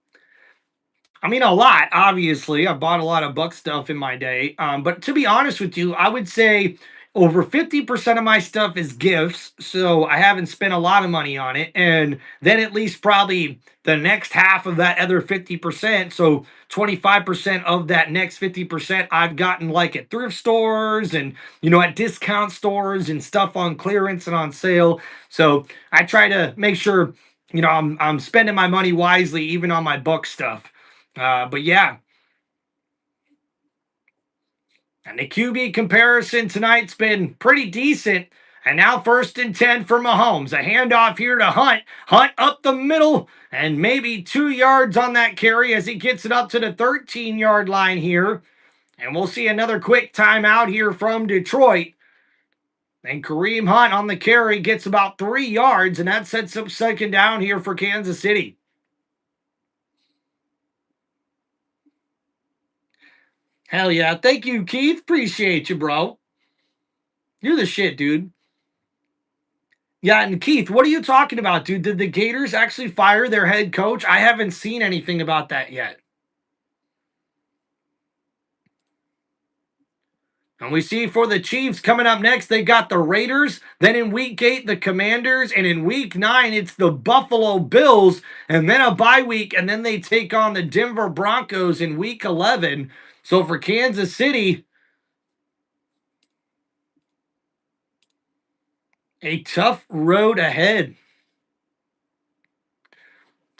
I mean, a lot, obviously. I bought a lot of Buck stuff in my day. But to be honest with you, I would say over 50% of my stuff is gifts. So I haven't spent a lot of money on it. And then at least probably the next half of that other 50%. So 25% of that next 50% I've gotten like at thrift stores and, at discount stores and stuff on clearance and on sale. So I try to make sure, I'm spending my money wisely, even on my Buck stuff. But yeah, and the QB comparison tonight's been pretty decent. And now 1st and 10 for Mahomes. A handoff here to Hunt. Hunt up the middle and maybe 2 yards on that carry as he gets it up to the 13-yard line here. And we'll see another quick timeout here from Detroit. And Kareem Hunt on the carry gets about 3 yards, and that sets up second down here for Kansas City. Hell yeah. Thank you, Keith. Appreciate you, bro. You're the shit, dude. Yeah, and Keith, what are you talking about, dude? Did the Gators actually fire their head coach? I haven't seen anything about that yet. And we see for the Chiefs coming up next, they got the Raiders. Then in week 8, the Commanders. And in week 9, it's the Buffalo Bills. And then a bye week. And then they take on the Denver Broncos in week 11. So for Kansas City, a tough road ahead.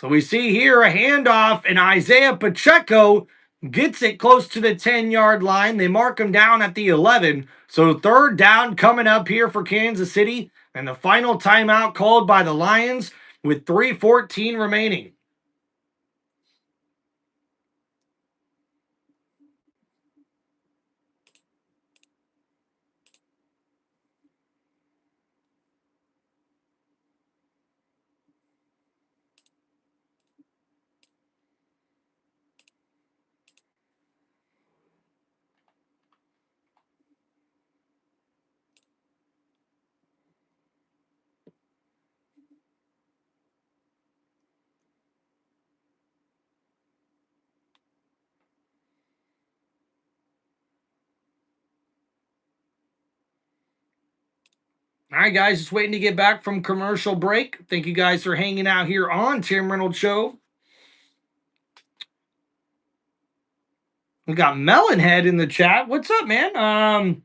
So we see here a handoff, and Isaiah Pacheco gets it close to the 10-yard line. They mark him down at the 11. So third down coming up here for Kansas City, and the final timeout called by the Lions with 3:14 remaining. All right, guys, just waiting to get back from commercial break. Thank you guys for hanging out here on Tim Reynolds Show. We got Melonhead in the chat. What's up, man?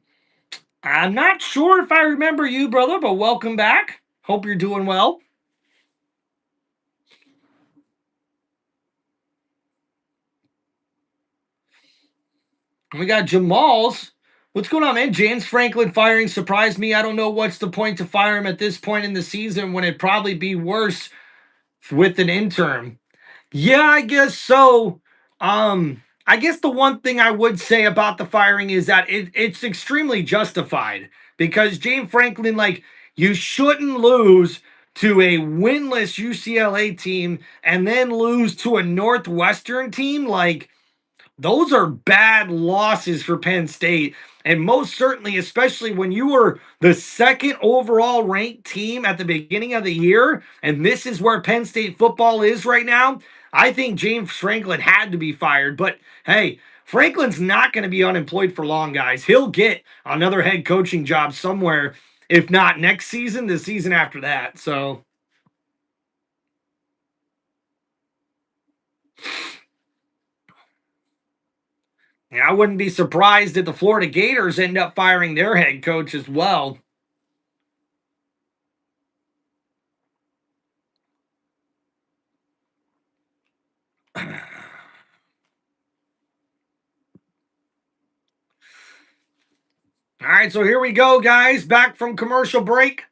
I'm not sure if I remember you, brother, but welcome back. Hope you're doing well. We got Jamal's. What's going on, man? James Franklin firing surprised me. I don't know what's the point to fire him at this point in the season when it'd probably be worse with an interim. Yeah, I guess so. I guess the one thing I would say about the firing is that it's extremely justified because James Franklin, like, you shouldn't lose to a winless UCLA team and then lose to a Northwestern team. Like, those are bad losses for Penn State. And most certainly, especially when you were the second overall ranked team at the beginning of the year, and this is where Penn State football is right now, I think James Franklin had to be fired. But hey, Franklin's not going to be unemployed for long, guys. He'll get another head coaching job somewhere, if not next season, the season after that. So. Yeah, I wouldn't be surprised if the Florida Gators end up firing their head coach as well. All right, so here we go, guys. Back from commercial break.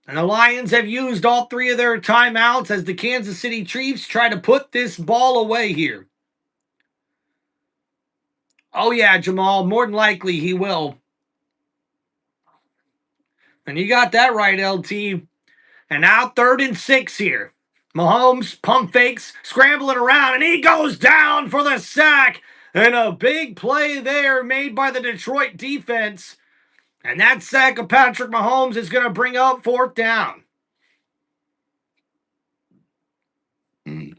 And the Lions have used all three of their timeouts as the Kansas City Chiefs try to put this ball away here. Oh, yeah, Jamal. More than likely he will. And you got that right, LT. And now 3rd and 6 here. Mahomes pump fakes, scrambling around, and he goes down for the sack. And a big play there made by the Detroit defense. And that sack of Patrick Mahomes is going to bring up 4th down. And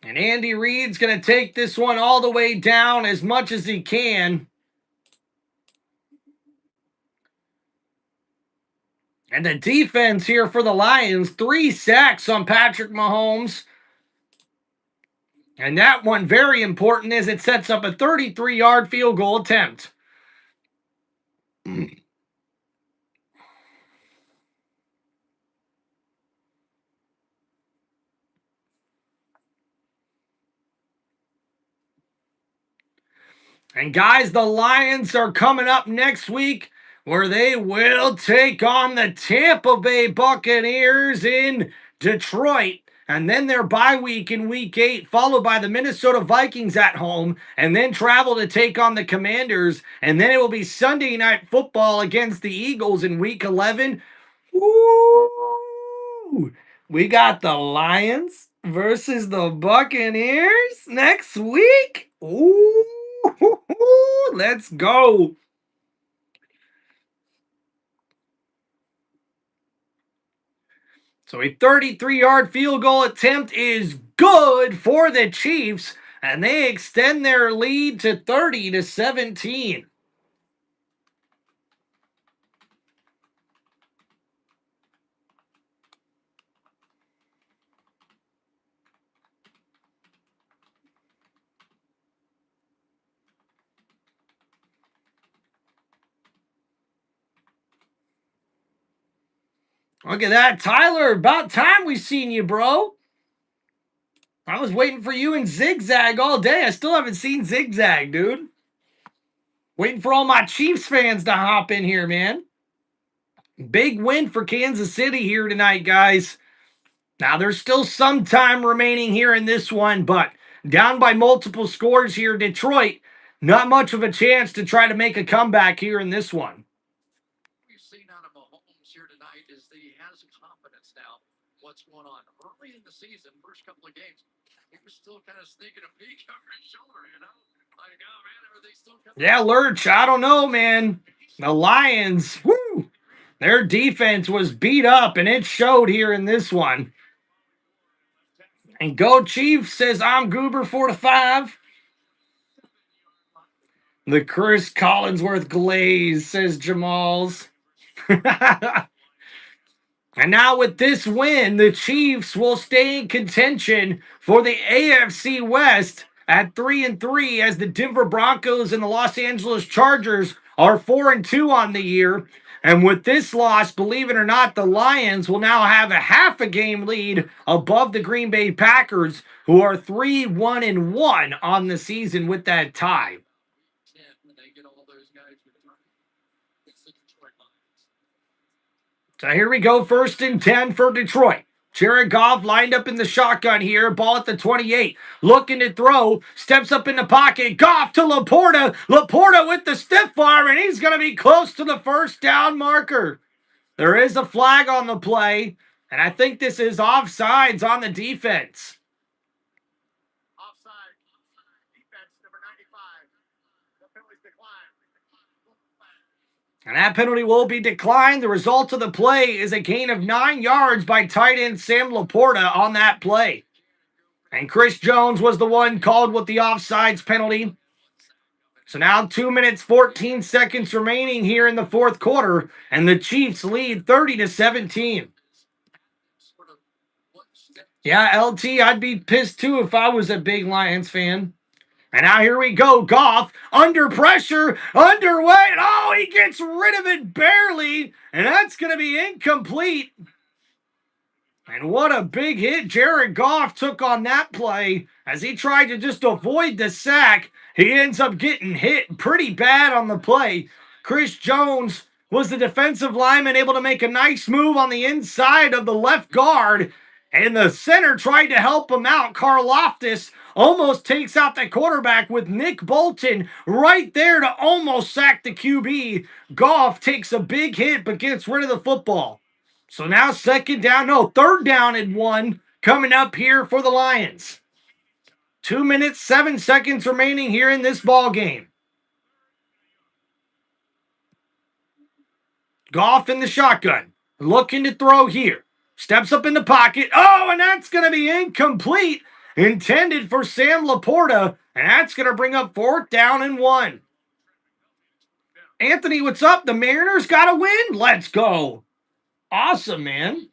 Andy Reid's going to take this one all the way down as much as he can. And the defense here for the Lions, 3 sacks on Patrick Mahomes. And that one very important as it sets up a 33-yard field goal attempt. And guys, the Lions are coming up next week where they will take on the Tampa Bay Buccaneers in Detroit. And then their bye week in week 8, followed by the Minnesota Vikings at home, and then travel to take on the Commanders. And then it will be Sunday night football against the Eagles in week 11. Woo! We got the Lions versus the Buccaneers next week. Ooh, let's go. So a 33-yard field goal attempt is good for the Chiefs, and they extend their lead to 30-17. Look at that, Tyler. About time we seen you, bro. I was waiting for you in Zigzag all day. I still haven't seen Zigzag, dude. Waiting for all my Chiefs fans to hop in here, man. Big win for Kansas City here tonight, guys. Now, there's still some time remaining here in this one, but down by multiple scores here, Detroit, not much of a chance to try to make a comeback here in this one. We've seen out of Mahomes here tonight is that he has confidence now. What's going on? Early in the season, first couple of games, he was still kind of sneaking a peek over his shoulder, you know? Like, oh man, are they still coming? Yeah, Lurch, I don't know, man. The Lions, whoo, their defense was beat up, and it showed here in this one. And Go Chief says, I'm Goober 4-5. The Chris Collinsworth glaze, says Jamal's. And now with this win, the Chiefs will stay in contention for the AFC West at 3-3 as the Denver Broncos and the Los Angeles Chargers are 4-2 on the year. And with this loss, believe it or not, the Lions will now have a half a game lead above the Green Bay Packers, who are 3-1-1 on the season with that tie. So here we go, 1st and 10 for Detroit. Jared Goff lined up in the shotgun here. Ball at the 28. Looking to throw. Steps up in the pocket. Goff to LaPorta. LaPorta with the stiff arm, and he's going to be close to the first down marker. There is a flag on the play, and I think this is offsides on the defense. Offside. Defense number 95. The penalty's declined. And that penalty will be declined. The result of the play is a gain of 9 yards by tight end Sam LaPorta on that play. And Chris Jones was the one called with the offsides penalty. So now 2 minutes, 14 seconds remaining here in the fourth quarter, and the Chiefs lead 30-17. Yeah, LT, I'd be pissed too if I was a big Lions fan. And now here we go. Goff under pressure, underway. Oh, he gets rid of it barely. And that's going to be incomplete. And what a big hit Jared Goff took on that play as he tried to just avoid the sack. He ends up getting hit pretty bad on the play. Chris Jones was the defensive lineman able to make a nice move on the inside of the left guard. And the center tried to help him out. Karlaftis almost takes out the quarterback with Nick Bolton right there to almost sack the QB. Goff takes a big hit but gets rid of the football. So now 3rd down and 1 coming up here for the Lions. 2 minutes, 7 seconds remaining here in this ball game. Goff in the shotgun, looking to throw here. Steps up in the pocket. Oh, and that's going to be incomplete. Intended for Sam LaPorta, and that's going to bring up 4th down and 1. Anthony, what's up? The Mariners got a win? Let's go. Awesome, man.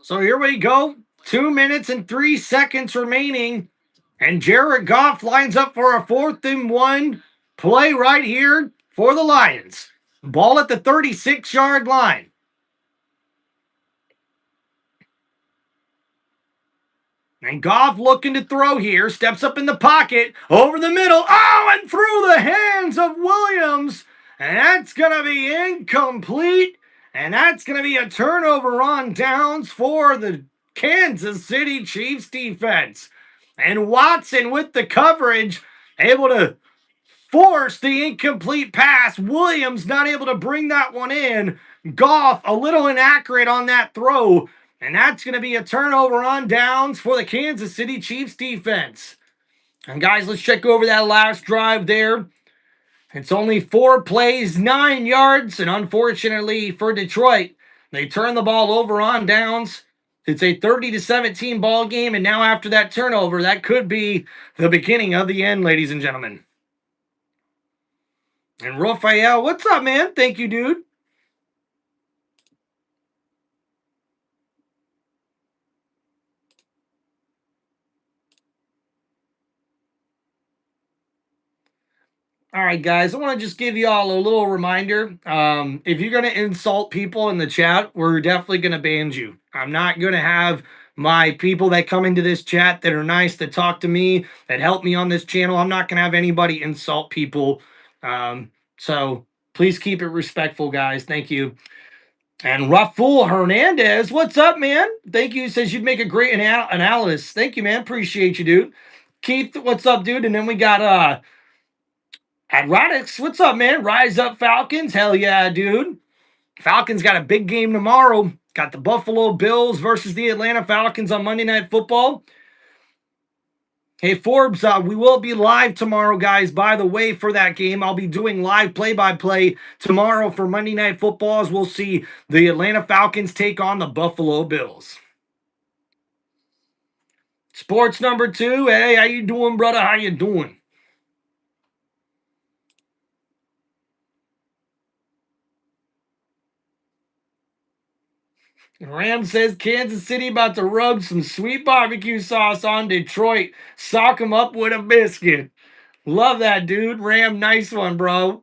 So here we go. 2 minutes and 3 seconds remaining. And Jared Goff lines up for a 4th and 1 play right here for the Lions. Ball at the 36-yard line. And Goff looking to throw here. Steps up in the pocket. Over the middle. Oh, and through the hands of Williams. And that's going to be incomplete. And that's going to be a turnover on downs for the Kansas City Chiefs defense. And Watson with the coverage, able to force the incomplete pass. Williams not able to bring that one in. Goff a little inaccurate on that throw. And that's going to be a turnover on downs for the Kansas City Chiefs defense. And guys, let's check over that last drive there. It's only 4 plays, 9 yards. And unfortunately for Detroit, they turn the ball over on downs. It's a 30-17 ball game. And now after that turnover, that could be the beginning of the end, ladies and gentlemen. And Raphael, what's up, man? Thank you, dude. All right, guys, I want to just give you all a little reminder. If you're going to insult people in the chat, we're definitely going to ban you. I'm not going to have my people that come into this chat that are nice, that talk to me, that help me on this channel. I'm not going to have anybody insult people. So please keep it respectful, guys. Thank you. And Rafael Hernandez, what's up, man? Thank you. He says you'd make a great analyst. Thank you, man. Appreciate you, dude. Keith, what's up, dude? And then we got Radix, what's up, man? Rise up, Falcons. Hell yeah, dude. Falcons got a big game tomorrow. Got the Buffalo Bills versus the Atlanta Falcons on Monday Night Football. Hey, Forbes, we will be live tomorrow, guys. By the way, for that game, I'll be doing live play-by-play tomorrow for Monday Night Football as we'll see the Atlanta Falcons take on the Buffalo Bills. Sports number 2. Hey, how you doing, brother? How you doing? Ram says Kansas City about to rub some sweet barbecue sauce on Detroit. Sock them up with a biscuit. Love that, dude. Ram, nice one, bro.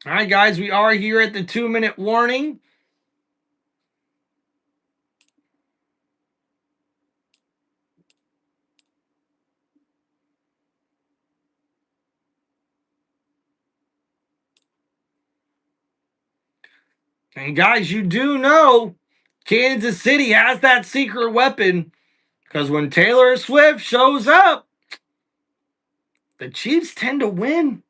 All right, guys, we are here at the 2-minute warning. And guys, you do know Kansas City has that secret weapon because when Taylor Swift shows up, the Chiefs tend to win.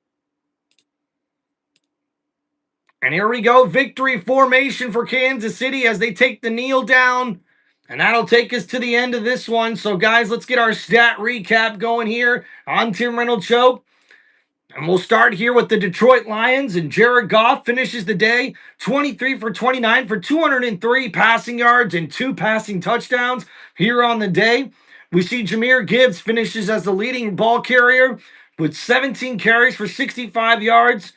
And here we go, victory formation for Kansas City as they take the kneel down. And that'll take us to the end of this one. So, guys, let's get our stat recap going here on Tim Reynolds Show. And we'll start here with the Detroit Lions. And Jared Goff finishes the day 23 for 29 for 203 passing yards and 2 passing touchdowns here on the day. We see Jahmyr Gibbs finishes as the leading ball carrier with 17 carries for 65 yards.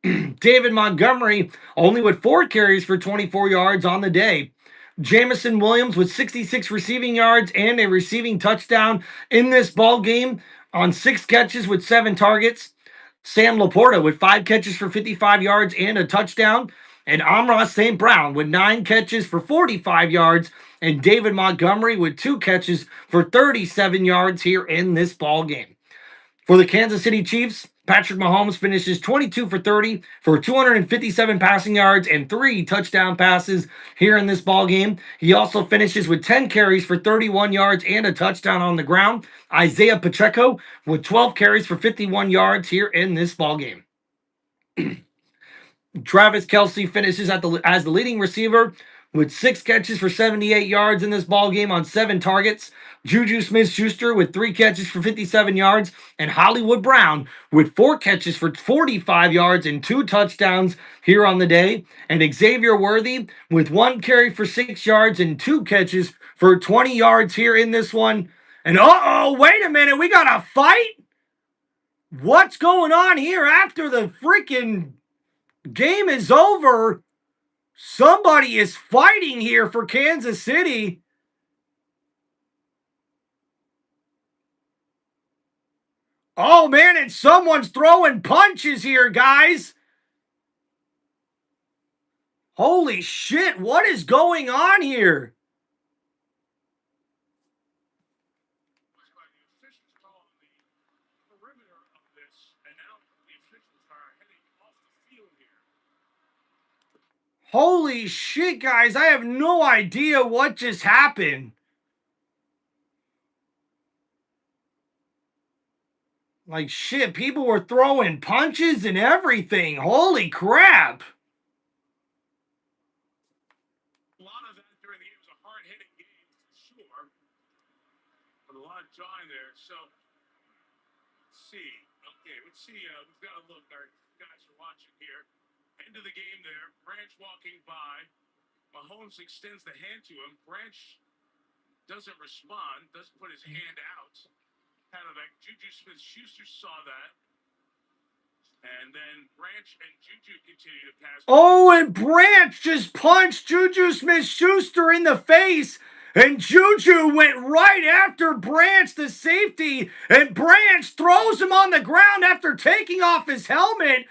David Montgomery only with 4 carries for 24 yards on the day. Jamison Williams with 66 receiving yards and a receiving touchdown in this ball game on 6 catches with 7 targets. Sam LaPorta with 5 catches for 55 yards and a touchdown. And Amon-Ra St. Brown with 9 catches for 45 yards. And David Montgomery with 2 catches for 37 yards here in this ball game. For the Kansas City Chiefs, Patrick Mahomes finishes 22 for 30 for 257 passing yards and 3 touchdown passes here in this ball game. He also finishes with 10 carries for 31 yards and a touchdown on the ground. Isaiah Pacheco with 12 carries for 51 yards here in this ball game. Travis Kelce finishes as the leading receiver with 6 catches for 78 yards in this ball game on 7 targets. Juju Smith-Schuster with 3 catches for 57 yards, and Hollywood Brown with 4 catches for 45 yards and 2 touchdowns here on the day. And Xavier Worthy with 1 carry for 6 yards and 2 catches for 20 yards here in this one. And wait a minute, we got a fight? What's going on here after the freaking game is over? Somebody is fighting here for Kansas City. Oh, man, and someone's throwing punches here, guys. Holy shit, what is going on here? Holy shit, guys, I have no idea what just happened. Like, shit, people were throwing punches and everything. Holy crap. A lot of that during the game was a hard-hitting game for sure, but a lot of jawing there. So let's see. Okay, let's see. We've got to look. Our guys are watching here. End of the game there. Branch walking by. Mahomes extends the hand to him. Branch doesn't respond. Doesn't put his hand out. Kind of like Juju Smith-Schuster saw that. And then Branch and Juju continue to pass. Oh, and Branch just punched Juju Smith-Schuster in the face. And Juju went right after Branch, the safety. And Branch throws him on the ground after taking off his helmet.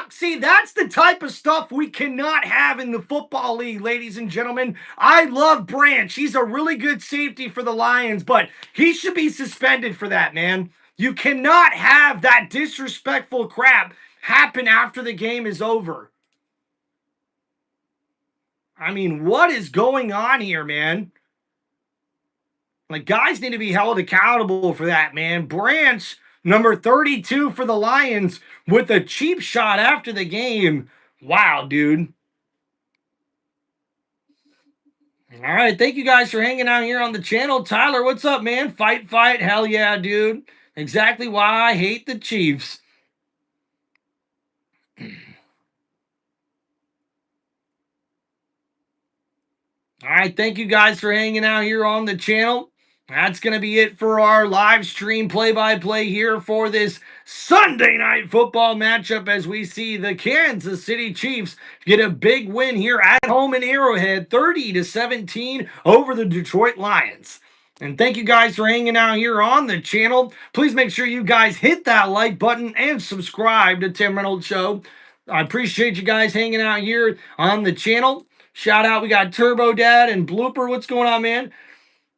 See, that's the type of stuff we cannot have in the football league, ladies and gentlemen. I love Branch. He's a really good safety for the Lions, but he should be suspended for that, man. You cannot have that disrespectful crap happen after the game is over. I mean, what is going on here, man? Like, guys need to be held accountable for that, man. Branch, number 32 for the Lions, with a cheap shot after the game. Wow, dude. All right, thank you guys for hanging out here on the channel. Tyler, what's up, man? Fight, fight. Hell yeah, dude. Exactly why I hate the Chiefs. All right, thank you guys for hanging out here on the channel. That's going to be it for our live stream play-by-play here for this Sunday night football matchup as we see the Kansas City Chiefs get a big win here at home in Arrowhead, 30-17 over the Detroit Lions. And thank you guys for hanging out here on the channel. Please make sure you guys hit that like button and subscribe to Tim Reynolds Show. I appreciate you guys hanging out here on the channel. Shout out, we got Turbo Dad and Blooper. What's going on, man?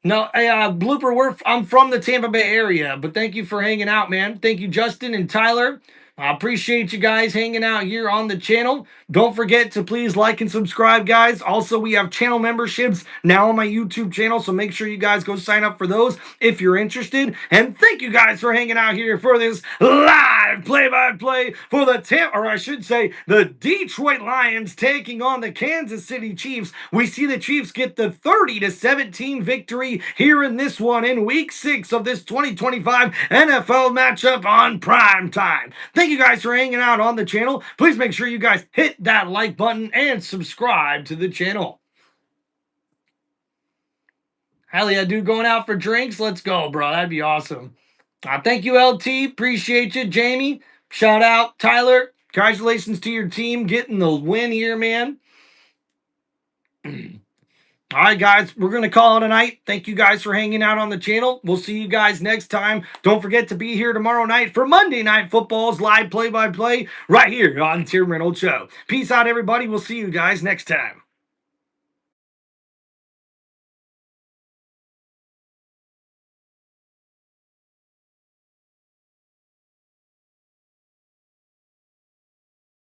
No, hey, Blooper, I'm from the Tampa Bay area, but thank you for hanging out, man. Thank you, Justin and Tyler. I appreciate you guys hanging out here on the channel. Don't forget to please like and subscribe, guys. Also, we have channel memberships now on my YouTube channel, so make sure you guys go sign up for those if you're interested. And thank you guys for hanging out here for this live play-by-play for the Detroit Lions taking on the Kansas City Chiefs. We see the Chiefs get the 30-17 victory here in this one in Week 6 of this 2025 NFL matchup on prime time. Thank you guys for hanging out on the channel. Please make sure you guys hit that like button and subscribe to the channel. Hell yeah, dude, going out for drinks? Let's go, bro. That'd be awesome. Thank you, LT. Appreciate you. Jamie, shout out. Tyler, congratulations to your team getting the win here, man. All right, guys, we're going to call it a night. Thank you guys for hanging out on the channel. We'll see you guys next time. Don't forget to be here tomorrow night for Monday Night Football's live play-by-play right here on Tim Reynolds Show. Peace out, everybody. We'll see you guys next time.